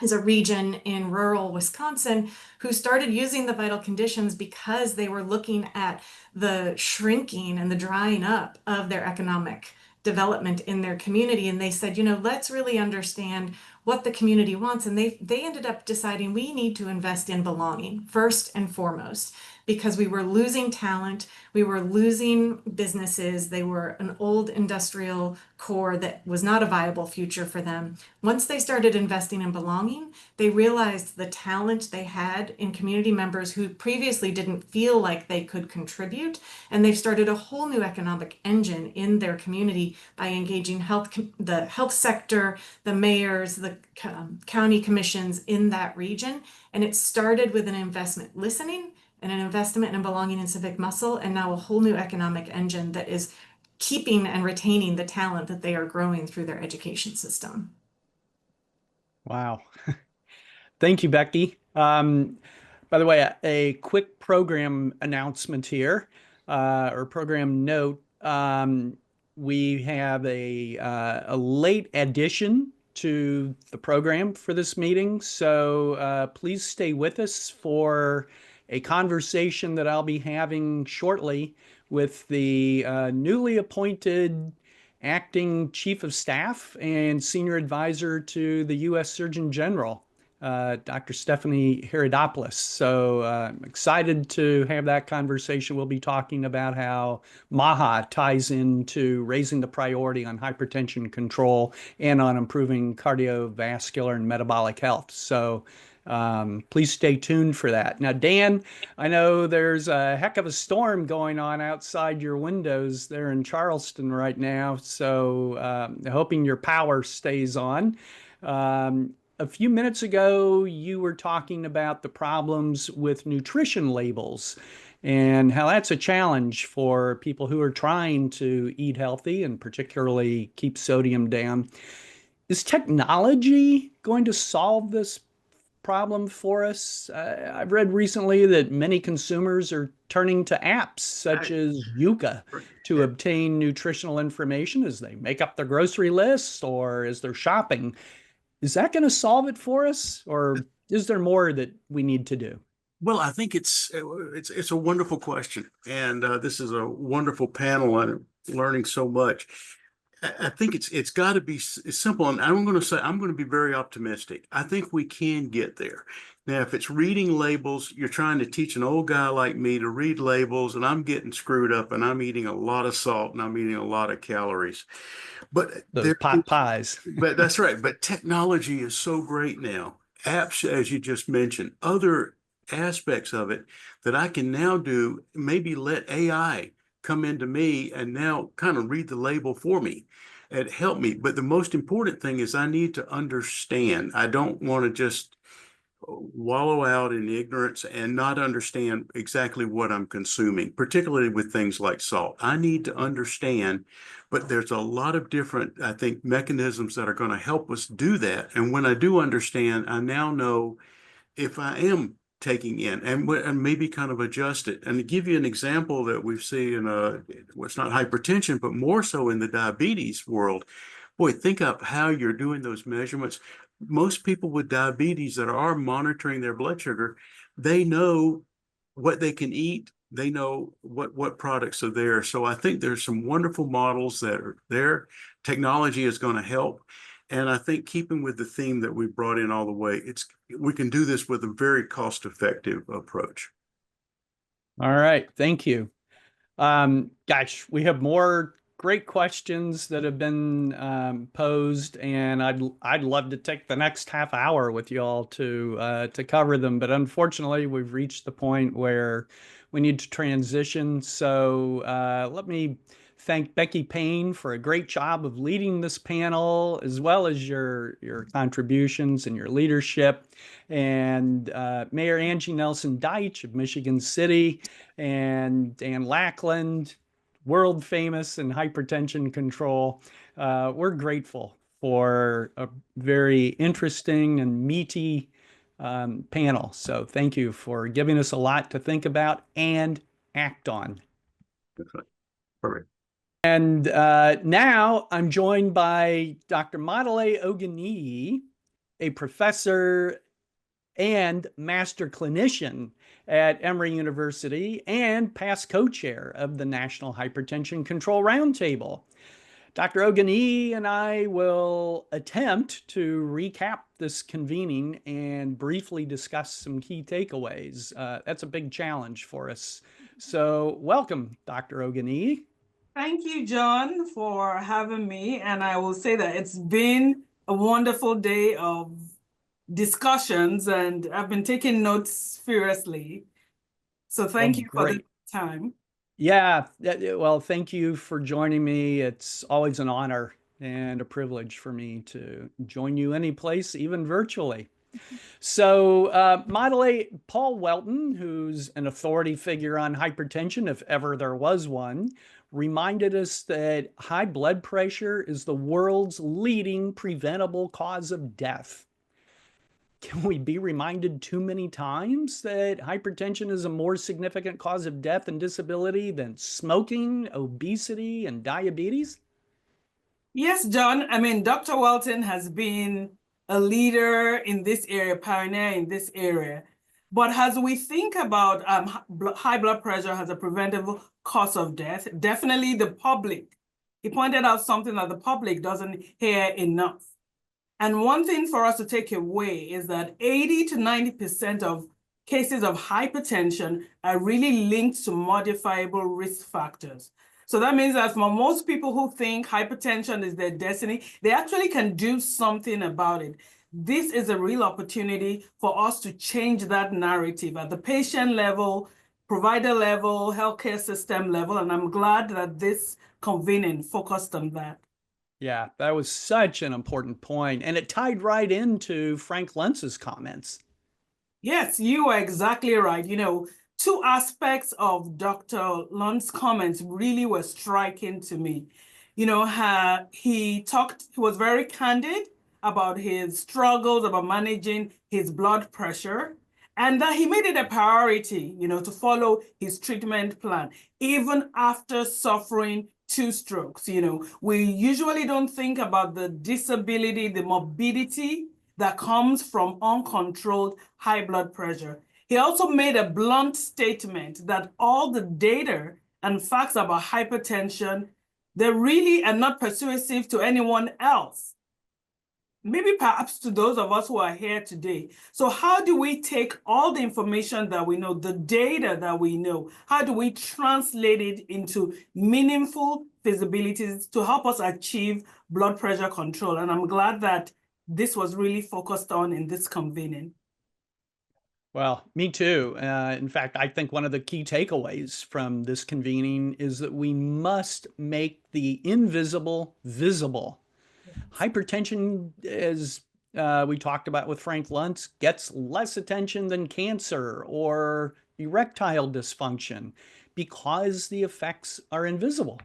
is a region in rural Wisconsin who started using the vital conditions because they were looking at the shrinking and the drying up of their economic development in their community. And they said, let's really understand what the community wants. And they ended up deciding we need to invest in belonging first and foremost, because we were losing talent, we were losing businesses, they were an old industrial core that was not a viable future for them. Once they started investing in belonging, they realized the talent they had in community members who previously didn't feel like they could contribute, and they've started a whole new economic engine in their community by engaging the health sector, the mayors, the county commissions in that region. And it started with an investment listening and an investment in belonging and civic muscle, and now a whole new economic engine that is keeping and retaining the talent that they are growing through their education system. Wow. Thank you, Becky. By the way, a quick program announcement here, or program note. We have a late addition to the program for this meeting, so please stay with us for a conversation that I'll be having shortly with the newly appointed acting chief of staff and senior advisor to the U.S. Surgeon General, Dr. Stephanie Herodopoulos. So I'm excited to have that conversation. We'll be talking about how MAHA ties into raising the priority on hypertension control and on improving cardiovascular and metabolic health. So please stay tuned for that. Now, Dan, I know there's a heck of a storm going on outside your windows there in Charleston right now, so hoping your power stays on. A few minutes ago, you were talking about the problems with nutrition labels and how that's a challenge for people who are trying to eat healthy and particularly keep sodium down. Is technology going to solve this problem for us? I've read recently that many consumers are turning to apps such as Yuka to obtain nutritional information as they make up their grocery lists or as they're shopping. Is that going to solve it for us, or is there more that we need to do? Well, I think it's a wonderful question, and this is a wonderful panel, and I'm learning so much. I think it's got to be simple, and I'm going to be very optimistic. I think we can get there. Now, if it's reading labels, you're trying to teach an old guy like me to read labels, and I'm getting screwed up, and I'm eating a lot of salt, and I'm eating a lot of calories. But Those pot pies. But that's right. But technology is so great now. Apps, as you just mentioned, other aspects of it that I can now do, maybe let AI come into me and now kind of read the label for me and help me. But the most important thing is I need to understand. I don't want to just wallow out in ignorance and not understand exactly what I'm consuming, particularly with things like salt. I need to understand, but there's a lot of different, I think, mechanisms that are going to help us do that. And when I do understand, I now know if I am taking in and maybe kind of adjust it. And to give you an example that we've seen in it's not hypertension, but more so in the diabetes world. Boy, think up how you're doing those measurements. Most people with diabetes that are monitoring their blood sugar, they know what they can eat. They know what products are there. So I think there's some wonderful models that are there. Technology is going to help. And I think keeping with the theme that we brought in all the way, we can do this with a very cost-effective approach. All right. Thank you. Gosh, we have more great questions that have been posed, and I'd love to take the next half hour with you all to cover them. But unfortunately, we've reached the point where we need to transition. So let me thank Becky Payne for a great job of leading this panel, as well as your contributions and your leadership, and Mayor Angie Nelson Deitch of Michigan City, and Dan Lackland, world famous in hypertension control. We're grateful for a very interesting and meaty panel. So thank you for giving us a lot to think about and act on. Perfect. And now I'm joined by Dr. Madele Ogini, a professor and master clinician at Emory University and past co-chair of the National Hypertension Control Roundtable. Dr. Ogini and I will attempt to recap this convening and briefly discuss some key takeaways. That's a big challenge for us. So welcome, Dr. Ogini. Thank you, John, for having me. And I will say that it's been a wonderful day of discussions, and I've been taking notes furiously. So thank you for the time. Yeah, well, thank you for joining me. It's always an honor and a privilege for me to join you any place, even virtually. So, Madele, Paul Welton, who's an authority figure on hypertension, if ever there was one, reminded us that high blood pressure is the world's leading preventable cause of death. Can we be reminded too many times that hypertension is a more significant cause of death and disability than smoking, obesity, and diabetes? Yes, John. I mean, Dr. Welton has been a leader in this area, pioneer in this area. But as we think about high blood pressure as a preventable cause of death, definitely the public, he pointed out something that the public doesn't hear enough. And one thing for us to take away is that 80 to 90% of cases of hypertension are really linked to modifiable risk factors. So that means that for most people who think hypertension is their destiny, they actually can do something about it. This is a real opportunity for us to change that narrative at the patient level, provider level, healthcare system level, and I'm glad that this convening focused on that. Yeah, that was such an important point, and it tied right into Frank Lentz's comments. Yes, you are exactly right. You know, two aspects of Dr. Lund's comments really were striking to me. You know, he was very candid about his struggles, about managing his blood pressure, and that he made it a priority, to follow his treatment plan, even after suffering 2 strokes. We usually don't think about the disability, the morbidity that comes from uncontrolled high blood pressure. He also made a blunt statement that all the data and facts about hypertension, they really are not persuasive to anyone else. Maybe perhaps to those of us who are here today. So how do we take all the information that we know, the data that we know, how do we translate it into meaningful feasibilities to help us achieve blood pressure control? And I'm glad that this was really focused on in this convening. Well, me too. In fact, I think one of the key takeaways from this convening is that we must make the invisible visible. Hypertension, as we talked about with Frank Luntz, gets less attention than cancer or erectile dysfunction because the effects are invisible.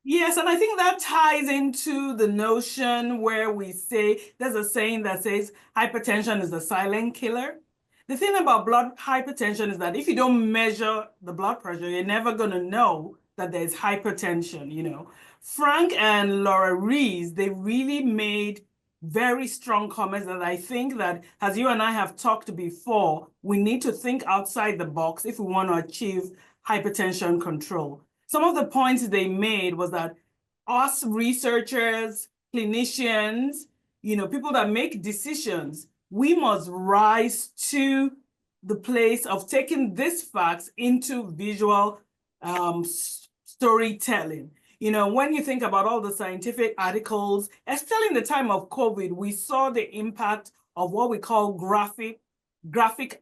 Yes, and I think that ties into the notion where we say, there's a saying that says hypertension is a silent killer. The thing about blood hypertension is that if you don't measure the blood pressure, you're never going to know that there's hypertension. Frank and Laura Rees, they really made very strong comments that I think that, as you and I have talked before, we need to think outside the box if we want to achieve hypertension control. Some of the points they made was that us researchers, clinicians, people that make decisions, we must rise to the place of taking these facts into visual storytelling. When you think about all the scientific articles, especially in the time of COVID, we saw the impact of what we call graphic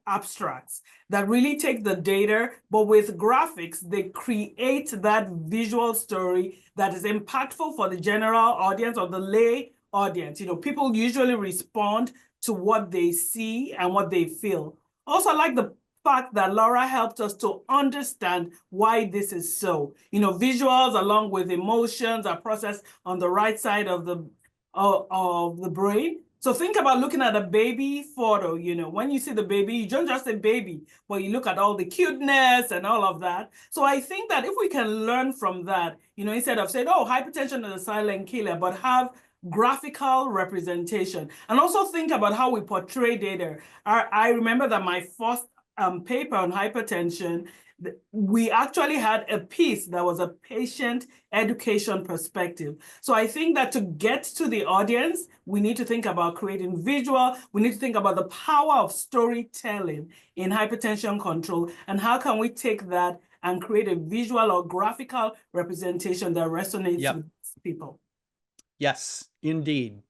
abstracts that really take the data, but with graphics, they create that visual story that is impactful for the general audience or the lay audience. People usually respond to what they see and what they feel. Also, I like the fact that Laura helped us to understand why this is so. Visuals along with emotions are processed on the right side of the brain. So think about looking at a baby photo. When you see the baby, you don't just say baby, but you look at all the cuteness and all of that. So I think that if we can learn from that, instead of saying, oh, hypertension is a silent killer, but have graphical representation, and also think about how we portray data. I remember that my first paper on hypertension, we actually had a piece that was a patient education perspective. So I think that to get to the audience, we need to think about creating visual. We need to think about the power of storytelling in hypertension control, and how can we take that and create a visual or graphical representation that resonates with people. Yes, indeed.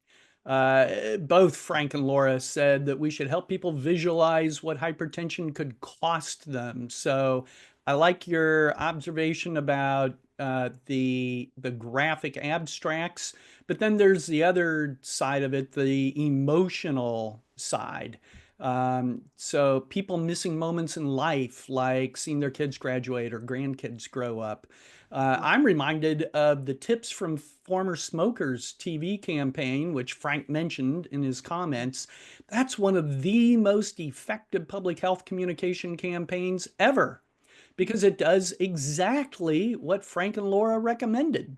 Both Frank and Laura said that we should help people visualize what hypertension could cost them. So I like your observation about the graphic abstracts, but then there's the other side of it, the emotional side. So people missing moments in life, like seeing their kids graduate or grandkids grow up. I'm reminded of the Tips from Former Smokers TV campaign, which Frank mentioned in his comments. That's one of the most effective public health communication campaigns ever, because it does exactly what Frank and Laura recommended.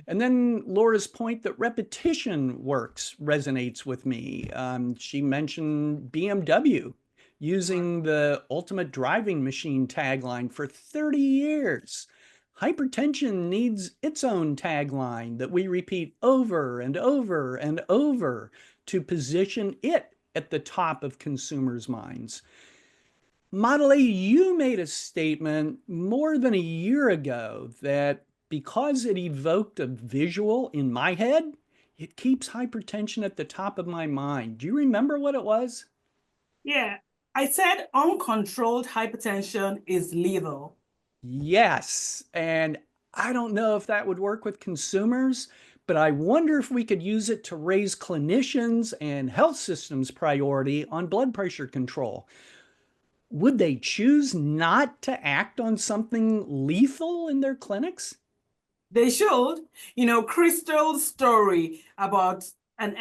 And then Laura's point that repetition works resonates with me. She mentioned BMW using the ultimate driving machine tagline for 30 years. Hypertension needs its own tagline that we repeat over and over and over to position it at the top of consumers' minds. Model A, you made a statement more than a year ago that because it evoked a visual in my head, it keeps hypertension at the top of my mind. Do you remember what it was? Yeah, I said uncontrolled hypertension is lethal. Yes, and I don't know if that would work with consumers, but I wonder if we could use it to raise clinicians and health systems' priority on blood pressure control. Would they choose not to act on something lethal in their clinics? They should. Crystal's story about an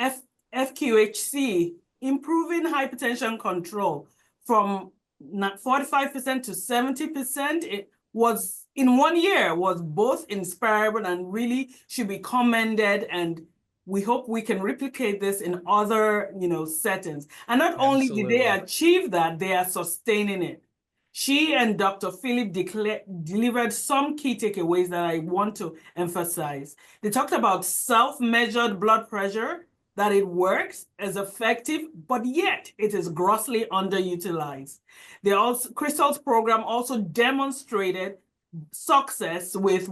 FQHC, improving hypertension control from 45% to 70%, it was in 1 year, was both inspirable and really should be commended. And we hope we can replicate this in other, settings. And not only did they achieve that, they are sustaining it. She and Dr. Philip delivered some key takeaways that I want to emphasize. They talked about self-measured blood pressure, that it works, is effective, but yet it is grossly underutilized. Crystal's program also demonstrated success with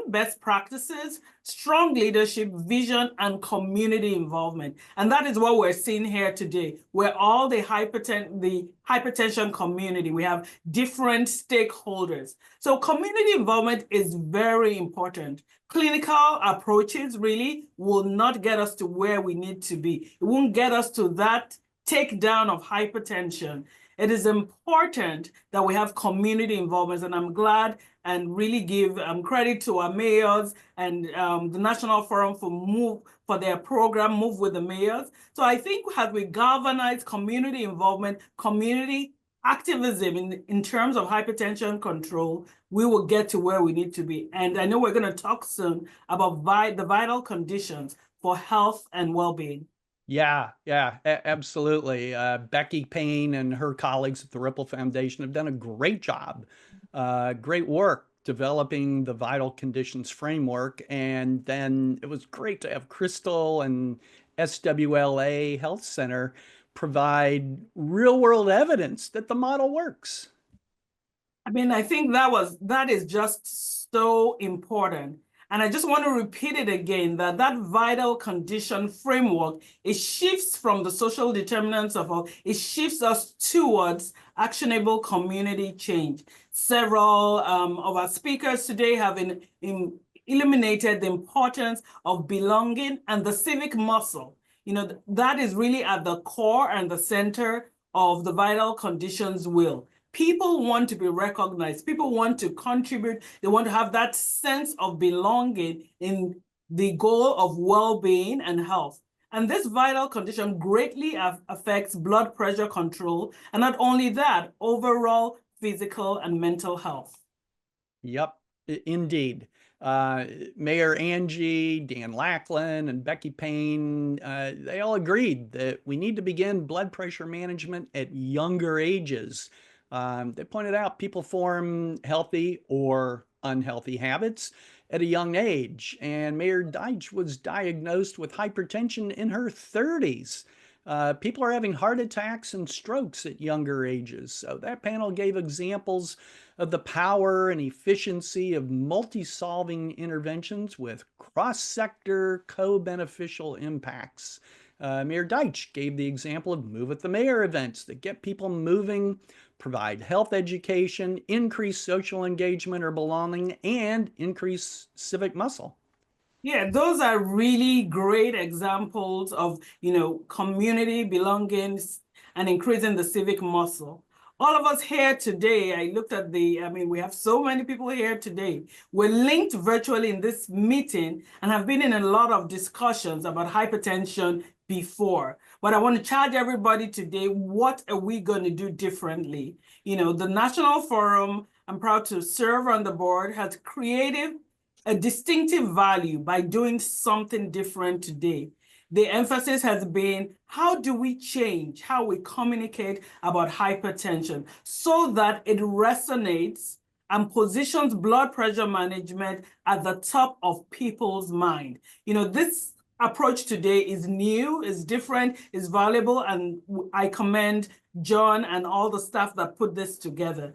best practices, strong leadership, vision, and community involvement. And that is what we're seeing here today, where all the hypertension community, we have different stakeholders. So community involvement is very important. Clinical approaches really will not get us to where we need to be. It won't get us to that takedown of hypertension. It is important that we have community involvement, and I'm glad and really give credit to our mayors and the National Forum for their program, Move with the Mayors. So I think as we galvanize community involvement, community activism in terms of hypertension control, we will get to where we need to be. And I know we're going to talk soon about the vital conditions for health and well-being. Yeah, absolutely. Becky Payne and her colleagues at the Ripple Foundation have done a great job, great work developing the vital conditions framework. And then it was great to have Crystal and SWLA Health Center provide real world evidence that the model works. I mean, I think that is just so important. And I just want to repeat it again, that vital condition framework, it shifts from the social determinants of health, it shifts us towards actionable community change. Several of our speakers today have illuminated the importance of belonging and the civic muscle. That is really at the core and the center of the vital conditions wheel. People want to be recognized. People want to contribute. They want to have that sense of belonging in the goal of well-being and health. And this vital condition greatly affects blood pressure control. And not only that, overall physical and mental health. Yep, indeed. Mayor Angie, Dan Lackland, and Becky Payne, they all agreed that we need to begin blood pressure management at younger ages. They pointed out people form healthy or unhealthy habits at a young age, and Mayor Deitch was diagnosed with hypertension in her 30s. People are having heart attacks and strokes at younger ages. So that panel gave examples of the power and efficiency of multi-solving interventions with cross-sector co-beneficial impacts. Mayor Deitch gave the example of Move with the Mayor events that get people moving, provide health education, increase social engagement or belonging, and increase civic muscle. Yeah, those are really great examples of, community belongings and increasing the civic muscle. All of us here today, I looked at we have so many people here today. We're linked virtually in this meeting and have been in a lot of discussions about hypertension before. But I want to charge everybody today, what are we going to do differently? The National Forum, I'm proud to serve on the board, has created a distinctive value by doing something different today. The emphasis has been, how do we change how we communicate about hypertension so that it resonates and positions blood pressure management at the top of people's mind? This approach today is new, is different, is valuable, and I commend John and all the staff that put this together.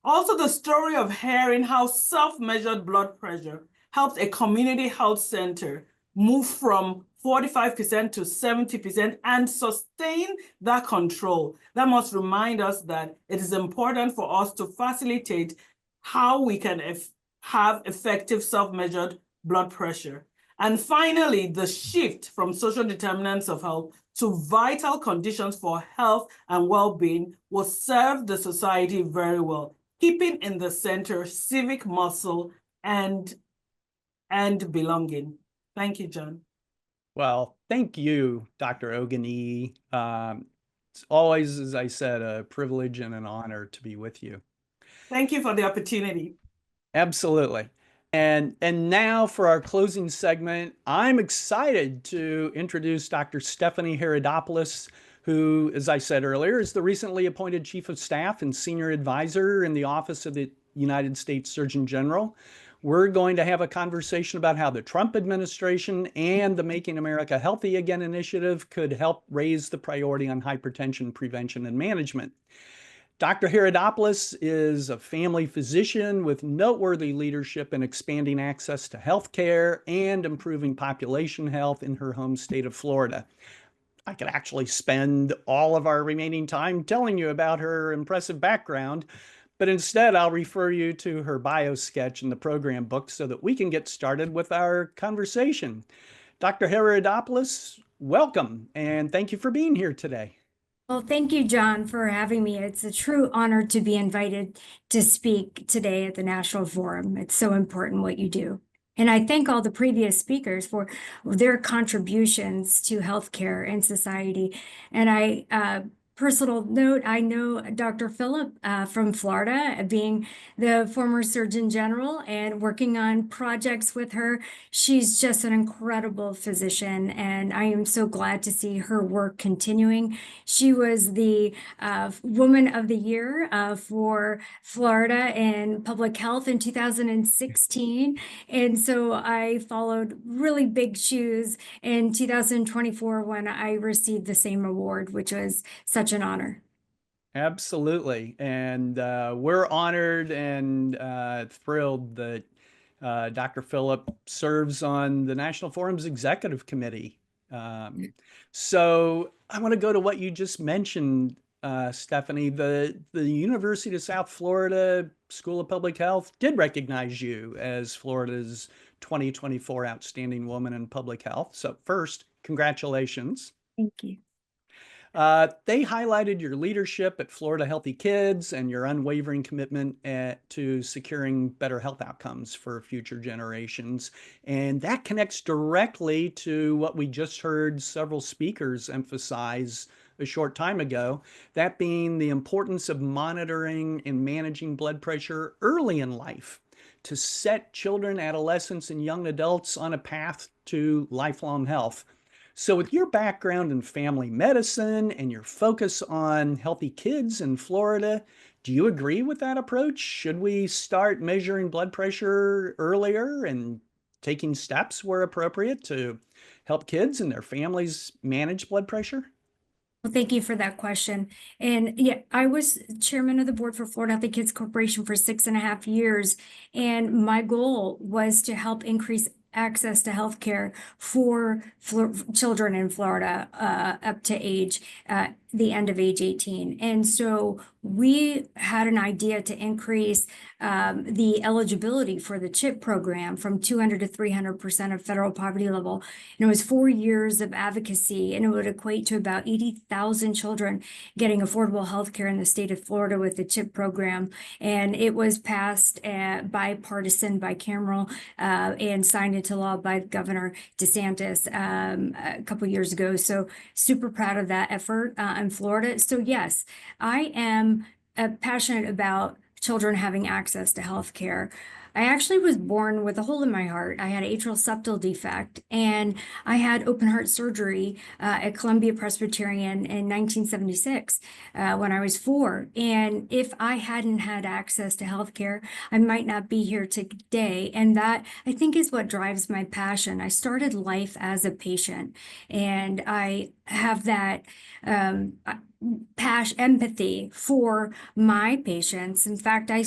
Also, the story of hearing how self-measured blood pressure helps a community health center move from 45% to 70% and sustain that control. That must remind us that it is important for us to facilitate how we can have effective self-measured blood pressure. And finally, the shift from social determinants of health to vital conditions for health and well-being will serve the society very well, keeping in the center civic muscle and belonging. Thank you, John. Well, thank you, Dr. Ogani. It's always, as I said, a privilege and an honor to be with you. Thank you for the opportunity. Absolutely. And now for our closing segment, I'm excited to introduce Dr. Stephanie Herodopoulos, who, as I said earlier, is the recently appointed Chief of Staff and Senior Advisor in the Office of the United States Surgeon General. We're going to have a conversation about how the Trump administration and the Making America Healthy Again initiative could help raise the priority on hypertension prevention and management. Dr. Herodopoulos is a family physician with noteworthy leadership in expanding access to health care and improving population health in her home state of Florida. I could actually spend all of our remaining time telling you about her impressive background, but instead I'll refer you to her bio sketch in the program book so that we can get started with our conversation. Dr. Herodopoulos, welcome, and thank you for being here today. Well, thank you, John, for having me. It's a true honor to be invited to speak today at the National Forum. It's so important what you do. And I thank all the previous speakers for their contributions to healthcare and society. And personal note, I know Dr. Phillip from Florida, being the former Surgeon General and working on projects with her. She's just an incredible physician, and I am so glad to see her work continuing. She was the Woman of the Year for Florida in public health in 2016. And so I followed really big shoes in 2024 when I received the same award, which was such an honor. Absolutely. And we're honored and thrilled that Dr. Phillip serves on the National Forum's Executive Committee. So I want to go to what you just mentioned, Stephanie. The University of South Florida School of Public Health did recognize you as Florida's 2024 Outstanding Woman in Public Health. So first, congratulations. Thank you. They highlighted your leadership at Florida Healthy Kids and your unwavering commitment to securing better health outcomes for future generations. And that connects directly to what we just heard several speakers emphasize a short time ago, that being the importance of monitoring and managing blood pressure early in life to set children, adolescents, and young adults on a path to lifelong health. So with your background in family medicine and your focus on healthy kids in Florida, do you agree with that approach? Should we start measuring blood pressure earlier and taking steps where appropriate to help kids and their families manage blood pressure? Well, thank you for that question. And yeah, I was chairman of the board for Florida Healthy Kids Corporation for 6.5 years. And my goal was to help increase access to healthcare for children in Florida up to the end of age 18. And so we had an idea to increase the eligibility for the CHIP program from 200 to 300% of federal poverty level. And it was 4 years of advocacy, and it would equate to about 80,000 children getting affordable healthcare in the state of Florida with the CHIP program. And it was passed bipartisan, bicameral, and signed into law by Governor DeSantis a couple years ago. So super proud of that effort in Florida. So yes, I am passionate about children having access to health care. I actually was born with a hole in my heart. I had atrial septal defect, and I had open heart surgery at Columbia Presbyterian in 1976 when I was 4. And if I hadn't had access to healthcare, I might not be here today. And that, I think, is what drives my passion. I started life as a patient, and I have that empathy for my patients. In fact, I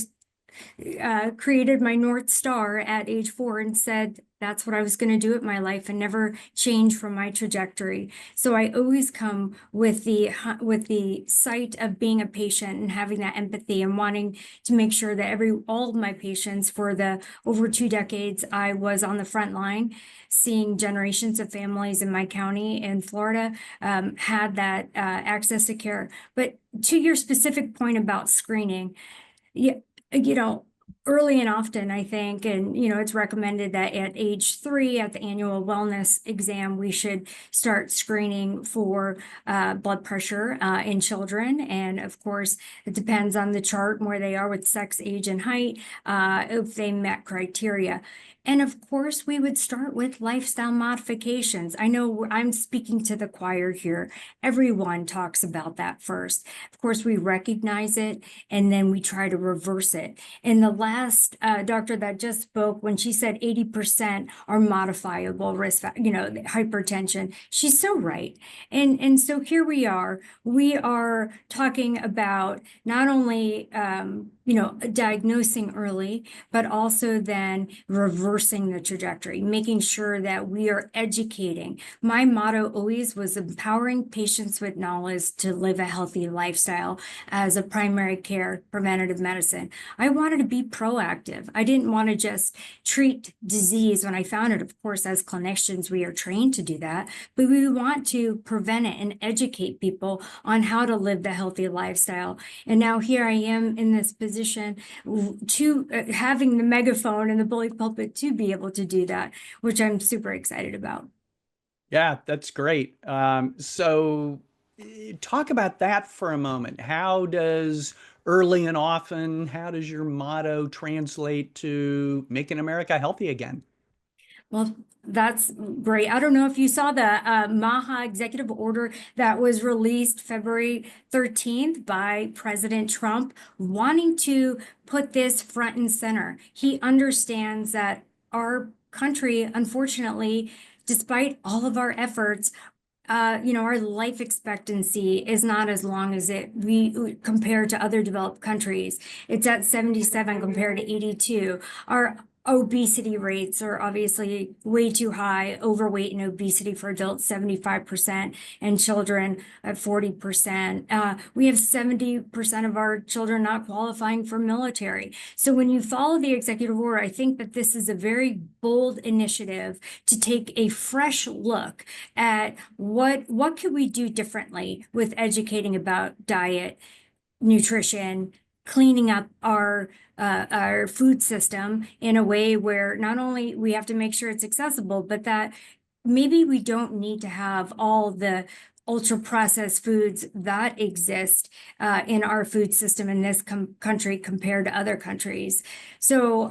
created my North Star at age 4 and said that's what I was going to do with my life and never change from my trajectory. So I always come with the sight of being a patient and having that empathy and wanting to make sure that all of my patients, for the over 2 decades I was on the front line, seeing generations of families in my county in Florida, had that access to care. But to your specific point about screening, yeah, early and often, I think, and it's recommended that at age 3, at the annual wellness exam, we should start screening for blood pressure in children. And of course, it depends on the chart and where they are with sex, age, and height, if they met criteria. And of course, we would start with lifestyle modifications. I know I'm speaking to the choir here. Everyone talks about that first. Of course, we recognize it, and then we try to reverse it. And the last doctor that just spoke, when she said 80% are modifiable risk, hypertension, she's so right. And so here we are talking about not only, diagnosing early, but also then reversing the trajectory, making sure that we are educating. My motto always was empowering patients with knowledge to live a healthy lifestyle as a primary care preventative medicine. I wanted to be proactive. I didn't want to just treat disease when I found it. Of course, as clinicians, we are trained to do that, but we want to prevent it and educate people on how to live the healthy lifestyle. And now here I am in this position to having the megaphone and the bully pulpit to be able to do that, which I'm super excited about. Yeah, that's great. So talk about that for a moment. How does early and often, how does your motto translate to making America healthy again? Well, that's great. I don't know if you saw the MAHA executive order that was released February 13th by President Trump, wanting to put this front and center. He understands that our country, unfortunately, despite all of our efforts, our life expectancy is not as long as we compared to other developed countries. It's at 77 compared to 82. Our obesity rates are obviously way too high. Overweight and obesity for adults, 75%, and children at 40%. We have 70% of our children not qualifying for military. So when you follow the executive order, I think that this is a very bold initiative to take a fresh look at what could we do differently with educating about diet, nutrition, cleaning up our food system in a way where not only we have to make sure it's accessible, but that maybe we don't need to have all the ultra processed foods that exist in our food system in this country compared to other countries. So,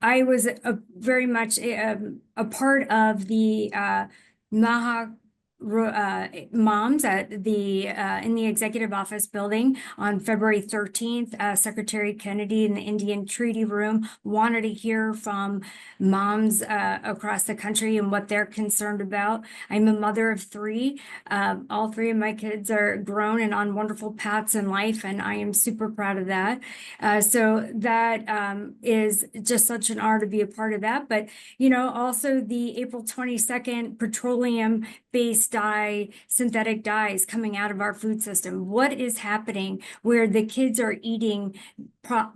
I was very much a part of the MAHA moms at the in the executive office building on February 13th. Secretary Kennedy in the Indian Treaty Room wanted to hear from moms across the country and what they're concerned about. I'm a mother of 3. All 3 of my kids are grown and on wonderful paths in life, and I am super proud of that. So that is just such an honor to be a part of that. But, also the April 22nd petroleum-based synthetic dyes coming out of our food system. What is happening where the kids are eating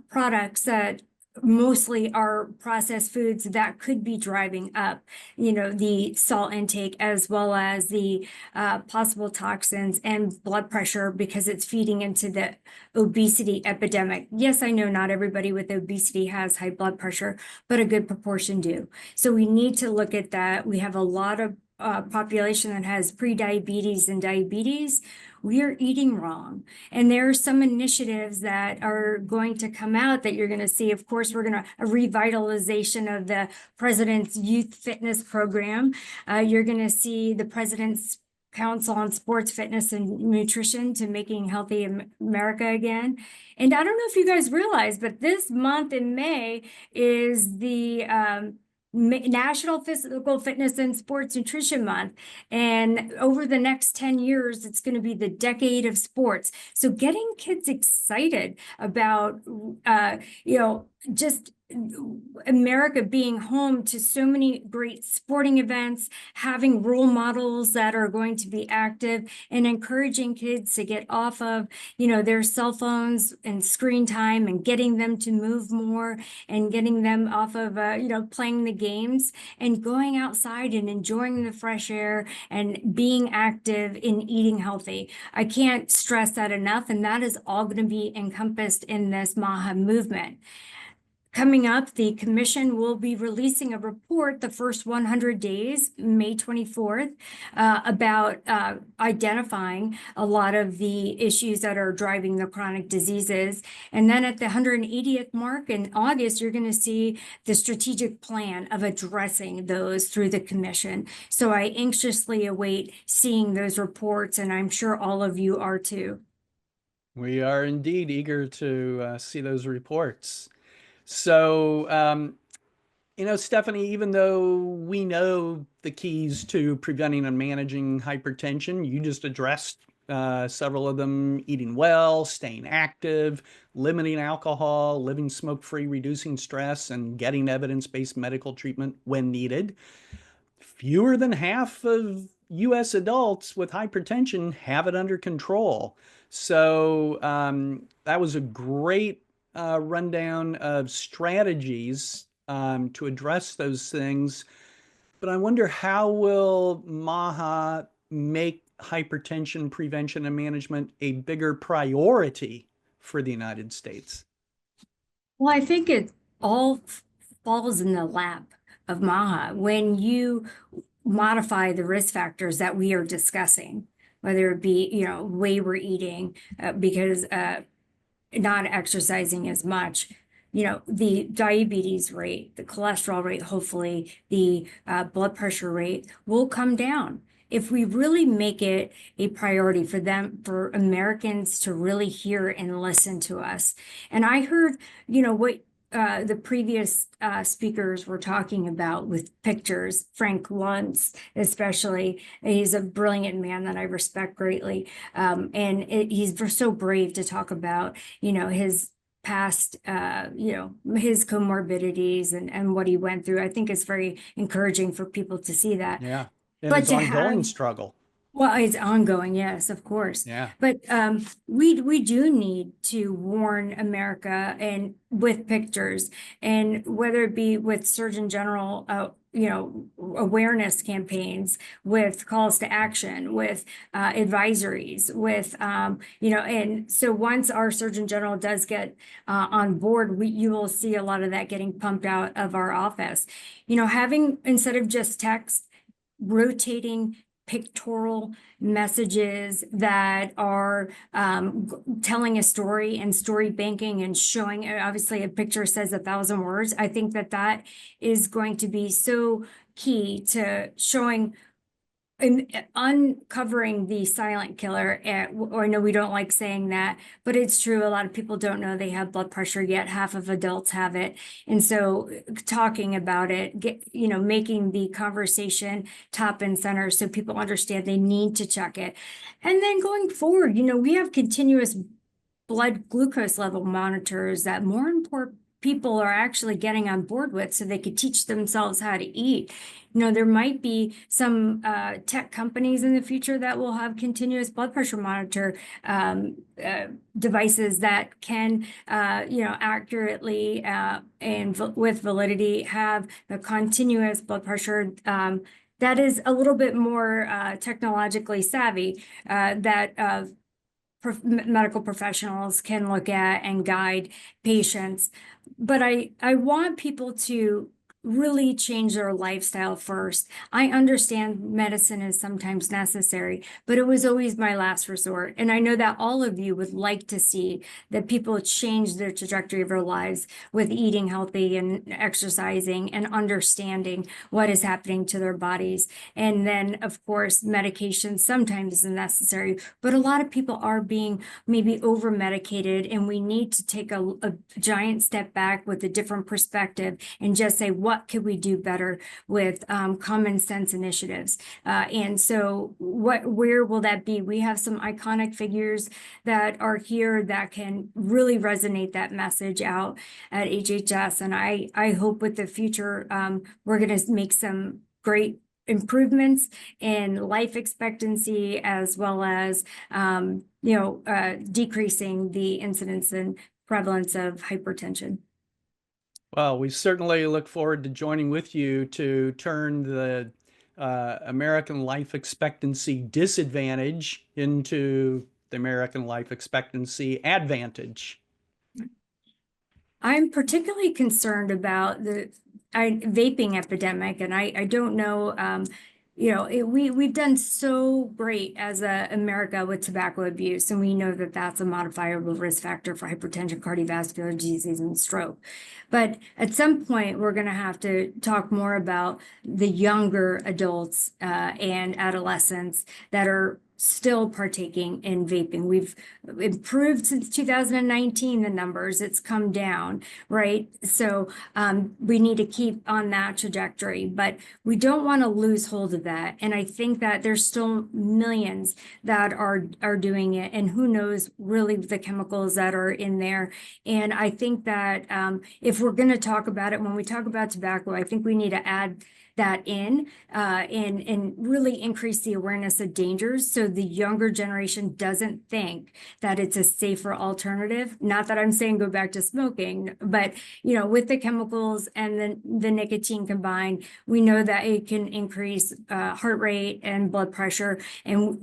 products that mostly are processed foods that could be driving up, the salt intake as well as the possible toxins and blood pressure because it's feeding into the obesity epidemic. Yes, I know not everybody with obesity has high blood pressure, but a good proportion do. So we need to look at that. We have a lot of population that has pre-diabetes and diabetes. We are eating wrong. And there are some initiatives that are going to come out that you're going to see. Of course, we're going to a revitalization of the President's Youth Fitness Program. You're going to see the President's Council on Sports, Fitness, and Nutrition to Making Healthy America Again. And I don't know if you guys realize, but this month in May is the National Physical Fitness and Sports Nutrition Month. And over the next 10 years, it's going to be the decade of sports. So getting kids excited about, just America being home to so many great sporting events, having role models that are going to be active, and encouraging kids to get off of, their cell phones and screen time, and getting them to move more, and getting them off of, playing the games, and going outside and enjoying the fresh air and being active in eating healthy. I can't stress that enough. And that is all going to be encompassed in this MAHA movement. Coming up, the commission will be releasing a report the first 100 days, May 24th, about identifying a lot of the issues that are driving the chronic diseases. And then at the 180th mark in August, you're going to see the strategic plan of addressing those through the commission. So I anxiously await seeing those reports, and I'm sure all of you are too. We are indeed eager to see those reports. So, Stephanie, even though we know the keys to preventing and managing hypertension, you just addressed several of them: eating well, staying active, limiting alcohol, living smoke-free, reducing stress, and getting evidence-based medical treatment when needed. Fewer than half of U.S. adults with hypertension have it under control. So that was a great rundown of strategies to address those things. But I wonder, how will MAHA make hypertension prevention and management a bigger priority for the United States? Well, I think it all falls in the lap of MAHA. When you modify the risk factors that we are discussing, whether it be, way we're eating, because not exercising as much, the diabetes rate, the cholesterol rate, hopefully the blood pressure rate will come down. If we really make it a priority for Americans to really hear and listen to us. And I heard, what the previous speakers were talking about with pictures, Frank Luntz especially. He's a brilliant man that I respect greatly. And he's so brave to talk about, his past, his comorbidities and what he went through. I think it's very encouraging for people to see that. Yeah. And But it's to ongoing have- struggle. Well, it's ongoing, yes, of course. Yeah. But we do need to warn America, and with pictures, and whether it be with Surgeon General, awareness campaigns, with calls to action, with advisories, with and so once our Surgeon General does get on board, you will see a lot of that getting pumped out of our office. Having, instead of just text, rotating pictorial messages that are telling a story, and story banking, and showing, obviously a picture says 1,000 words. I think that is going to be so key to showing and uncovering the silent killer. Or I know we don't like saying that, but it's true. A lot of people don't know they have blood pressure, yet half of adults have it. And so talking about it, making the conversation top and center so people understand they need to check it. And then going forward, we have continuous blood glucose level monitors that more and more people are actually getting on board with, so they could teach themselves how to eat. There might be some tech companies in the future that will have continuous blood pressure monitor devices that can, accurately and with validity have the continuous blood pressure that is a little bit more technologically savvy, that medical professionals can look at and guide patients. But I want people to really change their lifestyle first. I understand medicine is sometimes necessary, but it was always my last resort. And I know that all of you would like to see that people change their trajectory of their lives with eating healthy and exercising and understanding what is happening to their bodies. And then, of course, medication sometimes is necessary, but a lot of people are being maybe over medicated, and we need to take a giant step back with a different perspective and just say, what what could we do better with common sense initiatives. And so where will that be? We have some iconic figures that are here that can really resonate that message out at HHS. And I hope with the future, we're going to make some great improvements in life expectancy, as well as, decreasing the incidence and prevalence of hypertension. Well, we certainly look forward to joining with you to turn the American life expectancy disadvantage into the American life expectancy advantage. I'm particularly concerned about the vaping epidemic, and I don't know, we've done so great as America with tobacco abuse, and we know that that's a modifiable risk factor for hypertension, cardiovascular disease, and stroke. But at some point, we're going to have to talk more about the younger adults and adolescents that are still partaking in vaping. We've improved since 2019, the numbers, it's come down, right? So we need to keep on that trajectory, but we don't want to lose hold of that. And I think that there's still millions that are doing it, and who knows really the chemicals that are in there. And I think that if we're going to talk about it, when we talk about tobacco, I think we need to add that in and really increase the awareness of dangers, so the younger generation doesn't think that it's a safer alternative. Not that I'm saying go back to smoking, but with the chemicals and the nicotine combined, we know that it can increase heart rate and blood pressure. And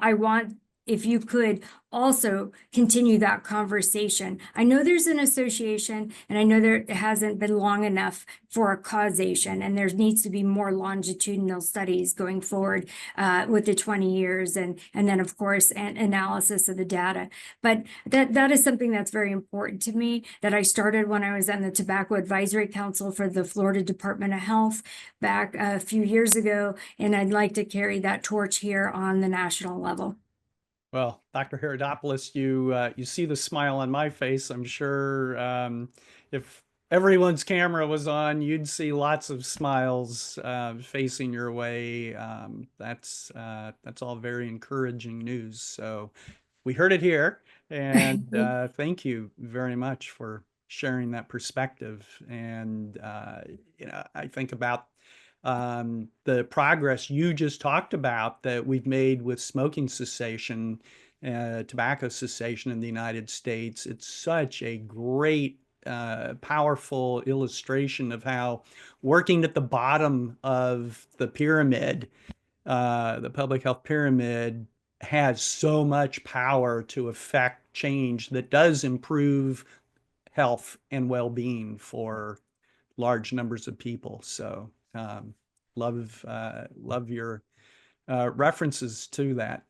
I want, if you could also continue that conversation. I know there's an association, and I know there hasn't been long enough for a causation, and there needs to be more longitudinal studies going forward with the 20 years, and then of course an analysis of the data. But that is something that's very important to me, that I started when I was on the Tobacco Advisory Council for the Florida Department of Health back a few years ago, and I'd like to carry that torch here on the national level. Well, Dr. Herodopoulos, you see the smile on my face. I'm sure if everyone's camera was on, you'd see lots of smiles facing your way. That's all very encouraging news. So we heard it here, and thank you very much for sharing that perspective. And I think about the progress you just talked about that we've made with smoking cessation, tobacco cessation in the United States. It's such a great, powerful illustration of how working at the bottom of the pyramid, the public health pyramid, has so much power to affect change that does improve health and well-being for large numbers of people. So love your references to that.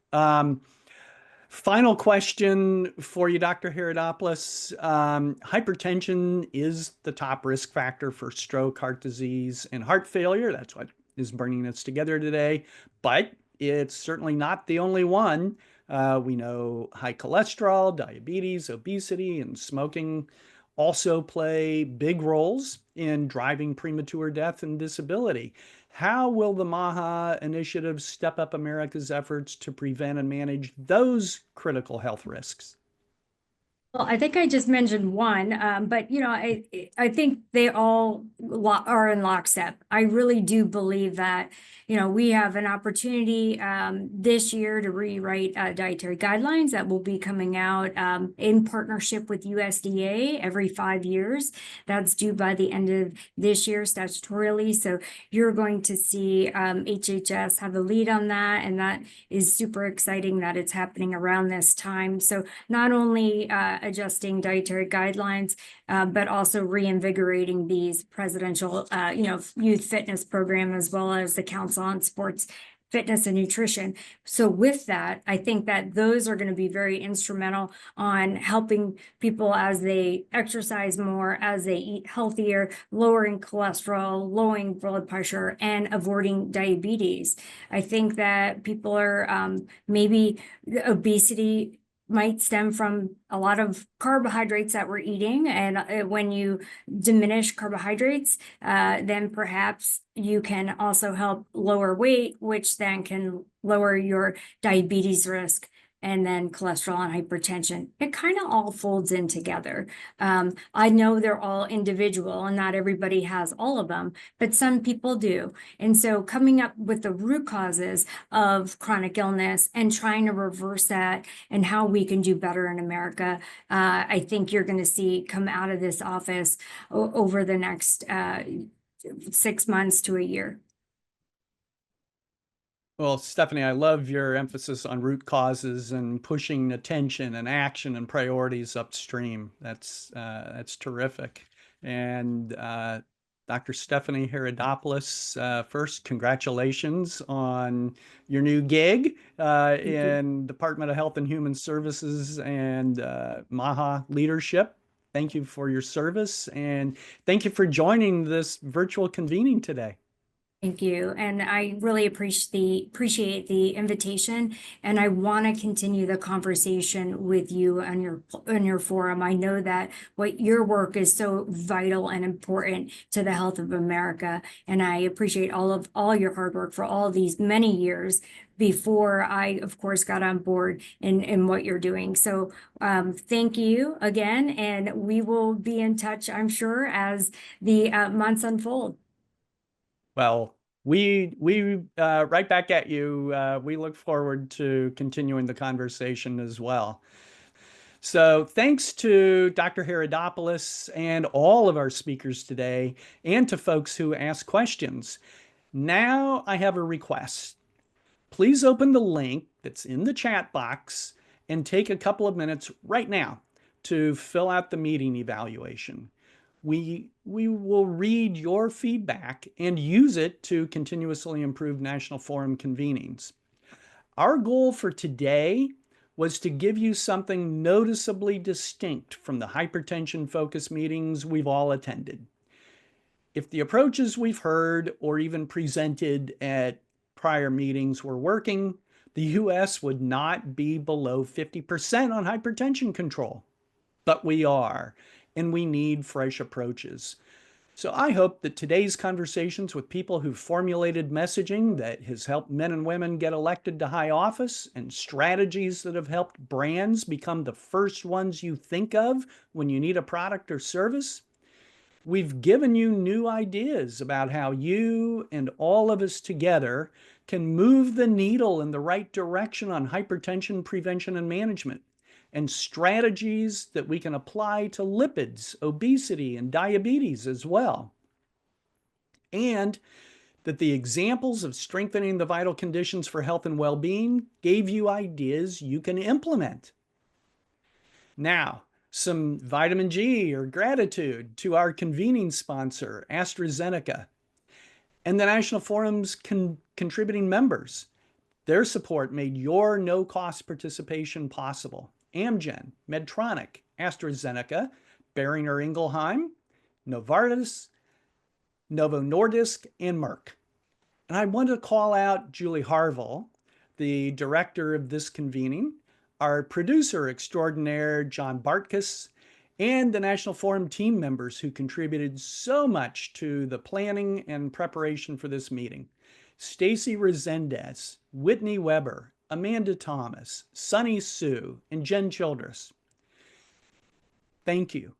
Final question for you, Dr. Herodopoulos. Hypertension is the top risk factor for stroke, heart disease, and heart failure. That's what is bringing us together today. But it's certainly not the only one. We know high cholesterol, diabetes, obesity, and smoking also play big roles in driving premature death and disability. How will the MAHA initiative step up America's efforts to prevent and manage those critical health risks? Well, I think I just mentioned one, but I think they all are in lockstep. I really do believe that we have an opportunity this year to rewrite dietary guidelines that will be coming out in partnership with USDA every 5 years. That's due by the end of this year statutorily. So you're going to see HHS have a lead on that, and that is super exciting that it's happening around this time. So not only adjusting dietary guidelines, but also reinvigorating these presidential, youth fitness program, as well as the Council on Sports Fitness and Nutrition. So with that, I think that those are going to be very instrumental on helping people as they exercise more, as they eat healthier, lowering cholesterol, lowering blood pressure, and avoiding diabetes. I think that people are maybe obesity might stem from a lot of carbohydrates that we're eating. And when you diminish carbohydrates, then perhaps you can also help lower weight, which then can lower your diabetes risk, and then cholesterol and hypertension. It kind of all folds in together. I know they're all individual and not everybody has all of them, but some people do. And so coming up with the root causes of chronic illness and trying to reverse that and how we can do better in America, I think you're going to see come out of this office over the next 6 months to a year. Well, Stephanie, I love your emphasis on root causes and pushing attention and action and priorities upstream. That's terrific. And Dr. Stephanie Herodopoulos, first, congratulations on your new gig in Department of Health and Human Services and MAHA leadership. Thank you for your service, and thank you for joining this virtual convening today. Thank you. And I really appreciate the invitation. And I want to continue the conversation with you on your forum. I know that what your work is so vital and important to the health of America. And I appreciate all your hard work for all these many years before I, of course, got on board in what you're doing. So thank you again. And we will be in touch, I'm sure, as the months unfold. Well, we right back at you. We look forward to continuing the conversation as well. So thanks to Dr. Herodopoulos and all of our speakers today, and to folks who asked questions. Now I have a request. Please open the link that's in the chat box and take a couple of minutes right now to fill out the meeting evaluation. We will read your feedback and use it to continuously improve National Forum convenings. Our goal for today was to give you something noticeably distinct from the hypertension focus meetings we've all attended. If the approaches we've heard or even presented at prior meetings were working, the US would not be below 50% on hypertension control. But we are, and we need fresh approaches. So I hope that today's conversations with people who've formulated messaging that has helped men and women get elected to high office, and strategies that have helped brands become the first ones you think of when you need a product or service, we've given you new ideas about how you and all of us together can move the needle in the right direction on hypertension prevention and management, and strategies that we can apply to lipids, obesity, and diabetes as well. And that the examples of strengthening the vital conditions for health and well-being gave you ideas you can implement. Now, some vitamin G or gratitude to our convening sponsor, AstraZeneca, and the National Forum's contributing members. Their support made your no-cost participation possible. Amgen, Medtronic, AstraZeneca, Boehringer Ingelheim, Novartis, Novo Nordisk, and Merck. And I want to call out Julie Harville, the director of this convening, our producer extraordinaire, John Bartkus, and the National Forum team members who contributed so much to the planning and preparation for this meeting. Stacy Resendez, Whitney Weber, Amanda Thomas, Sunny Sue, and Jen Childress. Thank you.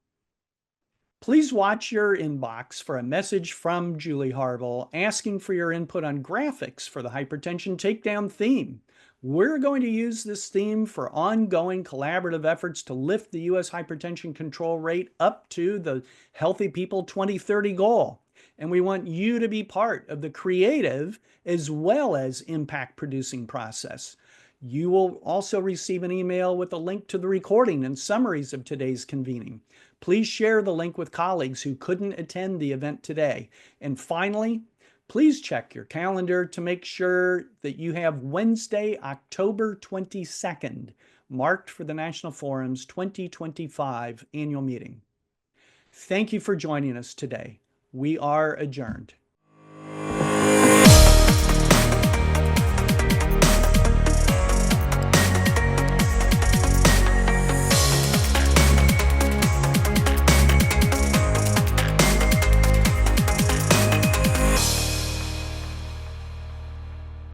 Please watch your inbox for a message from Julie Harville asking for your input on graphics for the Hypertension Takedown theme. We're going to use this theme for ongoing collaborative efforts to lift the U.S. hypertension control rate up to the Healthy People 2030 goal. And we want you to be part of the creative as well as impact-producing process. You will also receive an email with a link to the recording and summaries of today's convening. Please share the link with colleagues who couldn't attend the event today. And finally, please check your calendar to make sure that you have Wednesday, October 22nd, marked for the National Forum's 2025 annual meeting. Thank you for joining us today. We are adjourned.